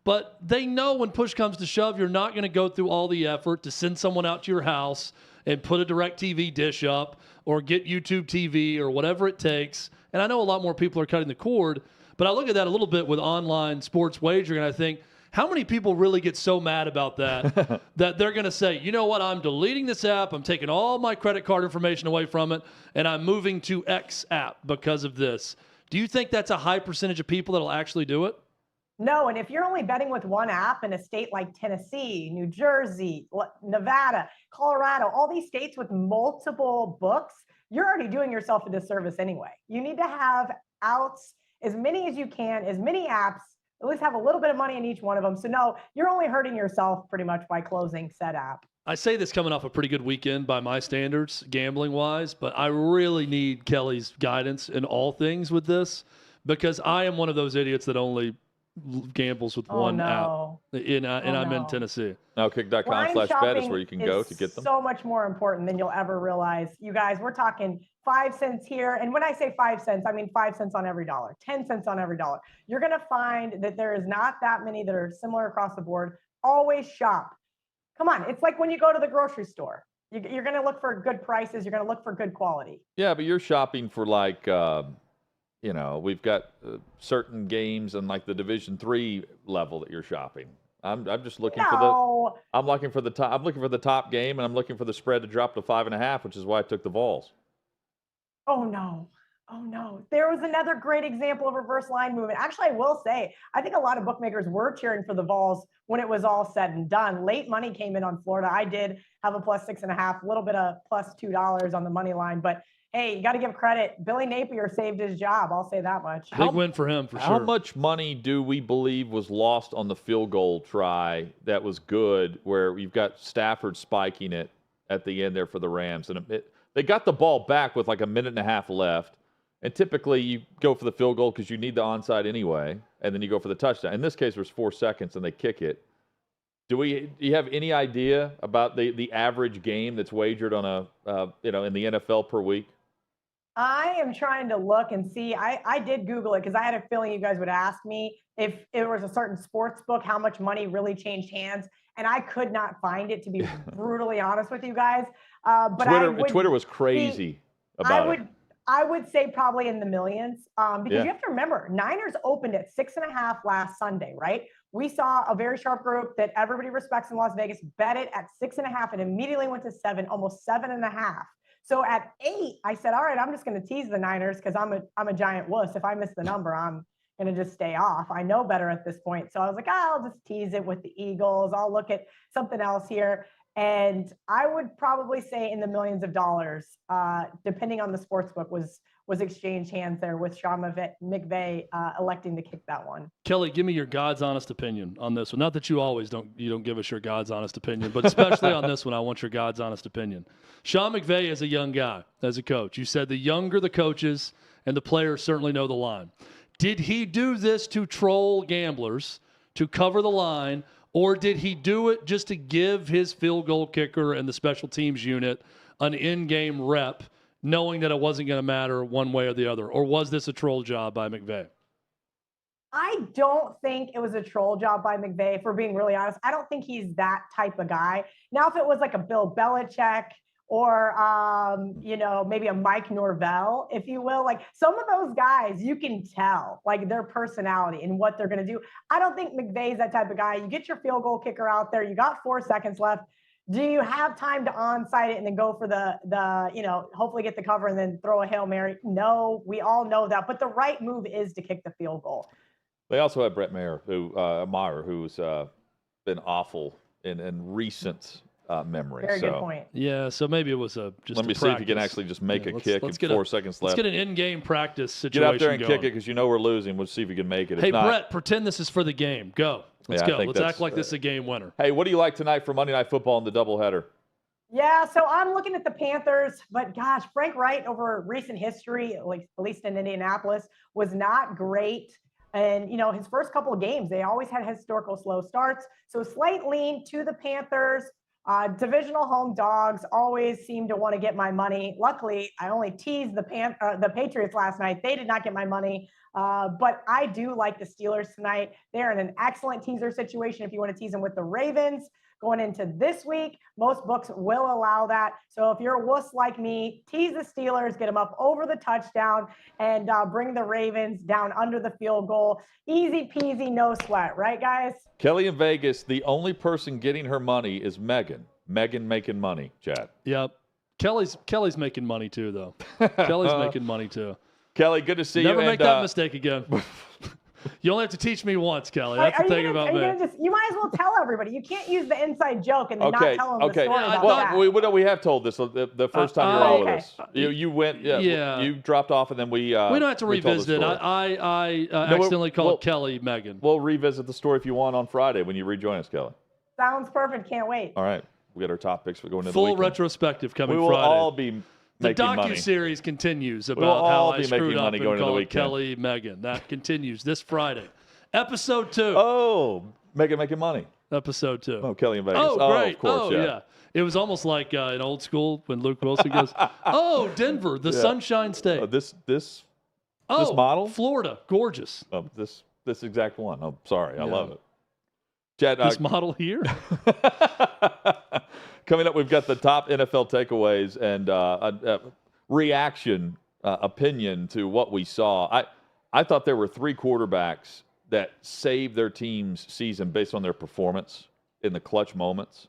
But they know when push comes to shove, you're not going to go through all the effort to send someone out to your house and put a DirecTV dish up or get YouTube TV or whatever it takes. And I know a lot more people are cutting the cord, but I look at that a little bit with online sports wagering, and I think, how many people really get so mad about that that they're going to say, you know what, I'm deleting this app, I'm taking all my credit card information away from it, and I'm moving to X app because of this? Do you think that's a high percentage of people that'll actually do it? No, and if you're only betting with one app in a state like Tennessee, New Jersey, Nevada, Colorado, all these states with multiple books, you're already doing yourself a disservice anyway. You need to have outs, as many as you can, as many apps, at least have a little bit of money in each one of them. So no, you're only hurting yourself pretty much by closing said app. I say this coming off a pretty good weekend by my standards, gambling-wise, but I really need Kelly's guidance in all things with this, because I am one of those idiots that only gambles with one app, and I'm in Tennessee. OutKick.com/bet is where you can go to get them. So much more important than you'll ever realize. You guys, we're talking 5 cents here. And when I say 5 cents, I mean 5 cents on every dollar, 10 cents on every dollar. You're going to find that there is not that many that are similar across the board. Always shop. Come on. It's like when you go to the grocery store. You're going to look for good prices. You're going to look for good quality. Yeah, but you're shopping for like, we've got certain games on like the Division III level that you're shopping. I'm just looking I'm looking for the top. I'm looking for the top game, and I'm looking for the spread to drop to 5.5, which is why I took the Vols. Oh no. There was another great example of reverse line movement. Actually, I will say, I think a lot of bookmakers were cheering for the Vols when it was all said and done. Late money came in on Florida. I did have a plus 6.5, a little bit of plus $2 on the money line, but hey, you got to give credit. Billy Napier saved his job. I'll say that much. Big win for him, for sure. How much money do we believe was lost on the field goal try that was good, where you've got Stafford spiking it at the end there for the Rams? And they got the ball back with like a minute and a half left. And typically you go for the field goal because you need the onside anyway, and then you go for the touchdown. In this case, there's 4 seconds, and they kick it. Do you have any idea about the average game that's wagered on in the NFL per week? I am trying to look and see. I did Google it because I had a feeling you guys would ask me if it was a certain sports book, how much money really changed hands. And I could not find it, to be brutally honest with you guys. But Twitter was crazy about it. I would say probably in the millions because you have to remember, Niners opened at 6.5 last Sunday, right? We saw a very sharp group that everybody respects in Las Vegas bet it at 6.5 and immediately went to 7, almost 7.5. So at 8, I said, all right, I'm just going to tease the Niners because I'm a giant wuss. If I miss the number, I'm going to just stay off. I know better at this point. So I was like, I'll just tease it with the Eagles. I'll look at something else here. And I would probably say in the millions of dollars, depending on the sports book, was exchanged hands there with Sean McVay electing to kick that one. Kelly, give me your God's honest opinion on this one. Not that you always don't give us your God's honest opinion, but especially on this one, I want your God's honest opinion. Sean McVay is a young guy as a coach. You said the younger the coaches and the players certainly know the line. Did he do this to troll gamblers, to cover the line, or did he do it just to give his field goal kicker and the special teams unit an in-game rep, knowing that it wasn't going to matter one way or the other? Or was this a troll job by McVay? I don't think it was a troll job by McVay, if we're being really honest. I don't think he's that type of guy. Now, if it was like a Bill Belichick or, maybe a Mike Norvell, if you will, like some of those guys, you can tell like their personality and what they're going to do. I don't think McVay's that type of guy. You get your field goal kicker out there. You got 4 seconds left. Do you have time to onside it and then go for the hopefully get the cover and then throw a Hail Mary? No, we all know that. But the right move is to kick the field goal. They also have Brett Maher, who's been awful in recent memory. Very good point. Yeah, so maybe it was just Let me see if you can actually just make a kick in 4 seconds left. Let's get an in-game practice situation Get out there and going. kick it because you know we're losing. We'll see if you can make it. Hey, Brett, pretend this is for the game. Go. Let's go. Let's act like this is a game winner. Hey, what do you like tonight for Monday Night Football in the doubleheader? Yeah, so I'm looking at the Panthers, but gosh, Frank Wright over recent history, like at least in Indianapolis, was not great. And, his first couple of games, they always had historical slow starts. So slight lean to the Panthers. Divisional home dogs always seem to want to get my money. Luckily, I only teased the Patriots last night. They did not get my money. But I do like the Steelers tonight. They're in an excellent teaser situation if you want to tease them with the Ravens. Going into this week, most books will allow that. So if you're a wuss like me, tease the Steelers, get them up over the touchdown, and bring the Ravens down under the field goal. Easy peasy, no sweat, right, guys? Kelly in Vegas, the only person getting her money is Megan. Megan making money, Chad. Yep. Kelly's making money too, though. Kelly's making money too. Kelly, good to see you. Never make that mistake again. You only have to teach me once, Kelly. That's the thing about me. You might as well tell everybody. You can't use the inside joke and then not tell them the story about that. We have told this the first time you were on with us. You went, you dropped off, and then we don't have to revisit it. I accidentally called Kelly Megan. We'll revisit the story if you want on Friday when you rejoin us, Kelly. Sounds perfect. Can't wait. All right. We got our top picks for going into the full weekend. retrospective coming Friday. We will all be the docu-series continues about how I screwed up and called Kelly Megan. That continues this Friday. Episode 2. Oh, Megan making money. Episode 2. Oh, Kelly in Vegas. Oh, great. Of course, yeah. It was almost like in old school when Luke Wilson goes, "Oh, Denver, the Sunshine State." This model, Florida, gorgeous. This exact one. Oh, sorry, I love it. Chad, this model here. Coming up, we've got the top NFL takeaways and a reaction, opinion to what we saw. I thought there were 3 quarterbacks that saved their team's season based on their performance in the clutch moments.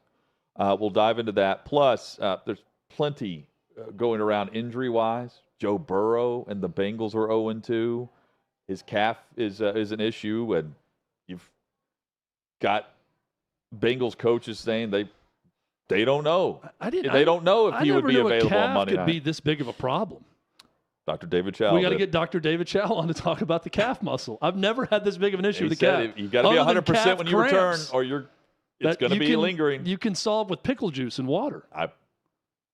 We'll dive into that. Plus, there's plenty going around injury-wise. Joe Burrow and the Bengals were 0-2. His calf is an issue, and you've got Bengals coaches saying they don't know. They don't know if he would be available on Monday night. Could be this big of a problem. Dr. David Chow. We got to get Dr. David Chow on to talk about the calf muscle. I've never had this big of an issue with the calf. You got to be 100% when you return, or it's going to be lingering. You can solve with pickle juice and water.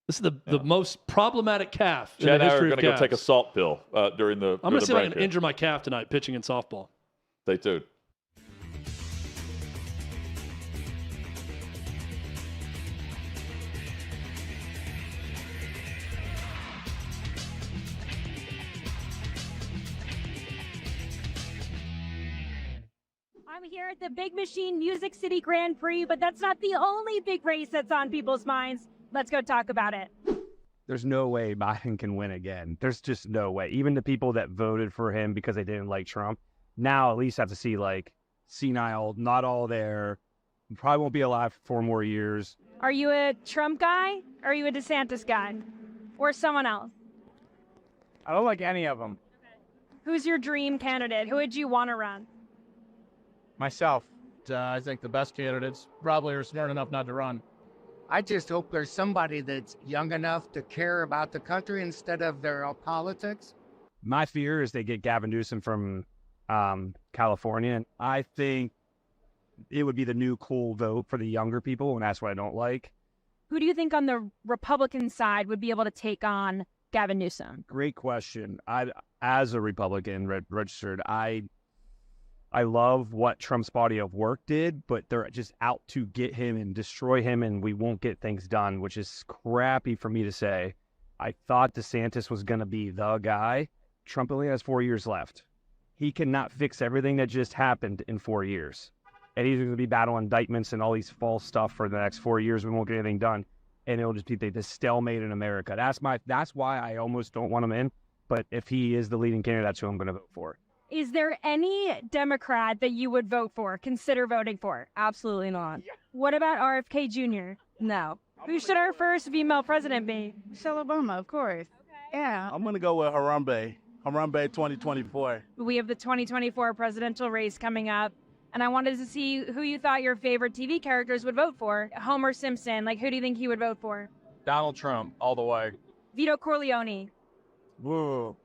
This is the most problematic calf in the history of calves. Chad and I are going to go take a salt pill during the I'm going to see if I can injure my calf tonight pitching in softball. Stay tuned. here at the Big Machine Music City Grand Prix, but that's not the only big race that's on people's minds. Let's go talk about it. There's no way Biden can win again. There's just no way. Even the people that voted for him because they didn't like Trump, now at least have to see like senile, not all there. Probably won't be alive for 4 more years. Are you a Trump guy? Or are you a DeSantis guy? Or someone else? I don't like any of them. Who's your dream candidate? Who would you want to run? Myself. I think the best candidates probably are smart enough not to run. I just hope there's somebody that's young enough to care about the country instead of their politics. My fear is they get Gavin Newsom from California. And I think it would be the new cool vote for the younger people, and that's what I don't like. Who do you think on the Republican side would be able to take on Gavin Newsom? Great question. As a Republican registered, I love what Trump's body of work did, but they're just out to get him and destroy him, and we won't get things done, which is crappy for me to say. I thought DeSantis was going to be the guy. Trump only has 4 years left. He cannot fix everything that just happened in 4 years. And he's going to be battling indictments and all these false stuff for the next 4 years. We won't get anything done. And it'll just be the stalemate in America. That's why I almost don't want him in. But if he is the leading candidate, that's who I'm going to vote for. Is there any Democrat that you would vote for, consider voting for? Absolutely not. What about RFK Jr.? No. Who should our first female president be? Michelle Obama, of course. Okay. Yeah. I'm going to go with Harambe 2024. We have the 2024 presidential race coming up, and I wanted to see who you thought your favorite TV characters would vote for. Homer Simpson, like who do you think he would vote for? Donald Trump, all the way. Vito Corleone. Whoa.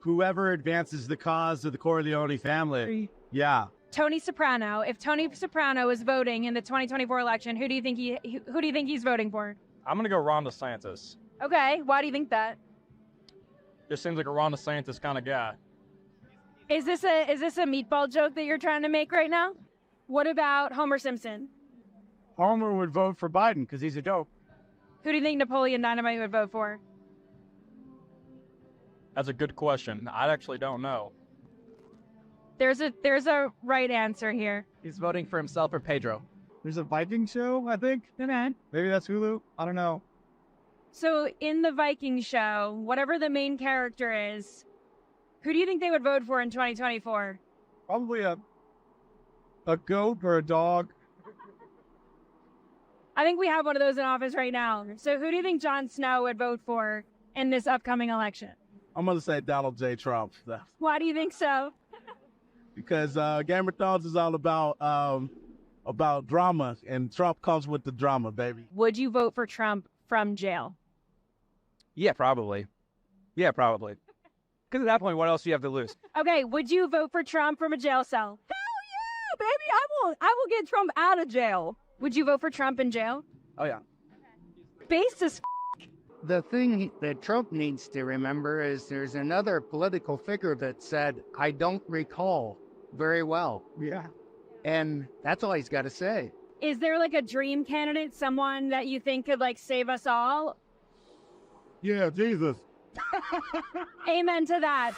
Whoever advances the cause of the Corleone family. Yeah. Tony Soprano. If Tony Soprano is voting in the 2024 election, who do you think he's voting for? I'm going to go Ron DeSantis. Okay, why do you think that? Just seems like a Ron DeSantis kind of guy. Is this a meatball joke that you're trying to make right now? What about Homer Simpson? Homer would vote for Biden because he's a dope. Who do you think Napoleon Dynamite would vote for? That's a good question. I actually don't know. There's a right answer here. He's voting for himself or Pedro. There's a Viking show, I think. Okay. Maybe that's Hulu. I don't know. So in the Viking show, whatever the main character is, who do you think they would vote for in 2024? Probably a goat or a dog. I think we have one of those in office right now. So who do you think Jon Snow would vote for in this upcoming election? I'm going to say Donald J. Trump. Why do you think so? Because Game of Thrones is all about drama, and Trump comes with the drama, baby. Would you vote for Trump from jail? Yeah, probably. Because at that point, what else do you have to lose? Okay, would you vote for Trump from a jail cell? Hell yeah, baby. I will get Trump out of jail. Would you vote for Trump in jail? Oh, yeah. Based as The thing that Trump needs to remember is there's another political figure that said, I don't recall very well. Yeah. And that's all he's got to say. Is there like a dream candidate, someone that you think could like save us all? Yeah, Jesus. Amen to that.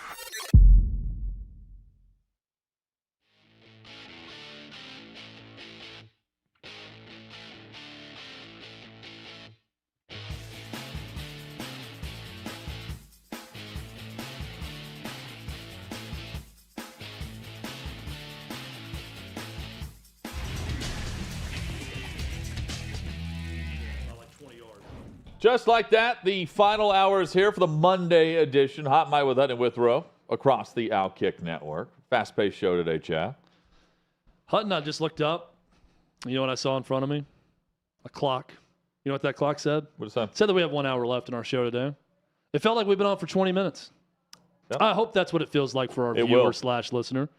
Just like that, the final hour is here for the Monday edition. Hot Mic with Hutton and Withrow across the OutKick network. Fast-paced show today, Chad. Hutton, I just looked up. You know what I saw in front of me? A clock. You know what that clock said? What is that? It said that we have 1 hour left in our show today. It felt like we've been on for 20 minutes. Yep. I hope that's what it feels like for our viewer/listener.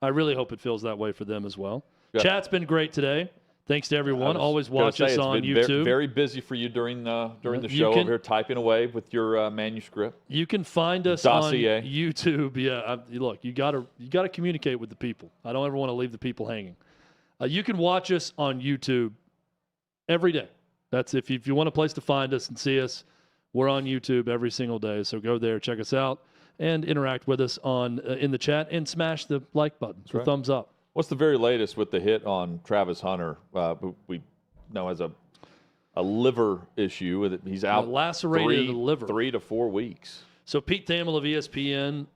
I really hope it feels that way for them as well. Yep. Chat's been great today. Thanks to everyone. Always watch us on YouTube. Very busy for you during the show over here, typing away with your manuscript. You can find us dossier on YouTube. Yeah, look, you gotta communicate with the people. I don't ever want to leave the people hanging. You can watch us on YouTube every day. That's if you want a place to find us and see us. We're on YouTube every single day, so go there, check us out, and interact with us in the chat and smash the like button, thumbs up. What's the very latest with the hit on Travis Hunter, who we know has a liver issue? He's out lacerated the liver. 3 to 4 weeks. So Pete Thamel of ESPN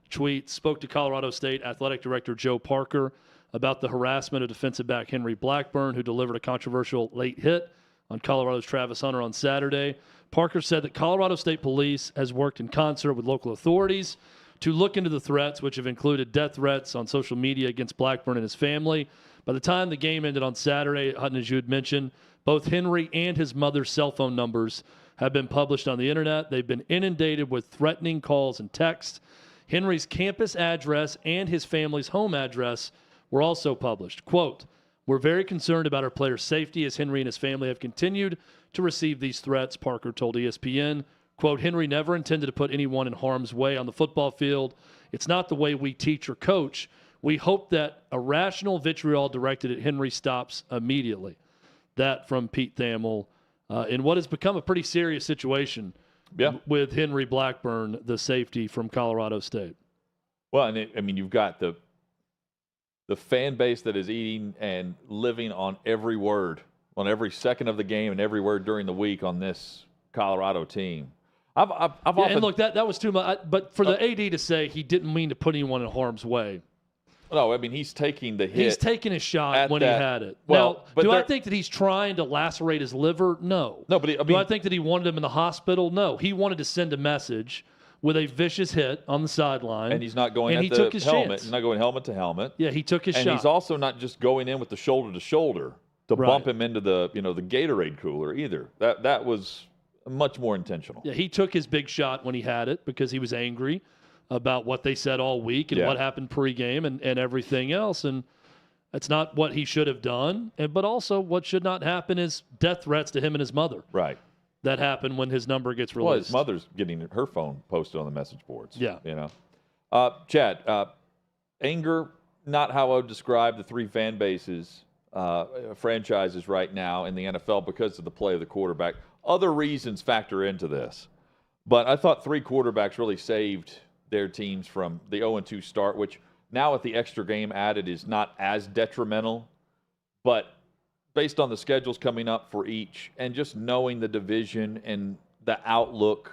spoke to Colorado State Athletic Director Joe Parker about the harassment of defensive back Henry Blackburn, who delivered a controversial late hit on Colorado's Travis Hunter on Saturday. Parker said that Colorado State Police has worked in concert with local authorities to look into the threats, which have included death threats on social media against Blackburn and his family. By the time the game ended on Saturday, Hutton, as you had mentioned, both Henry and his mother's cell phone numbers have been published on the internet. They've been inundated with threatening calls and texts. Henry's campus address and his family's home address were also published. Quote, "We're very concerned about our players' safety as Henry and his family have continued to receive these threats," Parker told ESPN. Quote, "Henry never intended to put anyone in harm's way on the football field. It's not the way we teach or coach. We hope that irrational vitriol directed at Henry stops immediately." That from Pete Thamel in what has become a pretty serious situation with Henry Blackburn, the safety from Colorado State. Well, and you've got the fan base that is eating and living on every word, on every second of the game and every word during the week on this Colorado team. I've often, and look, that was too much. But for the AD to say he didn't mean to put anyone in harm's way. No, I mean, he's taking the hit. He's taking his shot when he had it. Well, now, do I think that he's trying to lacerate his liver? No. No, but do I think that he wanted him in the hospital? No. He wanted to send a message with a vicious hit on the sideline. And he's not going and at he took his helmet. chance. He's not going helmet to helmet. Yeah, he took his shot. And he's also not just going in with the shoulder to shoulder to bump him into the the Gatorade cooler either. That was much more intentional. Yeah, he took his big shot when he had it because he was angry about what they said all week and what happened pregame and everything else. And that's not what he should have done. But also what should not happen is death threats to him and his mother. Right. That happened when his number gets released. Well, his mother's getting her phone posted on the message boards. Yeah. Chad, anger, not how I would describe the three fan bases, franchises right now in the NFL because of the play of the quarterback. Other reasons factor into this. But I thought three quarterbacks really saved their teams from the 0-2 start, which now with the extra game added is not as detrimental. But based on the schedules coming up for each and just knowing the division and the outlook,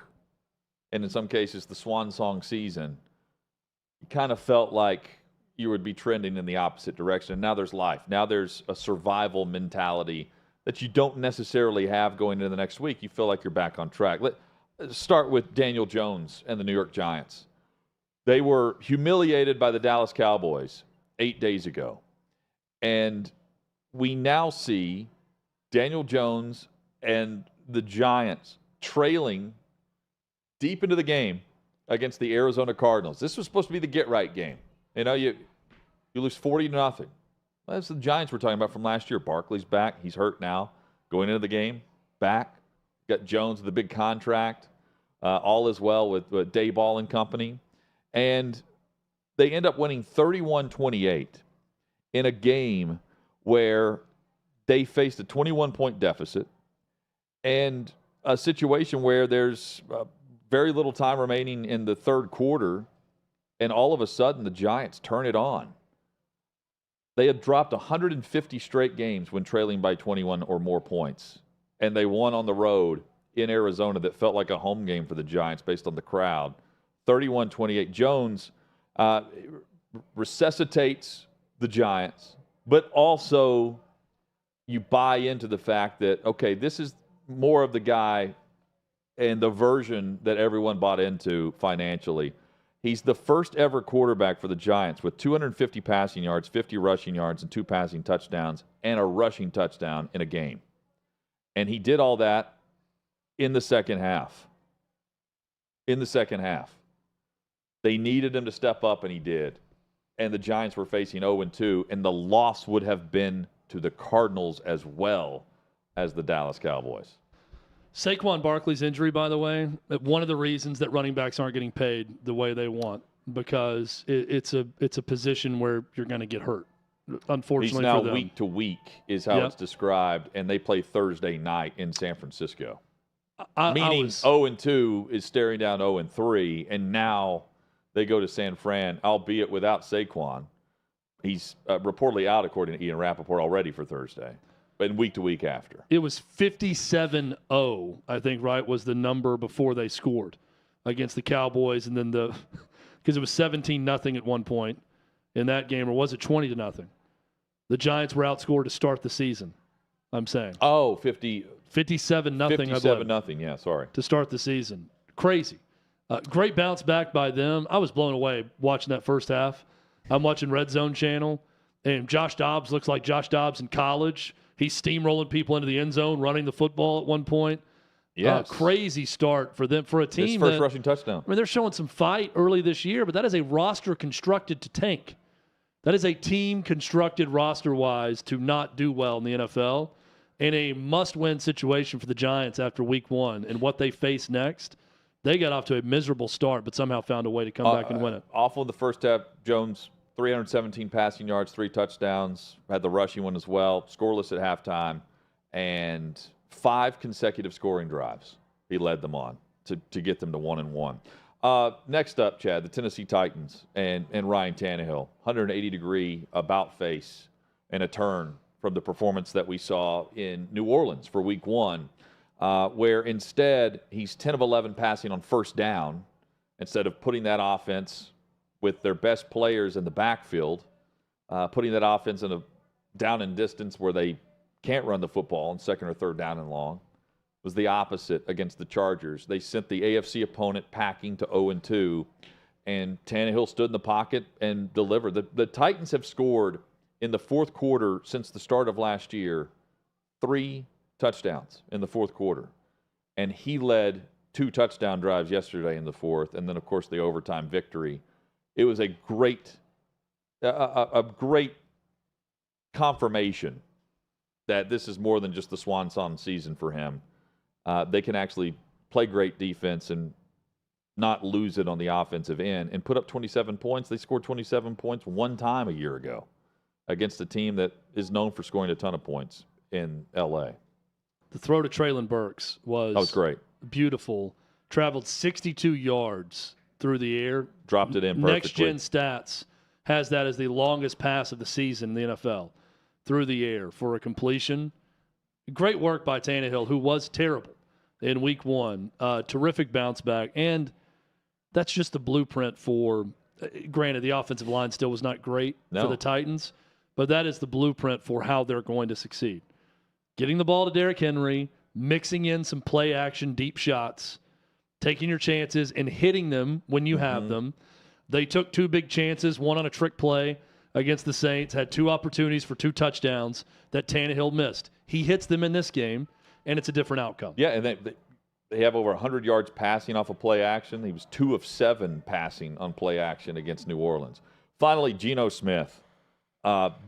and in some cases the swan song season, you kind of felt like you would be trending in the opposite direction. Now there's life. Now there's a survival mentality that you don't necessarily have going into the next week. You feel like you're back on track. Let's start with Daniel Jones and the New York Giants. They were humiliated by the Dallas Cowboys 8 days ago. And we now see Daniel Jones and the Giants trailing deep into the game against the Arizona Cardinals. This was supposed to be the get-right game. You lose 40-0. That's the Giants we're talking about from last year. Barkley's back. He's hurt now. Going into the game, back. Got Jones with a big contract. All is well with Dayball and company. And they end up winning 31-28 in a game where they faced a 21-point deficit and a situation where there's very little time remaining in the third quarter, and all of a sudden the Giants turn it on. They had dropped 150 straight games when trailing by 21 or more points, and they won on the road in Arizona that felt like a home game for the Giants based on the crowd. 31-28. Jones resuscitates the Giants, but also you buy into the fact that, okay, this is more of the guy and the version that everyone bought into financially. He's the first ever quarterback for the Giants with 250 passing yards, 50 rushing yards, and 2 passing touchdowns, and a rushing touchdown in a game. And he did all that in the second half. They needed him to step up, and he did. And the Giants were facing 0-2, and the loss would have been to the Cardinals as well as the Dallas Cowboys. Saquon Barkley's injury, by the way, one of the reasons that running backs aren't getting paid the way they want, because it's a position where you're going to get hurt. Unfortunately, he's now for them. week to week is how it's described, and they play Thursday night in San Francisco. Meaning 0-2 is staring down 0-3, and now they go to San Fran, albeit without Saquon. He's reportedly out, according to Ian Rappaport, already for Thursday, but week to week after. It was 57-0, I think, right, was the number before they scored against the Cowboys. And then because it was 17-0 at one point in that game, or was it 20-0? The Giants were outscored to start the season, I'm saying. Oh, 57-0. 57-0, yeah, sorry. To start the season. Crazy. Great bounce back by them. I was blown away watching that first half. I'm watching Red Zone Channel, and Josh Dobbs looks like Josh Dobbs in college. He's steamrolling people into the end zone, running the football at one point. Yes. Crazy start for them, for a team. His first rushing touchdown. I mean, they're showing some fight early this year, but that is a roster constructed to tank. That is a team constructed roster-wise to not do well in the NFL, and a must-win situation for the Giants after week one. And what they face next, they got off to a miserable start, but somehow found a way to come back and win it. Awful in the first half. Jones, 317 passing yards, 3 touchdowns, had the rushing one as well, scoreless at halftime, and 5 consecutive scoring drives. He led them on to get them to 1-1. Next up, Chad, the Tennessee Titans and Ryan Tannehill, 180-degree about face and a turn from the performance that we saw in New Orleans for week one, where instead he's 10 of 11 passing on first down instead of putting that offense with their best players in the backfield, putting that offense in a down and distance where they can't run the football on second or third down and long. It was the opposite against the Chargers. They sent the AFC opponent packing to 0-2, and Tannehill stood in the pocket and delivered. The Titans have scored in the fourth quarter since the start of last year 3 touchdowns in the fourth quarter, and he led 2 touchdown drives yesterday in the fourth, and then, of course, the overtime victory. It was a great confirmation that this is more than just the swan song season for him. They can actually play great defense and not lose it on the offensive end and put up 27 points. They scored 27 points one time a year ago against a team that is known for scoring a ton of points in L.A. The throw to Treylon Burks was great. Beautiful. Traveled 62 yards through the air. Dropped it in perfectly. Next Gen Stats has that as the longest pass of the season in the NFL. Through the air for a completion. Great work by Tannehill, who was terrible in week one. Terrific bounce back. And that's just the blueprint for, granted, the offensive line still was not great for the Titans, but that is the blueprint for how they're going to succeed. Getting the ball to Derrick Henry, mixing in some play action, deep shots, taking your chances and hitting them when you have them. They took 2 big chances, one on a trick play against the Saints, had 2 opportunities for 2 touchdowns that Tannehill missed. He hits them in this game, and it's a different outcome. Yeah, and they have over 100 yards passing off of play action. He was 2 of 7 passing on play action against New Orleans. Finally, Geno Smith.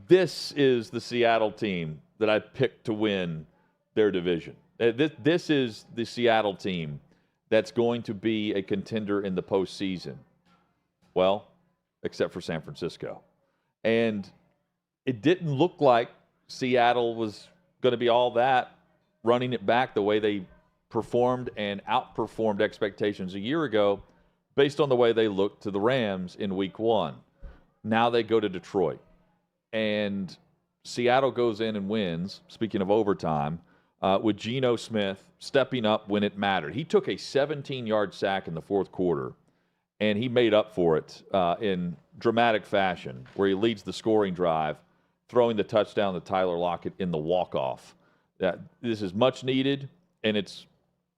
This is the Seattle team that I picked to win their division. This is the Seattle team that's going to be a contender in the postseason. Well, except for San Francisco. And it didn't look like Seattle was going to be all that, running it back the way they performed and outperformed expectations a year ago based on the way they looked to the Rams in week one. Now they go to Detroit. And Seattle goes in and wins, speaking of overtime, with Geno Smith stepping up when it mattered. He took a 17-yard sack in the fourth quarter, and he made up for it in dramatic fashion, where he leads the scoring drive, throwing the touchdown to Tyler Lockett in the walk-off. This is much needed, and it's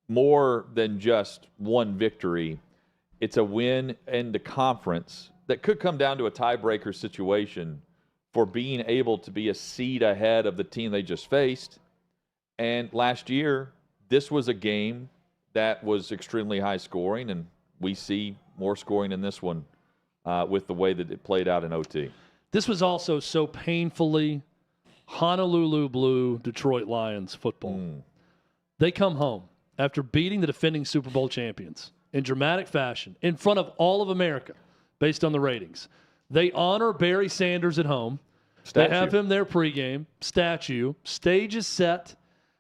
more than just one victory. It's a win in the conference that could come down to a tiebreaker situation for being able to be a seed ahead of the team they just faced. And last year, this was a game that was extremely high scoring, and we see more scoring in this one with the way that it played out in OT. This was also so painfully Honolulu Blue Detroit Lions football. They come home after beating the defending Super Bowl champions in dramatic fashion in front of all of America based on the ratings. They honor Barry Sanders at home. Statue. They have him there pregame. Statue. Stage is set.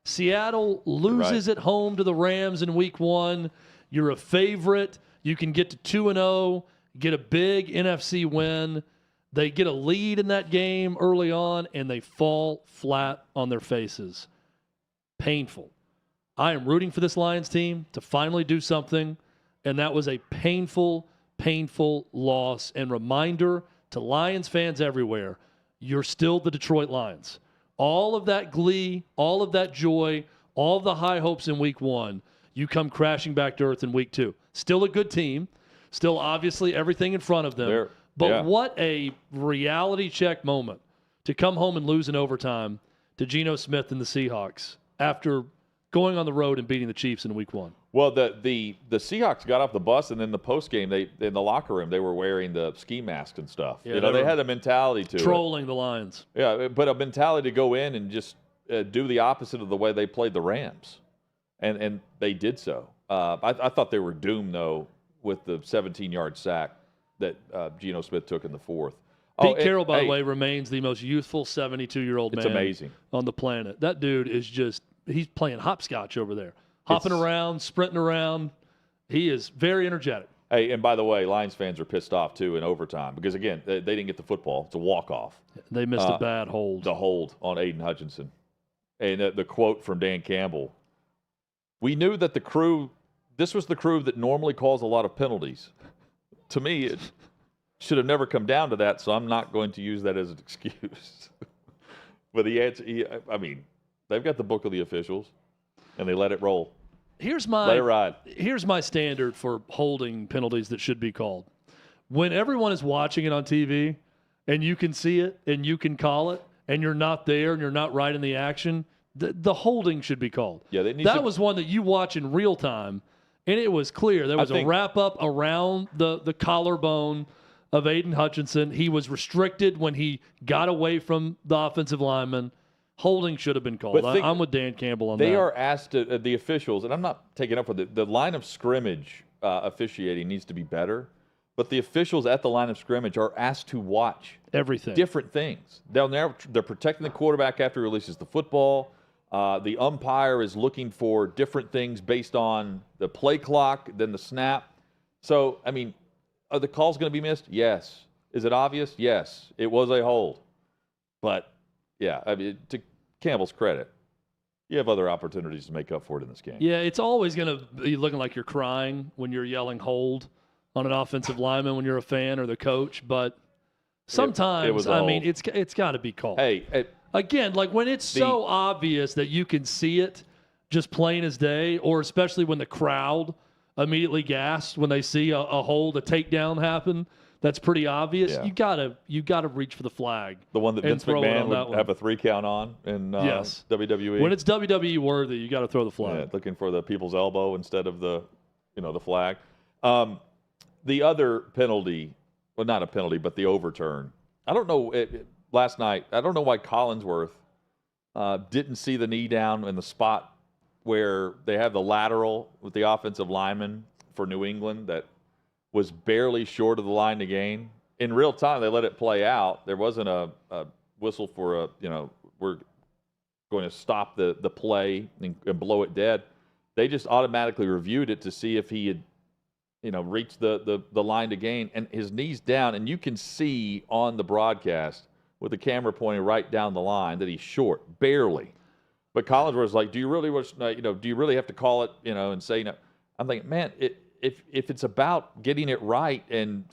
Seattle loses at home to the Rams in week one. You're a favorite. You can get to 2-0, get a big NFC win. They get a lead in that game early on, and they fall flat on their faces. Painful. I am rooting for this Lions team to finally do something, and that was a painful, painful loss and reminder to Lions fans everywhere, you're still the Detroit Lions. All of that glee, all of that joy, all of the high hopes in week 1, you come crashing back to earth in week 2. Still a good team, still obviously everything in front of them. But what a reality check moment to come home and lose in overtime to Geno Smith and the Seahawks after going on the road and beating the Chiefs in week 1. Well, the Seahawks got off the bus, and then the postgame, in the locker room, they were wearing the ski masks and stuff. Yeah, they had a mentality to trolling the Lions. Yeah, but a mentality to go in and just do the opposite of the way they played the Rams, and they did so. I thought they were doomed, though, with the 17-yard sack that Geno Smith took in the 4th. Pete Carroll, by the way, remains the most youthful 72-year-old man amazing. On the planet. That dude is he's playing hopscotch over there. Hopping around, sprinting around. He is very energetic. Hey, and by the way, Lions fans are pissed off, too, in overtime because, again, they didn't get the football. It's a walk-off. They missed a bad hold. The hold on Aiden Hutchinson. And the quote from Dan Campbell, we knew that this was the crew that normally calls a lot of penalties. To me, it should have never come down to that, so I'm not going to use that as an excuse. But they've got the book of the officials, and they let it roll. Let it ride. Here's my standard for holding penalties that should be called. When everyone is watching it on TV, and you can see it, and you can call it, and you're not there, and you're not right in the action, the holding should be called. Yeah, that was one that you watch in real time, and it was clear. There was a wrap-up around the collarbone of Aiden Hutchinson. He was restricted when he got away from the offensive lineman. Holding should have been called. I'm with Dan Campbell on that. They are asked the officials, and I'm not taking up with it. The line of scrimmage officiating needs to be better, but the officials at the line of scrimmage are asked to watch everything, different things. They're protecting the quarterback after he releases the football. The umpire is looking for different things based on the play clock than the snap. So, are the calls going to be missed? Yes. Is it obvious? Yes. It was a hold. But, yeah, to Campbell's credit, you have other opportunities to make up for it in this game. Yeah, it's always going to be looking like you're crying when you're yelling hold on an offensive lineman when you're a fan or the coach. But sometimes, it's got to be called. Hey, again, like when it's so obvious that you can see it just plain as day, or especially when the crowd immediately gasps when they see a hold, a takedown happen, that's pretty obvious. Yeah. You gotta reach for the flag. The one that Vince McMahon would have a 3 count on in WWE. When it's WWE worthy, you got to throw the flag. Yeah, looking for the people's elbow instead of the flag. The other penalty, well, not a penalty, but the overturn. I don't know. Last night, I don't know why Collinsworth didn't see the knee down in the spot where they have the lateral with the offensive lineman for New England that was barely short of the line to gain. In real time, they let it play out. There wasn't a whistle for we're going to stop the play and blow it dead. They just automatically reviewed it to see if he had, reached the line to gain. And his knee's down, and you can see on the broadcast with the camera pointing right down the line that he's short, barely. But Collinsworth was like, do you really have to call it, and say, I'm thinking, man, if it's about getting it right, and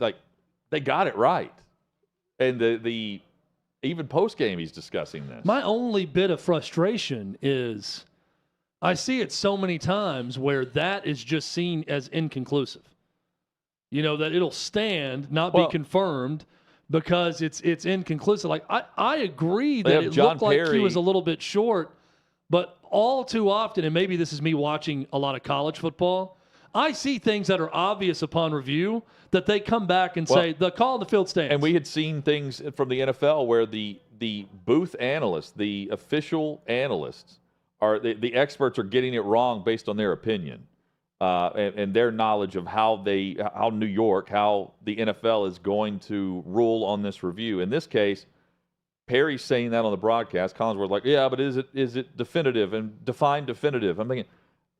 they got it right. And the even post game he's discussing this. My only bit of frustration is I see it so many times where that is just seen as inconclusive. That it'll stand, not be confirmed, because it's inconclusive. Like I agree that it looked like he was a little bit short, but all too often, and maybe this is me watching a lot of college football, I see things that are obvious upon review that they come back and say the call on the field stands. And we had seen things from the NFL where the booth analysts, the official analysts, are the experts are getting it wrong based on their opinion and their knowledge of how the NFL is going to rule on this review. In this case, Perry's saying that on the broadcast. Collinsworth like, yeah, but is it definitive and define definitive? I'm thinking,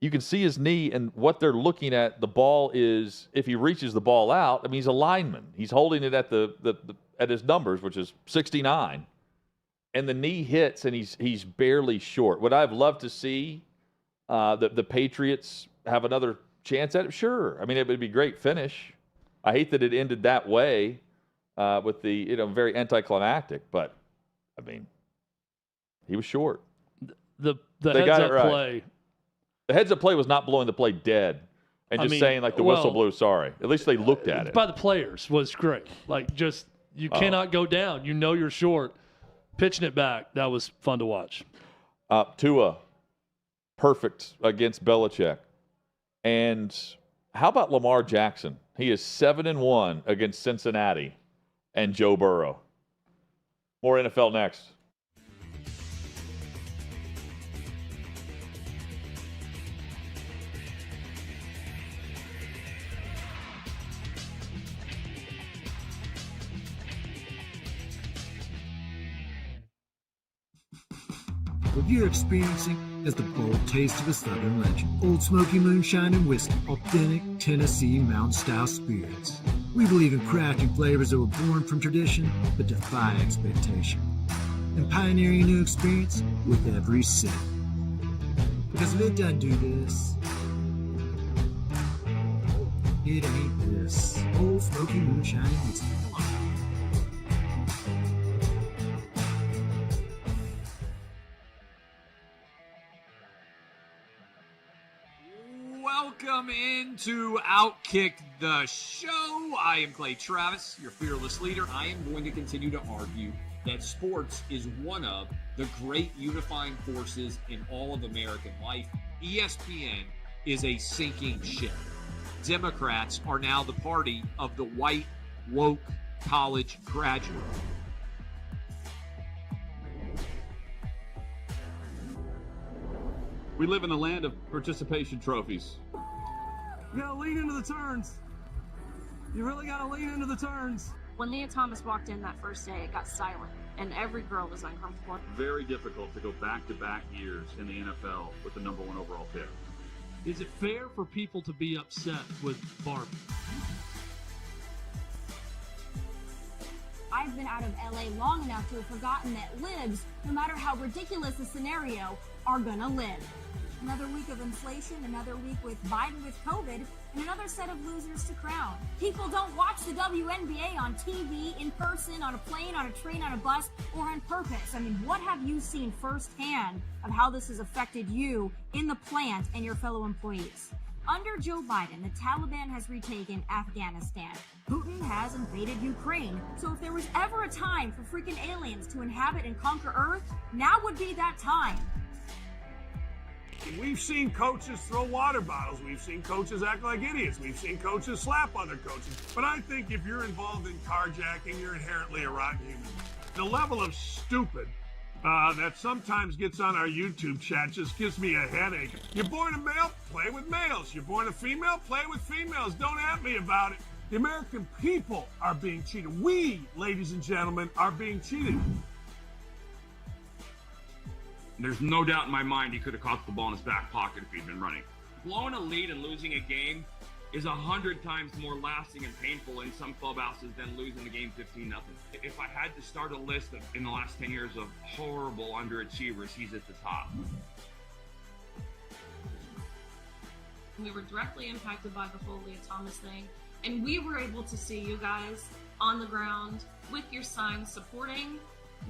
you can see his knee, and what they're looking at, the ball is, if he reaches the ball out, he's a lineman. He's holding it at the at his numbers, which is 69, and the knee hits and he's barely short. Would I have loved to see the Patriots have another chance at it? Sure. I mean, it would be a great finish. I hate that it ended that way with the very anticlimactic, but I mean, he was short. The heads-up play. The heads-up play was not blowing the play dead and just saying, like, the whistle blew, sorry. At least they looked at it. By the players was great. Like, just you cannot go down. You know you're short. Pitching it back, that was fun to watch. Tua, perfect against Belichick. And how about Lamar Jackson? He is 7-1 against Cincinnati and Joe Burrow. More NFL next. What you're experiencing is the bold taste of a Southern legend. Old Smoky Moonshine and Whiskey, authentic Tennessee mountain-style spirits. We believe in crafting flavors that were born from tradition but defy expectation, and pioneering a new experience with every sip. Because if it doesn't do this, it ain't this. Old Smoky Moonshine and Whiskey. Welcome into OutKick the show. I am Clay Travis, your fearless leader. I am going to continue to argue that sports is one of the great unifying forces in all of American life. ESPN is a sinking ship. Democrats are now the party of the white, woke college graduate. We live in a land of participation trophies. You gotta lean into the turns. You really gotta lean into the turns. When Leah Thomas walked in that first day, it got silent, and every girl was uncomfortable. Very difficult to go back-to-back years in the NFL with the number 1 overall pick. Is it fair for people to be upset with Barbie? I've been out of LA long enough to have forgotten that libs, no matter how ridiculous the scenario, are gonna live. Another week of inflation, another week with Biden with COVID, and another set of losers to crown. People don't watch the WNBA on TV, in person, on a plane, on a train, on a bus, or on purpose. I mean, what have you seen firsthand of how this has affected you in the plant and your fellow employees? Under Joe Biden, the Taliban has retaken Afghanistan. Putin has invaded Ukraine. So if there was ever a time for freaking aliens to inhabit and conquer Earth, now would be that time. We've seen coaches throw water bottles. We've seen coaches act like idiots. We've seen coaches slap other coaches. But I think if you're involved in carjacking, you're inherently a rotten human. The level of stupid that sometimes gets on our YouTube chat just gives me a headache. You're born a male, play with males. You're born a female, play with females. Don't at me about it. The American people are being cheated. We, ladies and gentlemen, are being cheated. There's no doubt in my mind he could have caught the ball in his back pocket if he'd been running. Blowing a lead and losing a game is 100 times more lasting and painful in some clubhouses than losing the game 15-0. If I had to start a list in the last 10 years of horrible underachievers, he's at the top. We were directly impacted by the whole Leah Thomas thing, and we were able to see you guys on the ground with your signs supporting.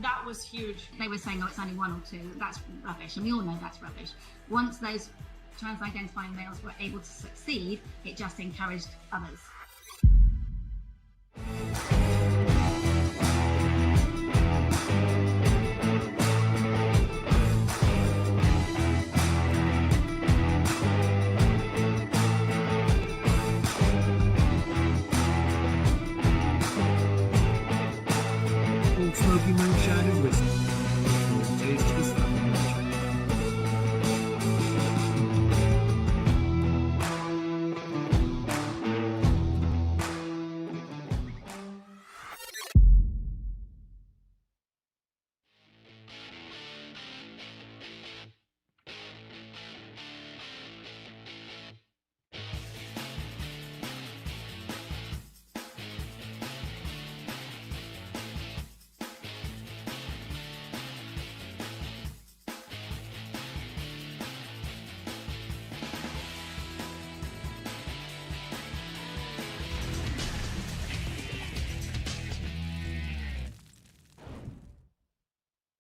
That was huge. They were saying, oh, it's only 1 or 2. That's rubbish, and we all know that's rubbish. Once those trans-identifying males were able to succeed, it just encouraged others. Old Smoky Moonshine and Whiskey. Bold taste of a Southern legend.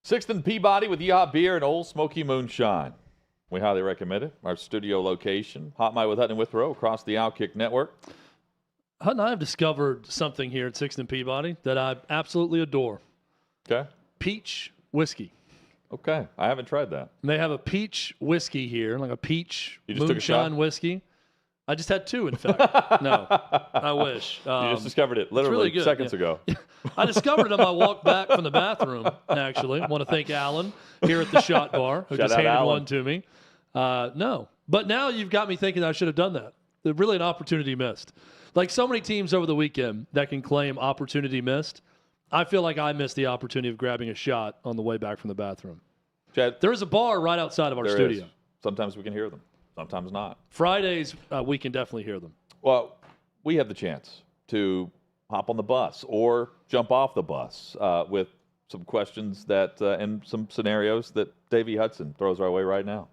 6th and Peabody with Yeehaw Beer and Old Smoky Moonshine. We highly recommend it. Our studio location, Hot Mic with Hutton and Withrow across the OutKick network. Hutton, I have discovered something here at 6th and Peabody that I absolutely adore. Okay. Peach whiskey. Okay. I haven't tried that. And they have a peach whiskey here, like a peach You just took a moonshine shot? whiskey. I just had 2, in fact. No, I wish. You just discovered it literally really good, seconds ago. I discovered it on my walk back from the bathroom, actually. Want to thank Alan here at the Shot Bar, who Shout just out handed Alan. one to me. No. But now you've got me thinking I should have done that. Really an opportunity missed. Like so many teams over the weekend that can claim opportunity missed, I feel like I missed the opportunity of grabbing a shot on the way back from the bathroom. Chad, there is a bar right outside of our there studio. is. Sometimes we can hear them. Sometimes not. Fridays, we can definitely hear them. Well, we have the chance to hop on the bus or jump off the bus with some questions that and some scenarios that Davey Hudson throws our way right now.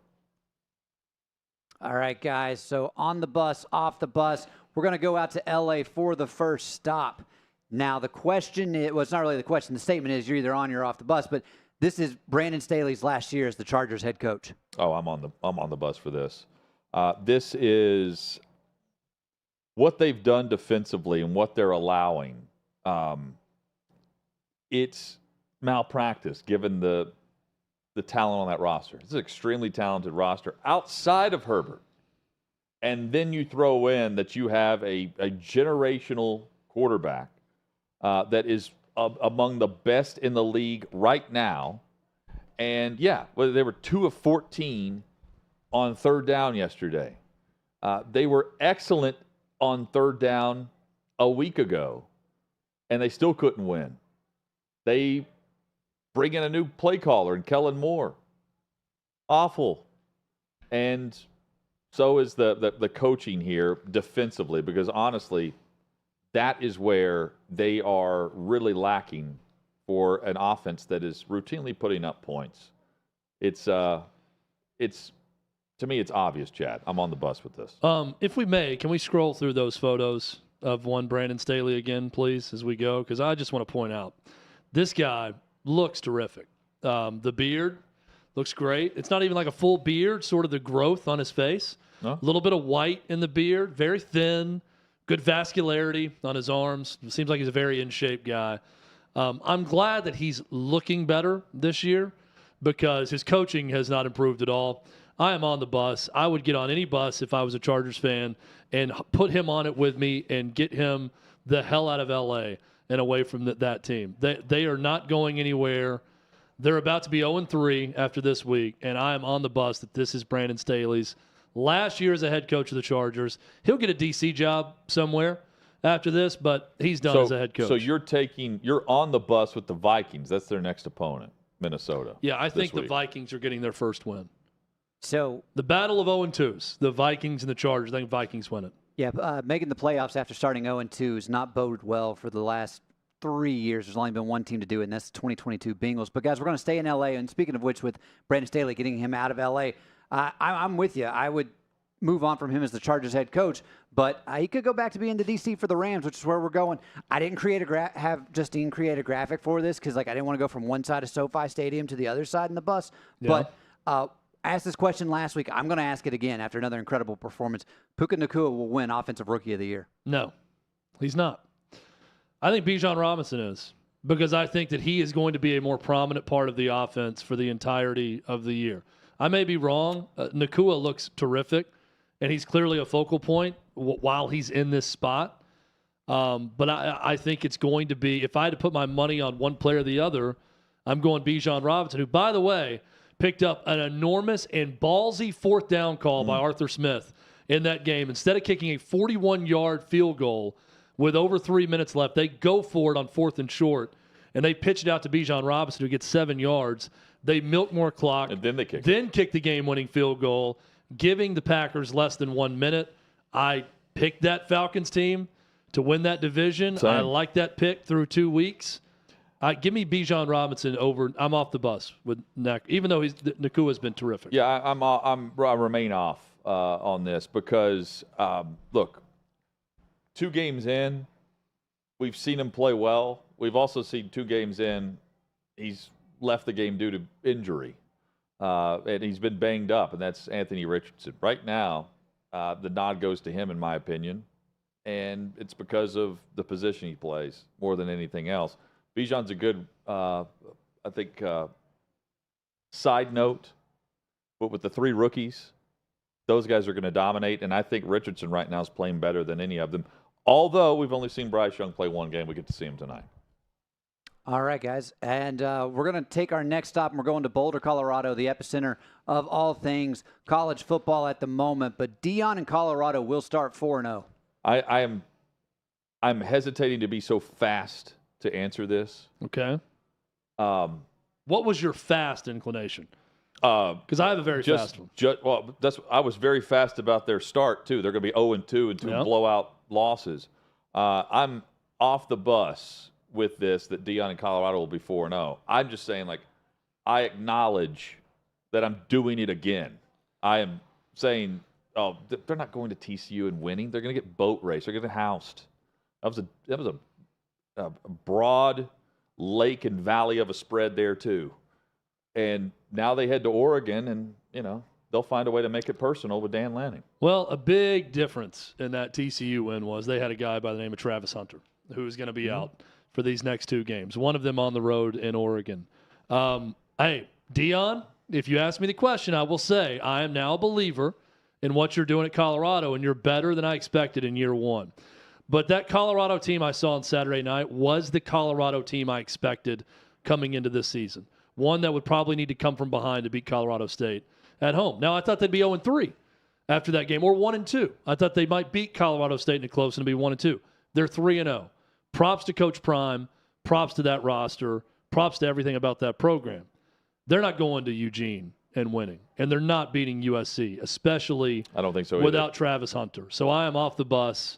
All right, guys. So on the bus, off the bus, we're going to go out to L.A. for the first stop. Now, the question is, well, it's not really the question. The statement is you're either on or you're off the bus, but this is Brandon Staley's last year as the Chargers head coach. Oh, I'm on the bus for this. This is what they've done defensively and what they're allowing. It's malpractice given the talent on that roster. It's an extremely talented roster outside of Herbert. And then you throw in that you have a generational quarterback that is among the best in the league right now. And, yeah, well, they were 2 of 14 on third down yesterday. They were excellent on third down a week ago, and they still couldn't win. They bring in a new play caller in Kellen Moore. Awful. And so is the coaching here defensively, because honestly, that is where they are really lacking for an offense that is routinely putting up points. It's to me, it's obvious, Chad. I'm on the bus with this. If we may, can we scroll through those photos of one Brandon Staley again, please, as we go? Because I just want to point out, this guy looks terrific. The beard looks great. It's not even like a full beard, sort of the growth on his face. No? A little bit of white in the beard, very thin, good vascularity on his arms. It seems like he's a very in-shape guy. I'm glad that he's looking better this year because his coaching has not improved at all. I am on the bus. I would get on any bus if I was a Chargers fan and put him on it with me and get him the hell out of L.A. and away from that team. They are not going anywhere. They're about to be 0-3 after this week, and I am on the bus that this is Brandon Staley's last year as a head coach of the Chargers. He'll get a D.C. job somewhere after this, but he's done as a head coach. So you're on the bus with the Vikings. That's their next opponent, Minnesota. Yeah, I think the week. Vikings are getting their first win. So the battle of 0-2s, the Vikings and the Chargers. I think Vikings win it. Yeah, making the playoffs after starting 0-2 has not boded well for the last 3 years. There's only been one team to do it, and that's the 2022 Bengals. But, guys, we're going to stay in L.A., and speaking of which, with Brandon Staley getting him out of L.A., I'm with you. I would move on from him as the Chargers head coach, but he could go back to being the D.C. for the Rams, which is where we're going. I didn't have Justine create a graphic for this because, I didn't want to go from one side of SoFi Stadium to the other side in the bus. Yeah. But I asked this question last week. I'm going to ask it again after another incredible performance. Puka Nacua will win Offensive Rookie of the Year. No, he's not. I think Bijan Robinson is because I think that he is going to be a more prominent part of the offense for the entirety of the year. I may be wrong. Nacua looks terrific, and he's clearly a focal point while he's in this spot. But I think it's going to be, if I had to put my money on one player or the other, I'm going Bijan Robinson, who, by the way, picked up an enormous and ballsy fourth down call by Arthur Smith in that game. Instead of kicking a 41-yard field goal with over 3 minutes left, they go for it on 4th and short, and they pitch it out to Bijan Robinson, who gets 7 yards. They milk more clock. And then they kick the game-winning field goal, giving the Packers less than 1 minute. I picked that Falcons team to win that division. Same. I like that pick through 2 weeks. Give me Bijan Robinson over. I'm off the bus with Nak, even though Nacua has been terrific. Yeah, I remain off on this because look, 2 games in, we've seen him play well. We've also seen 2 games in, he's left the game due to injury, and he's been banged up, and that's Anthony Richardson. Right now, the nod goes to him, in my opinion, and it's because of the position he plays more than anything else. Bijan's a good, I think, side note, but with the 3 rookies, those guys are going to dominate, and I think Richardson right now is playing better than any of them. Although we've only seen Bryce Young play 1 game, we get to see him tonight. All right, guys, and we're going to take our next stop, and we're going to Boulder, Colorado, the epicenter of all things college football at the moment. But Deion in Colorado will start 4-0. I'm hesitating to be so fast to answer this. Okay. What was your fast inclination? Because I have a very fast one. I was very fast about their start, too. They're going to be 0-2 and 2 blowout losses. I'm off the bus with this that Deion in Colorado will be 4-0. I'm just saying, like, I acknowledge that I'm doing it again. I am saying, they're not going to TCU and winning. They're going to get boat race. They're going to get housed. That was a broad lake and valley of a spread there, too. And now they head to Oregon, and, they'll find a way to make it personal with Dan Lanning. Well, a big difference in that TCU win was they had a guy by the name of Travis Hunter who is going to be out for these next 2 games, one of them on the road in Oregon. Hey, Deion, if you ask me the question, I will say I am now a believer in what you're doing at Colorado, and you're better than I expected in year 1. But that Colorado team I saw on Saturday night was the Colorado team I expected coming into this season. One that would probably need to come from behind to beat Colorado State at home. Now, I thought they'd be 0-3 after that game, or 1-2. I thought they might beat Colorado State in it close and be 1-2. They're 3-0. Props to Coach Prime. Props to that roster. Props to everything about that program. They're not going to Eugene and winning, and they're not beating USC, especially I don't think so without either. Travis Hunter. So I am off the bus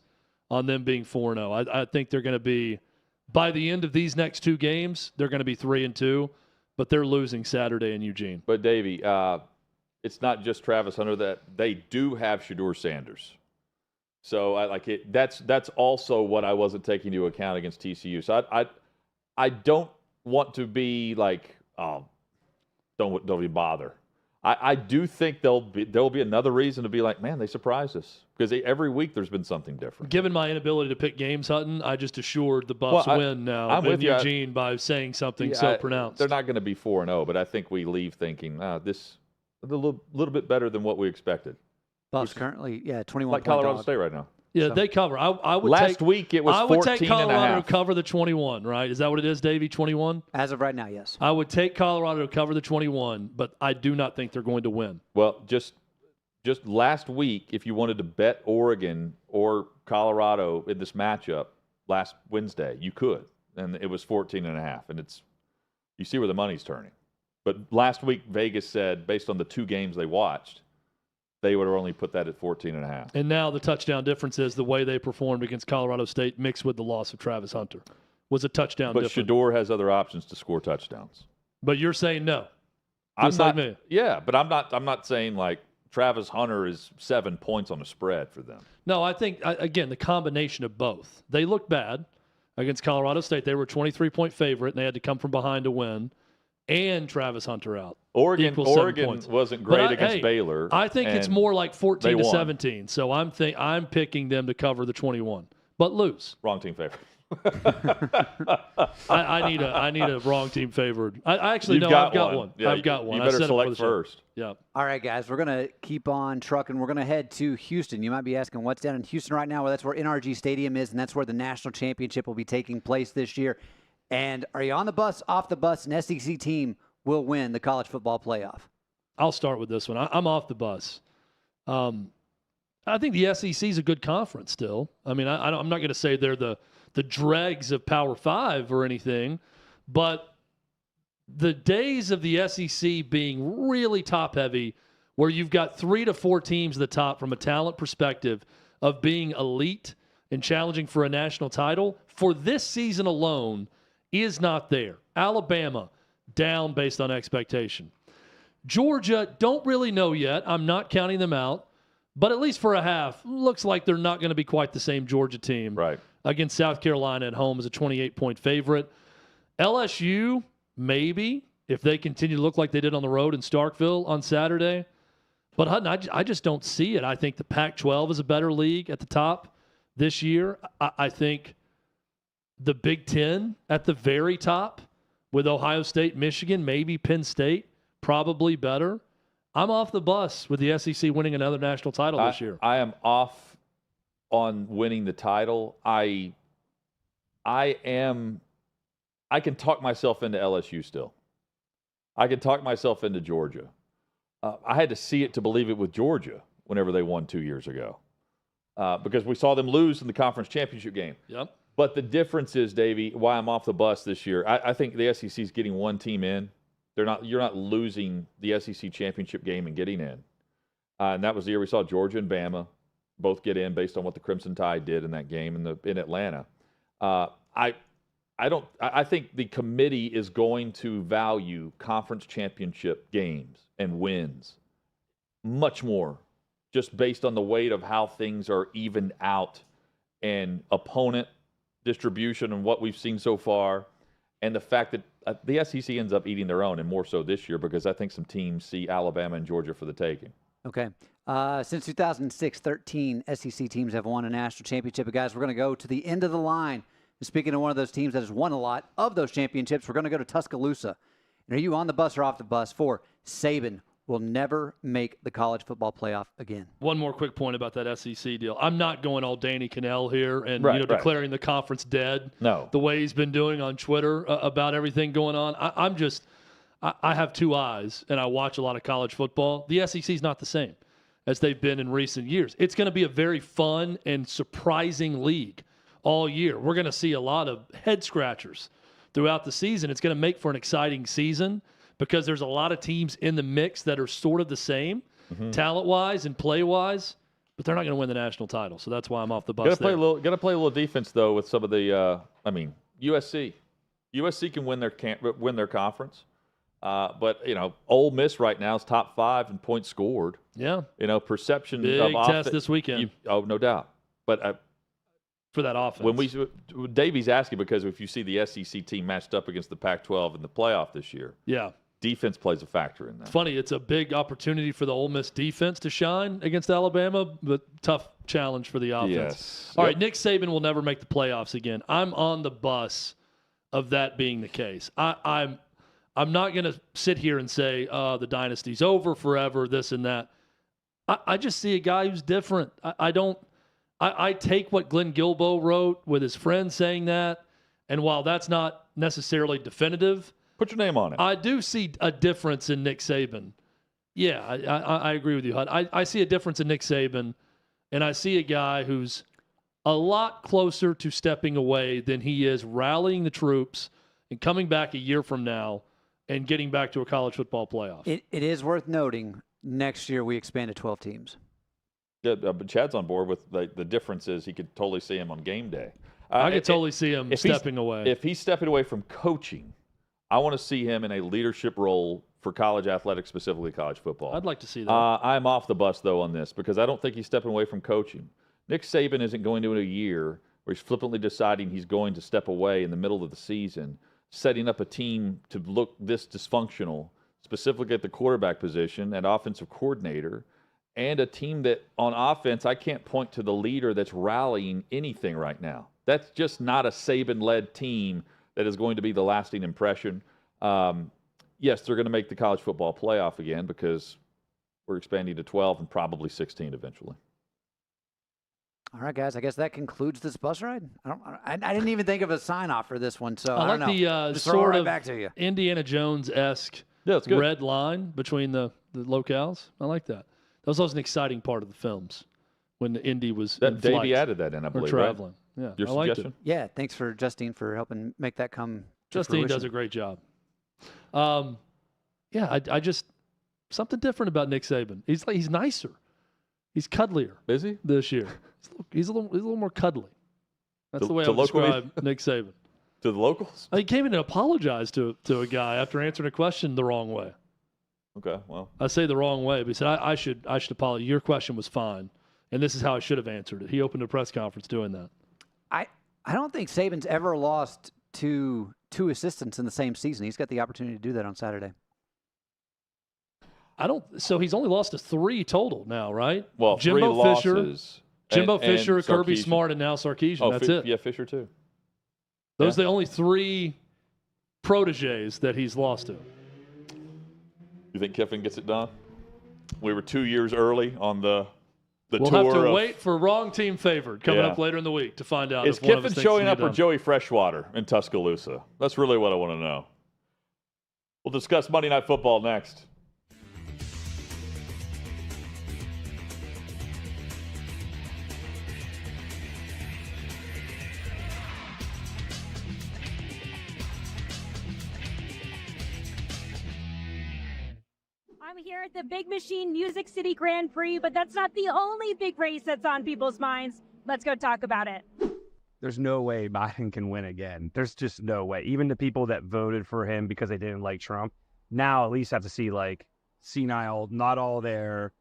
on them being 4-0. I think they're going to be, by the end of these next 2 games, they're going to be 3-2, but they're losing Saturday in Eugene. But, Davey, it's not just Travis Hunter. That they do have Shedeur Sanders. So I like it. That's also what I wasn't taking into account against TCU. So I don't want to be like, don't even bother. I do think there'll be another reason to be like, man, they surprised us, because every week there's been something different. Given my inability to pick games, Hutton, I just assured the Buffs win now in Eugene by saying something so pronounced. They're not going to be 4-0, but I think we leave thinking this a little bit better than what we expected. Buffs currently, 21 like Colorado State right now. Yeah, they cover. I would Last week it was 14.5. I would take Colorado to cover the 21, right? Is that what it is, Davey, 21? As of right now, yes. I would take Colorado to cover the 21, but I do not think they're going to win. Well, just last week, if you wanted to bet Oregon or Colorado in this matchup last Wednesday, you could. And it was 14.5. And you see where the money's turning. But last week, Vegas said, based on the 2 games they watched, they would have only put that at 14.5. And now the touchdown difference is the way they performed against Colorado State mixed with the loss of Travis Hunter was a touchdown difference. But Shedeur has other options to score touchdowns. But you're saying no. I'm not, me. Yeah, but I'm not saying like Travis Hunter is 7 points on the spread for them. No, I think, again, the combination of both. They looked bad against Colorado State. They were a 23-point favorite, and they had to come from behind to win. And Travis Hunter out. Oregon wasn't great against Baylor. I think it's more like 14-17. So I'm picking them to cover the 21, but lose. Wrong team favored. I need a wrong team favored. I've got one. Yeah, I've got one. You better select first. Yeah. All right, guys, we're gonna keep on trucking. We're gonna head to Houston. You might be asking what's down in Houston right now. Well, that's where NRG Stadium is, and that's where the national championship will be taking place this year. And are you on the bus, off the bus? An SEC team will win the college football playoff. I'll start with this one. I'm off the bus. I think the SEC is a good conference still. I mean, I'm not going to say they're the dregs of Power 5 or anything, but the days of the SEC being really top-heavy, where you've got 3 to 4 teams at the top from a talent perspective of being elite and challenging for a national title, for this season alone, is not there. Alabama, down based on expectation. Georgia, don't really know yet. I'm not counting them out. But at least for a half, looks like they're not going to be quite the same Georgia team. Right. Against South Carolina at home as a 28-point favorite. LSU, maybe. if they continue to look like they did on the road in Starkville on Saturday. But Hutton, I just don't see it. I think the Pac-12 is a better league at the top this year. I think the Big Ten at the very top with Ohio State, Michigan, maybe Penn State, probably better. I'm off the bus with the SEC winning another national title this year. I am off on winning the title. I can talk myself into LSU still. I can talk myself into Georgia. I had to see it to believe it with Georgia whenever they won 2 years ago because we saw them lose in the conference championship game. Yep. But the difference is, Davey, why I'm off the bus this year, I think the SEC is getting one team in. You're not losing the SEC championship game and getting in. And that was the year we saw Georgia and Bama both get in based on what the Crimson Tide did in that game in Atlanta. I think the committee is going to value conference championship games and wins much more just based on the weight of how things are evened out and opponent distribution and what we've seen so far, and the fact that the SEC ends up eating their own, and more so this year because I think some teams see Alabama and Georgia for the taking. Okay. Since 2006, 13 SEC teams have won a national championship. But guys, we're going to go to the end of the line. And speaking of one of those teams that has won a lot of those championships, we're going to go to Tuscaloosa. And are you on the bus or off the bus for Saban will never make the college football playoff again? One more quick point about that SEC deal. I'm not going all Danny Cannell here and declaring the conference dead. No. The way he's been doing on Twitter about everything going on. I have two eyes, and I watch a lot of college football. The SEC is not the same as they've been in recent years. It's going to be a very fun and surprising league all year. We're going to see a lot of head scratchers throughout the season. It's going to make for an exciting season because there's a lot of teams in the mix that are sort of the same, talent-wise and play-wise, but they're not going to win the national title. So that's why I'm off the bus. Got to play a little defense though with some of the. USC. USC can win their conference, but Ole Miss right now is top 5 in points scored. Yeah. Perception big of test this weekend. No doubt. But for that offense. When Davey's asking because if you see the SEC team matched up against the Pac-12 in the playoff this year, defense plays a factor in that. It's funny, it's a big opportunity for the Ole Miss defense to shine against Alabama, but tough challenge for the offense. Yes. All right, Nick Saban will never make the playoffs again. I'm on the bus of that being the case. I'm not going to sit here and say the dynasty's over forever, this and that. I just see a guy who's different. I take what Glenn Guilbeau wrote with his friend saying that, and while that's not necessarily definitive, put your name on it. I do see a difference in Nick Saban. Yeah, I agree with you, Hud. I see a difference in Nick Saban, and I see a guy who's a lot closer to stepping away than he is rallying the troops and coming back a year from now and getting back to a college football playoff. It is worth noting, next year we expand to 12 teams. Yeah, but Chad's on board with the difference is he could totally see him on game day. I could totally see him stepping away. If he's stepping away from coaching, I want to see him in a leadership role for college athletics, specifically college football. I'd like to see that. I'm off the bus, though, on this because I don't think he's stepping away from coaching. Nick Saban isn't going to in a year where he's flippantly deciding he's going to step away in the middle of the season, setting up a team to look this dysfunctional, specifically at the quarterback position and offensive coordinator, and a team that on offense, I can't point to the leader that's rallying anything right now. That's just not a Saban-led team that is going to be the lasting impression. Yes, they're going to make the college football playoff again because we're expanding to 12 and probably 16 eventually. All right, guys. I guess that concludes this bus ride. I didn't even think of a sign-off for this one, so I like don't know. the Just throw it sort right of back to you. Indiana Jones-esque red line between the locales. I like that. That was also an exciting part of the films when the Indy was in Davey flight added that in, I believe, or traveling. Right? Yeah, Your I liked suggestion? it. Yeah, thanks for Justine for helping make that come to Justine fruition. does a great job. I just something different about Nick Saban. He's nicer. He's cuddlier. Is he? This year. He's a little more cuddly. That's the way I would describe Nick Saban. To the locals? He came in and apologized to a guy after answering a question the wrong way. Okay, well. I say the wrong way, but he said, I should apologize. Your question was fine, and this is how I should have answered it. He opened a press conference doing that. I don't think Saban's ever lost to 2 assistants in the same season. He's got the opportunity to do that on Saturday. So he's only lost to 3 total now, right? Well, Jimbo 3 Fisher, losses. Jimbo and Fisher, Kirby Sarkisian. Smart, and now Sarkisian. Oh, That's it. Yeah, Fisher too. Those are the only 3 proteges that he's lost to. You think Kiffin gets it done? We were 2 years early on the We'll tour. have to wait for wrong team favored coming up later in the week to find out Is if one of us Kiffin thinks showing he up or done. Joey Freshwater in Tuscaloosa? That's really what I want to know. We'll discuss Monday Night Football next. I'm here at the Big Machine Music City Grand Prix, but that's not the only big race that's on people's minds. Let's go talk about it. There's no way Biden can win again. There's just no way. Even the people that voted for him because they didn't like Trump, now at least have to see like senile, not all there.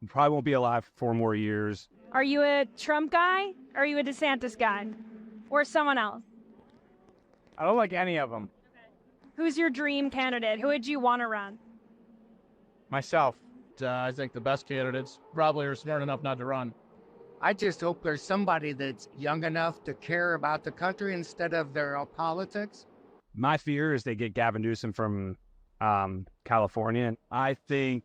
Probably won't be alive for 4 more years. Are you a Trump guy? Or are you a DeSantis guy? Or someone else? I don't like any of them. Who's your dream candidate? Who would you want to run? Myself. I think the best candidates probably are smart enough not to run. I just hope there's somebody that's young enough to care about the country instead of their politics. My fear is they get Gavin Newsom from California. And I think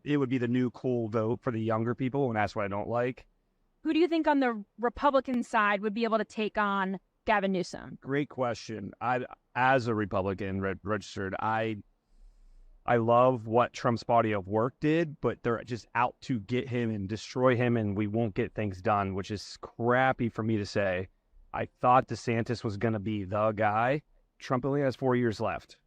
it would be the new cool vote for the younger people, and that's what I don't like. Who do you think on the Republican side would be able to take on Gavin Newsom? Great question. As a Republican registered, I love what Trump's body of work did, but they're just out to get him and destroy him, and we won't get things done, which is crappy for me to say. I thought DeSantis was going to be the guy. Trump only has 4 years left.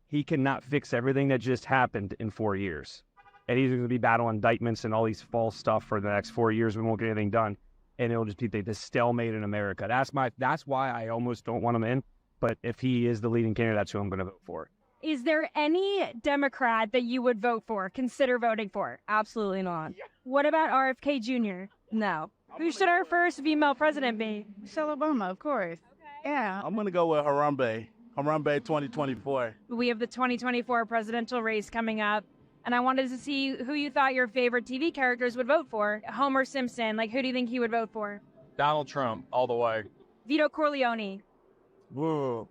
He cannot fix everything that just happened in 4 years. And he's going to be battling indictments and all these false stuff for the next 4 years. We won't get anything done. And it'll just be this stalemate in America. That's why I almost don't want him in. But if he is the leading candidate, that's who I'm going to vote for. Is there any Democrat that you would vote for, consider voting for? Absolutely not. What about RFK Jr.? No. Who should our first female president be? Michelle Obama, of course. Yeah. I'm going to go with Harambe 2024. We have the 2024 presidential race coming up, and I wanted to see who you thought your favorite TV characters would vote for. Homer Simpson, like who do you think he would vote for? Donald Trump, all the way. Vito Corleone. Whoa.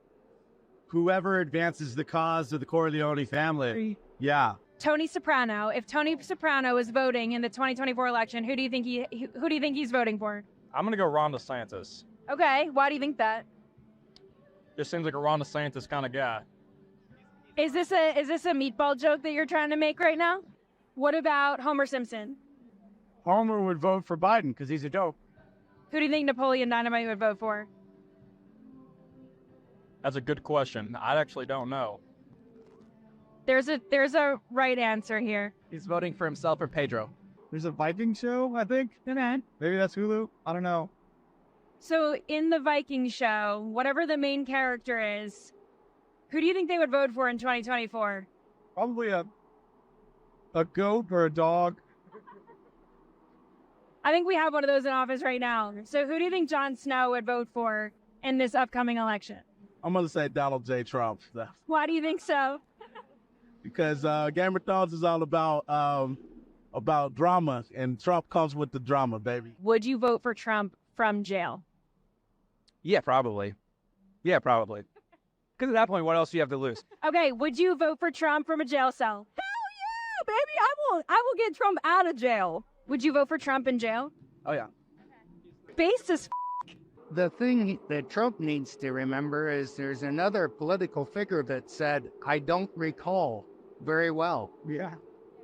Whoever advances the cause of the Corleone family. Yeah. Tony Soprano. If Tony Soprano is voting in the 2024 election, who do you think he's voting for? I'm going to go Ron DeSantis. Okay, why do you think that? Just seems like a Ron DeSantis kind of guy. Is this a meatball joke that you're trying to make right now? What about Homer Simpson? Homer would vote for Biden because he's a dope. Who do you think Napoleon Dynamite would vote for? That's a good question. I actually don't know. There's a right answer here. He's voting for himself or Pedro. There's a Viking show, I think. Okay. Maybe that's Hulu. I don't know. So in the Viking show, whatever the main character is, who do you think they would vote for in 2024? Probably a goat or a dog. I think we have one of those in office right now. So who do you think Jon Snow would vote for in this upcoming election? I'm going to say Donald J. Trump. Why do you think so? Because Game of Thrones is all about drama, and Trump comes with the drama, baby. Would you vote for Trump from jail? Yeah, probably. Because at that point, what else do you have to lose? Okay, would you vote for Trump from a jail cell? Hell yeah, baby. I will get Trump out of jail. Would you vote for Trump in jail? Oh, yeah. Based as The thing that Trump needs to remember is there's another political figure that said, I don't recall very well. Yeah.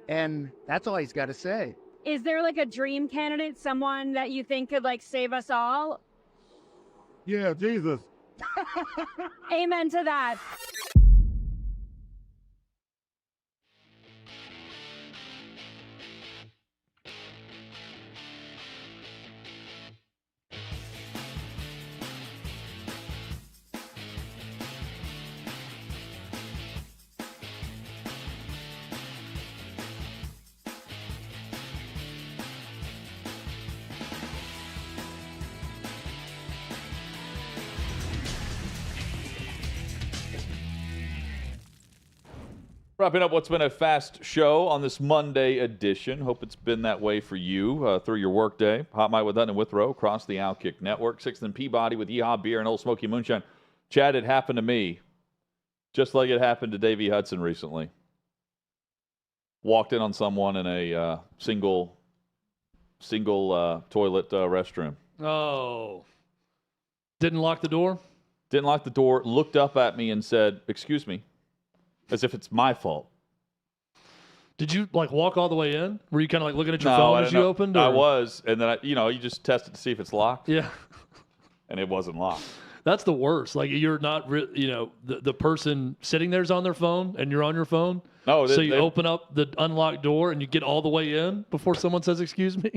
And that's all he's got to say. Is there like a dream candidate, someone that you think could like save us all? Yeah, Jesus. Amen to that. Wrapping up what's been a fast show on this Monday edition. Hope it's been that way for you through your workday. Hot Mike with Hutton and Withrow across the OutKick Network. 6th and Peabody with Yeehaw Beer and Old Smoky Moonshine. Chad, it happened to me just like it happened to Davey Hudson recently. Walked in on someone in a single toilet restroom. Oh. Didn't lock the door? Didn't lock the door, looked up at me and said, "Excuse me," as if it's my fault. Did you walk all the way in? Were you kind of looking at your phone as you opened? Or? I was, and then you just test it to see if it's locked. Yeah. And it wasn't locked. That's the worst. You're not, the person sitting there's on their phone and you're on your phone. No, so you open up the unlocked door and you get all the way in before someone says, "Excuse me."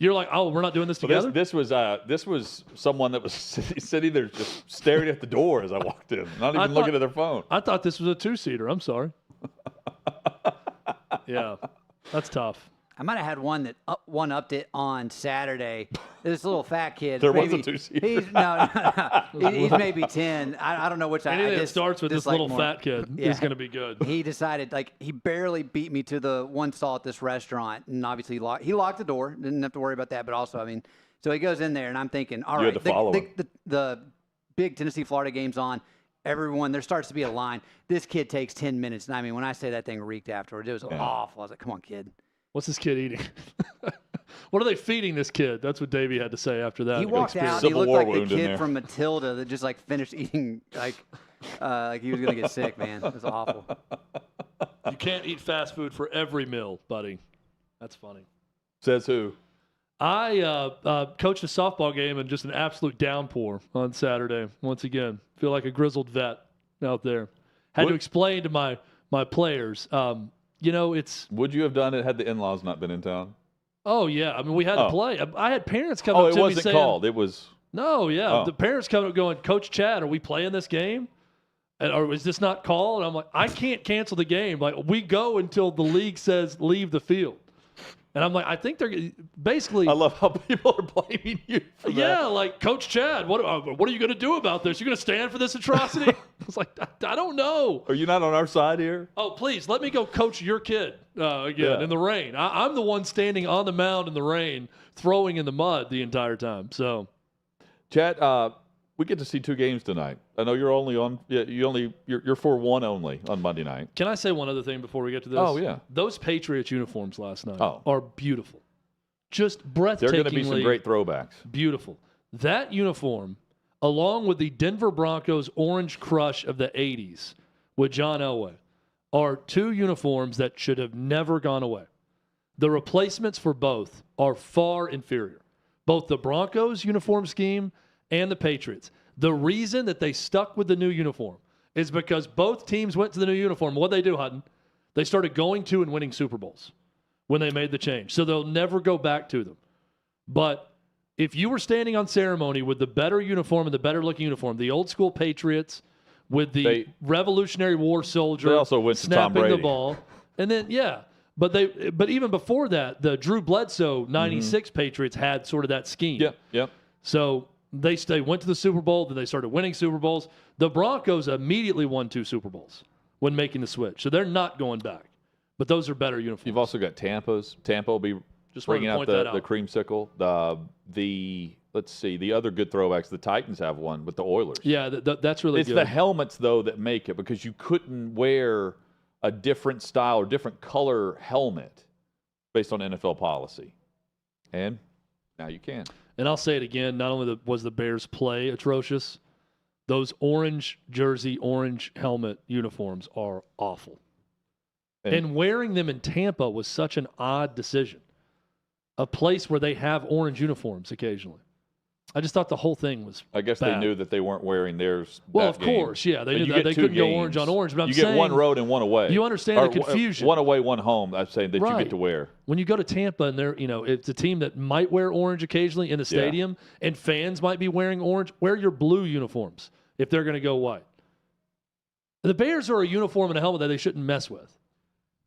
You're like, "Oh, we're not doing this together." This was someone that was sitting there just staring at the door as I walked in, not even looking at their phone. I thought this was a 2-seater. I'm sorry. Yeah, that's tough. I might have had one upped it on Saturday. This little fat kid. There was a 2-seater. He's maybe 10. I don't know which. Anything that starts with this little fat kid is going to be good. He decided, he barely beat me to the one stall at this restaurant, and obviously he locked the door. Didn't have to worry about that, but also, so he goes in there, and I'm thinking, all right, the big Tennessee-Florida game's on. Everyone, there starts to be a line. This kid takes 10 minutes, and when I say that thing reeked afterwards, it was awful. I was like, "Come on, kid." What's this kid eating? What are they feeding this kid? That's what Davey had to say after that. He walked out. He looked like the kid from Matilda that just finished eating like he was gonna get sick. Man, it was awful. You can't eat fast food for every meal, buddy. That's funny. Says who? I coached a softball game in just an absolute downpour on Saturday. Once again, feel like a grizzled vet out there. Had to explain to my players. Would you have done it had the in-laws not been in town? Oh, yeah. we had to play. I had parents come up to me saying... Oh, it wasn't called. It was... No, yeah. The parents come up going, "Coach Chad, are we playing this game? Or is this not called?" And I'm like, "I can't cancel the game. We go until the league says leave the field." And I'm like, I think they're basically... I love how people are blaming you for that. Yeah, Coach Chad, what are you going to do about this? You're going to stand for this atrocity? I was like, I don't know. Are you not on our side here? Oh, please, let me go coach your kid again in the rain. I'm the one standing on the mound in the rain, throwing in the mud the entire time. So, Chad, we get to see 2 games tonight. I know you're only on. You're for one only on Monday night. Can I say one other thing before we get to this? Oh yeah. Those Patriots uniforms last night are beautiful, just breathtakingly. They're going to be some great throwbacks. Beautiful. That uniform, along with the Denver Broncos orange crush of the '80s with John Elway, are 2 uniforms that should have never gone away. The replacements for both are far inferior. Both the Broncos uniform scheme and the Patriots. The reason that they stuck with the new uniform is because both teams went to the new uniform. What they do, Hutton? They started going to and winning Super Bowls when they made the change. So they'll never go back to them. But if you were standing on ceremony with the better uniform and the better looking uniform, the old school Patriots with the Revolutionary War soldier they also went to Tom snapping Brady. the ball. And then, but even before that, the Drew Bledsoe 96 Patriots had sort of that scheme. Yep. So they went to the Super Bowl, then they started winning Super Bowls. The Broncos immediately won 2 Super Bowls when making the switch. So they're not going back. But those are better uniforms. You've also got Tampa's. Tampa will be just bringing out the creamsicle. Let's see, the other good throwbacks. The Titans have one with the Oilers. Yeah, that's really good. It's the helmets, though, that make it because you couldn't wear a different style or different color helmet based on NFL policy. And now you can. And I'll say it again, not only was the Bears' play atrocious, those orange jersey, orange helmet uniforms are awful. And wearing them in Tampa was such an odd decision. A place where they have orange uniforms occasionally. I just thought the whole thing was I guess bad. they knew that they weren't wearing theirs. Well, of course, yeah. They knew that. They couldn't go orange on orange. But you get one road and one away. You understand the confusion. One away, one home, I'm saying, that you get to wear. When you go to Tampa and it's a team that might wear orange occasionally in the stadium and fans might be wearing orange, wear your blue uniforms if they're going to go white. The Bears are a uniform and a helmet that they shouldn't mess with.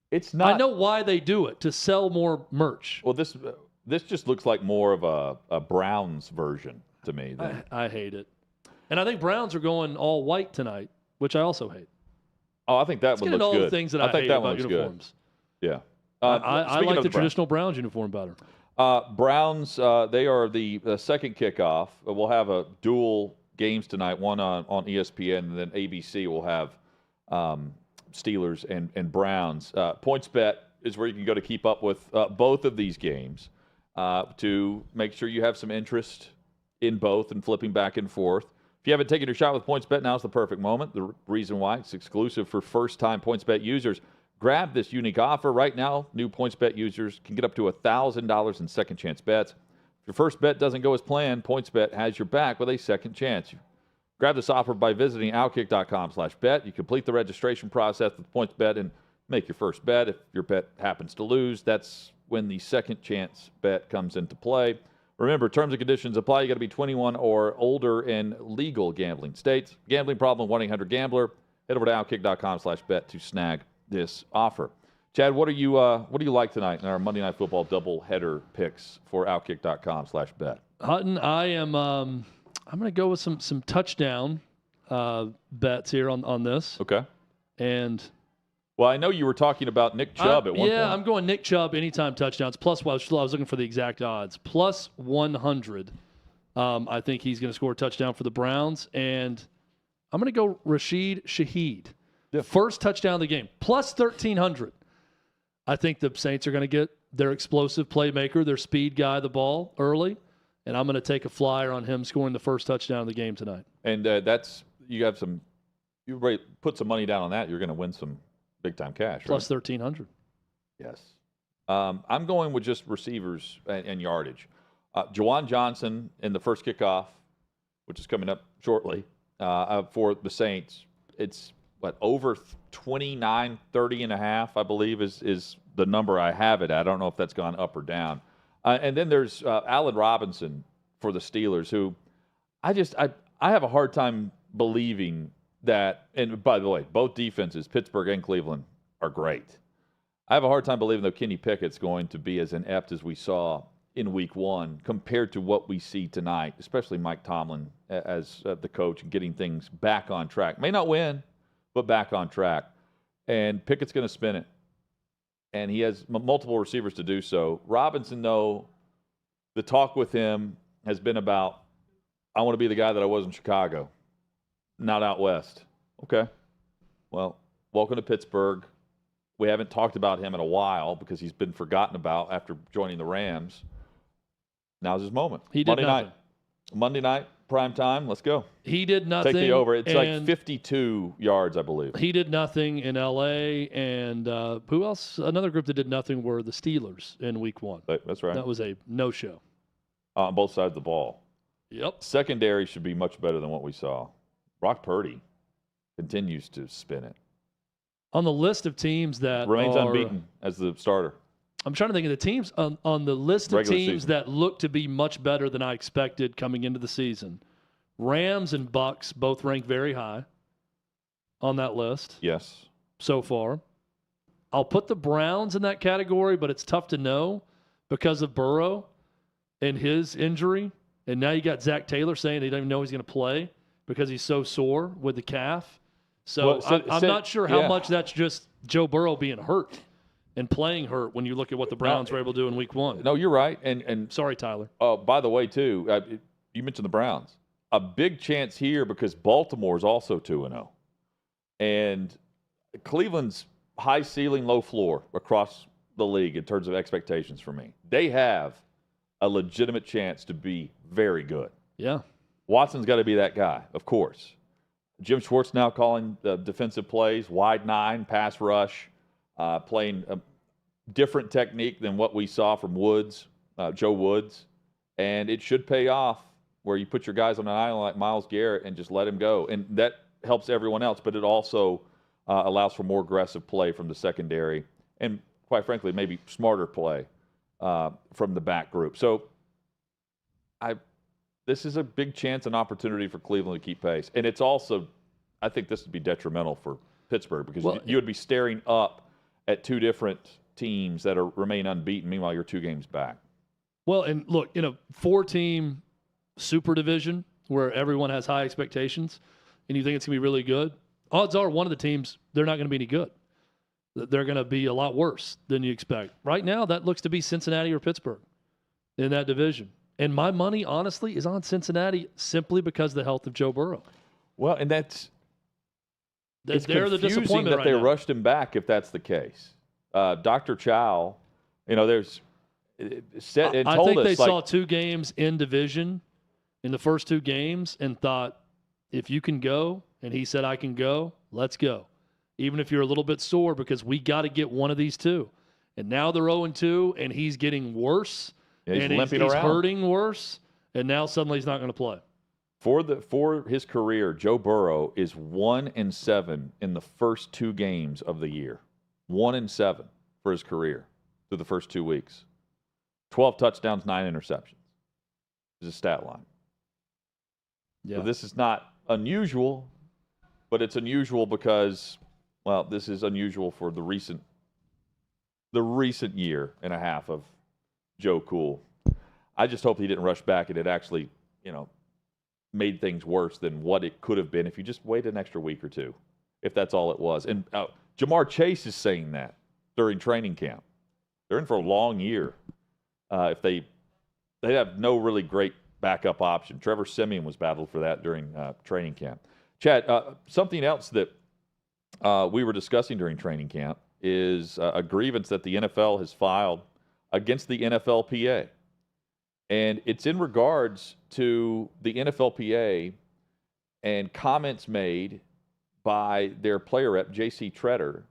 It's not. I know why they do it, to sell more merch. Well, this just looks like more of a Browns version to me. I hate it. And I think Browns are going all white tonight, which I also hate. Oh, I think that one looks all good. the things that I think hate that about one looks uniforms. Good. Yeah. I like the traditional Browns uniform better. Browns, they are the second kickoff. We'll have a dual games tonight, one on ESPN, and then ABC will have Steelers and Browns. PointsBet is where you can go to keep up with both of these games to make sure you have some interest in both and flipping back and forth. If you haven't taken your shot with PointsBet, now's the perfect moment. The reason why, it's exclusive for first-time PointsBet users. Grab this unique offer. Right now, new PointsBet users can get up to $1,000 in second-chance bets. If your first bet doesn't go as planned, PointsBet has your back with a second chance. Grab this offer by visiting OutKick.com/bet. You complete the registration process with PointsBet and make your first bet. If your bet happens to lose, that's when the second chance bet comes into play. Remember, terms and conditions apply. You got to be 21 or older in legal gambling states. Gambling problem, 1-800-GAMBLER. Head over to OutKick.com/bet to snag this offer. Chad, what do you like tonight in our Monday Night Football doubleheader picks for OutKick.com/bet? Hutton, I'm going to go with some touchdown bets here on this. Okay. And well, I know you were talking about Nick Chubb at one point. Yeah, I'm going Nick Chubb anytime touchdowns. Plus, I was looking for the exact odds. Plus 100. I think he's going to score a touchdown for the Browns. And I'm going to go Rashid Shaheed. Yeah. First touchdown of the game. Plus 1,300. I think the Saints are going to get their explosive playmaker, their speed guy, the ball early. And I'm going to take a flyer on him scoring the first touchdown of the game tonight. And you put some money down on that, you're going to win some big-time cash, Plus right? 1,300. Yes. I'm going with just receivers and yardage. Juwan Johnson in the first kickoff, which is coming up shortly, for the Saints. It's, over 29, 30 and a half, I believe, is the number I have it at. I don't know if that's gone up or down. And then there's Allen Robinson for the Steelers, who I have a hard time believing that, and by the way, both defenses, Pittsburgh and Cleveland, are great. I have a hard time believing that Kenny Pickett's going to be as inept as we saw in Week 1 compared to what we see tonight, especially Mike Tomlin as the coach and getting things back on track. May not win, but back on track. And Pickett's going to spin it. And he has multiple receivers to do so. Robinson, though, the talk with him has been about, I want to be the guy that I was in Chicago, not out west. Okay. Well, welcome to Pittsburgh. We haven't talked about him in a while because he's been forgotten about after joining the Rams. Now's his moment. He did nothing. Monday night, prime time. Let's go. He did nothing. Take the over. It's like 52 yards, I believe. He did nothing in L.A. And who else? Another group that did nothing were the Steelers in Week 1. That's right. That was a no-show. On both sides of the ball. Yep. Secondary should be much better than what we saw. Brock Purdy continues to spin it. On the list of teams that remains unbeaten as the starter. I'm trying to think of the teams on the list of Regular teams season. that look to be much better than I expected coming into the season. Rams and Bucks both rank very high on that list. Yes. So far. I'll put the Browns in that category, but it's tough to know because of Burrow and his injury. And now you got Zach Taylor saying he doesn't even know he's going to play because he's so sore with the calf. So I'm not sure how much that's just Joe Burrow being hurt and playing hurt when you look at what the Browns were able to do in Week 1. No, you're right. And sorry, Tyler. Oh, by the way, too, you mentioned the Browns. A big chance here because Baltimore is also 2-0. And Cleveland's high ceiling, low floor across the league in terms of expectations for me. They have a legitimate chance to be very good. Yeah. Watson's got to be that guy, of course. Jim Schwartz now calling the defensive plays, wide 9, pass rush, playing a different technique than what we saw from Joe Woods. And it should pay off where you put your guys on an island like Myles Garrett and just let him go. And that helps everyone else, but it also allows for more aggressive play from the secondary and, quite frankly, maybe smarter play from the back group. So this is a big chance and opportunity for Cleveland to keep pace. And it's also, I think this would be detrimental for Pittsburgh because you would be staring up at two different teams that remain unbeaten. Meanwhile, you're 2 games back. Well, and look, in a 4-team super division where everyone has high expectations and you think it's going to be really good, odds are one of the teams, they're not going to be any good. They're going to be a lot worse than you expect. Right now, that looks to be Cincinnati or Pittsburgh in that division. And my money, honestly, is on Cincinnati simply because of the health of Joe Burrow. Well, and it's they're the confusing disappointment that right they now. rushed him back if that's the case. Dr. Chow, there's said and I told think us they like, saw 2 games in division in the first 2 games and thought, if you can go, and he said, I can go, let's go. Even if you're a little bit sore, because we got to get one of these 2. And now they're 0-2, and he's getting worse. Yeah, he's and limping he's around. Hurting worse, and now suddenly he's not going to play. For his career, Joe Burrow is 1-7 in the first 2 games of the year. 1-7 for his career through the first 2 weeks. 12 touchdowns, 9 interceptions. Is a stat line. Yeah. So this is not unusual, but it's unusual because, well, this is unusual for the recent year and a half of Joe Cool. I just hope he didn't rush back and it actually, made things worse than what it could have been if you just waited an extra week or 2, if that's all it was. And Jamar Chase is saying that during training camp. They're in for a long year. If they have no really great backup option. Trevor Siemian was battled for that during training camp. Chad, something else that we were discussing during training camp is a grievance that the NFL has filed against the NFLPA. And it's in regards to the NFLPA and comments made by their player rep, J.C. Tretter,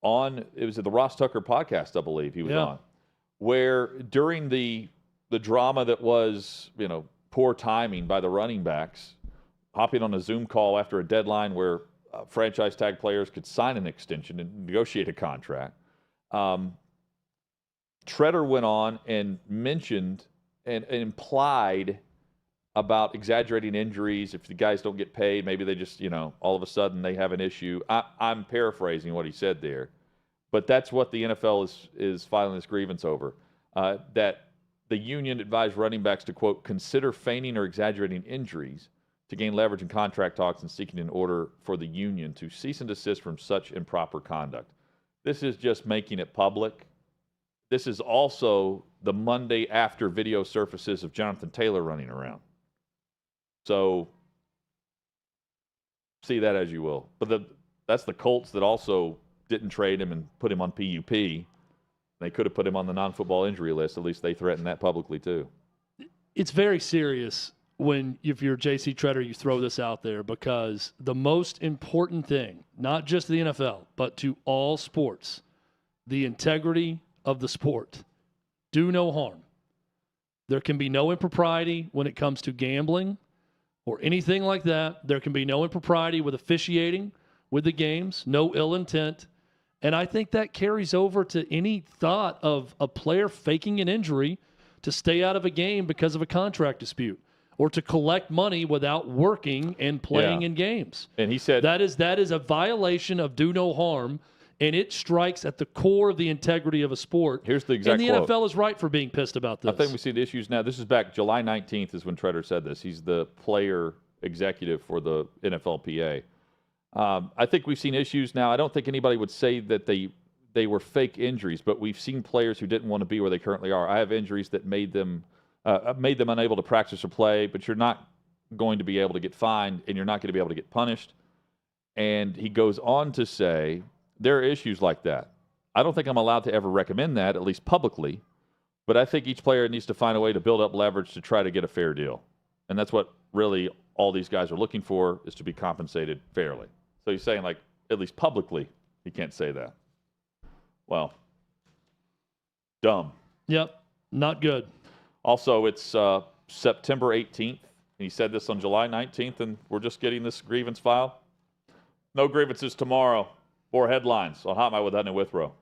it was at the Ross Tucker podcast, I believe he was on, where during the drama that was, poor timing by the running backs, hopping on a Zoom call after a deadline where franchise tag players could sign an extension and negotiate a contract. Tretter went on and mentioned and implied about exaggerating injuries. If the guys don't get paid, maybe they just, all of a sudden they have an issue. I'm paraphrasing what he said there, but that's what the NFL is filing this grievance over, that the union advised running backs to, quote, consider feigning or exaggerating injuries to gain leverage in contract talks and seeking an order for the union to cease and desist from such improper conduct. This is just making it public. This is also the Monday after video surfaces of Jonathan Taylor running around. So see that as you will. But that's the Colts that also didn't trade him and put him on PUP. They could have put him on the non-football injury list. At least they threatened that publicly too. It's very serious if you're J.C. Tretter, you throw this out there, because the most important thing, not just the NFL, but to all sports, the integrity of the sport. Do no harm. There can be no impropriety when it comes to gambling or anything like that. There can be no impropriety with officiating with the games, no ill intent. And I think that carries over to any thought of a player faking an injury to stay out of a game because of a contract dispute or to collect money without working and playing in games. And he said that is a violation of do no harm, and it strikes at the core of the integrity of a sport. Here's the exact quote. And the quote. NFL is right for being pissed about this. I think we see the issues now. This is back July 19th is when Tretter said this. He's the player executive for the NFLPA. I think we've seen issues now. I don't think anybody would say that they were fake injuries, but we've seen players who didn't want to be where they currently are. I have injuries that made them unable to practice or play, but you're not going to be able to get fined and you're not going to be able to get punished. And he goes on to say there are issues like that. I don't think I'm allowed to ever recommend that, at least publicly, but I think each player needs to find a way to build up leverage to try to get a fair deal. And that's what really all these guys are looking for, is to be compensated fairly. So he's saying, like, at least publicly, he can't say that. Well, dumb. Yep, not good. Also, it's September 18th. He said this on July 19th, and we're just getting this grievance filed. No grievances tomorrow. 4 headlines on Hot Mike with Hutton and Withrow.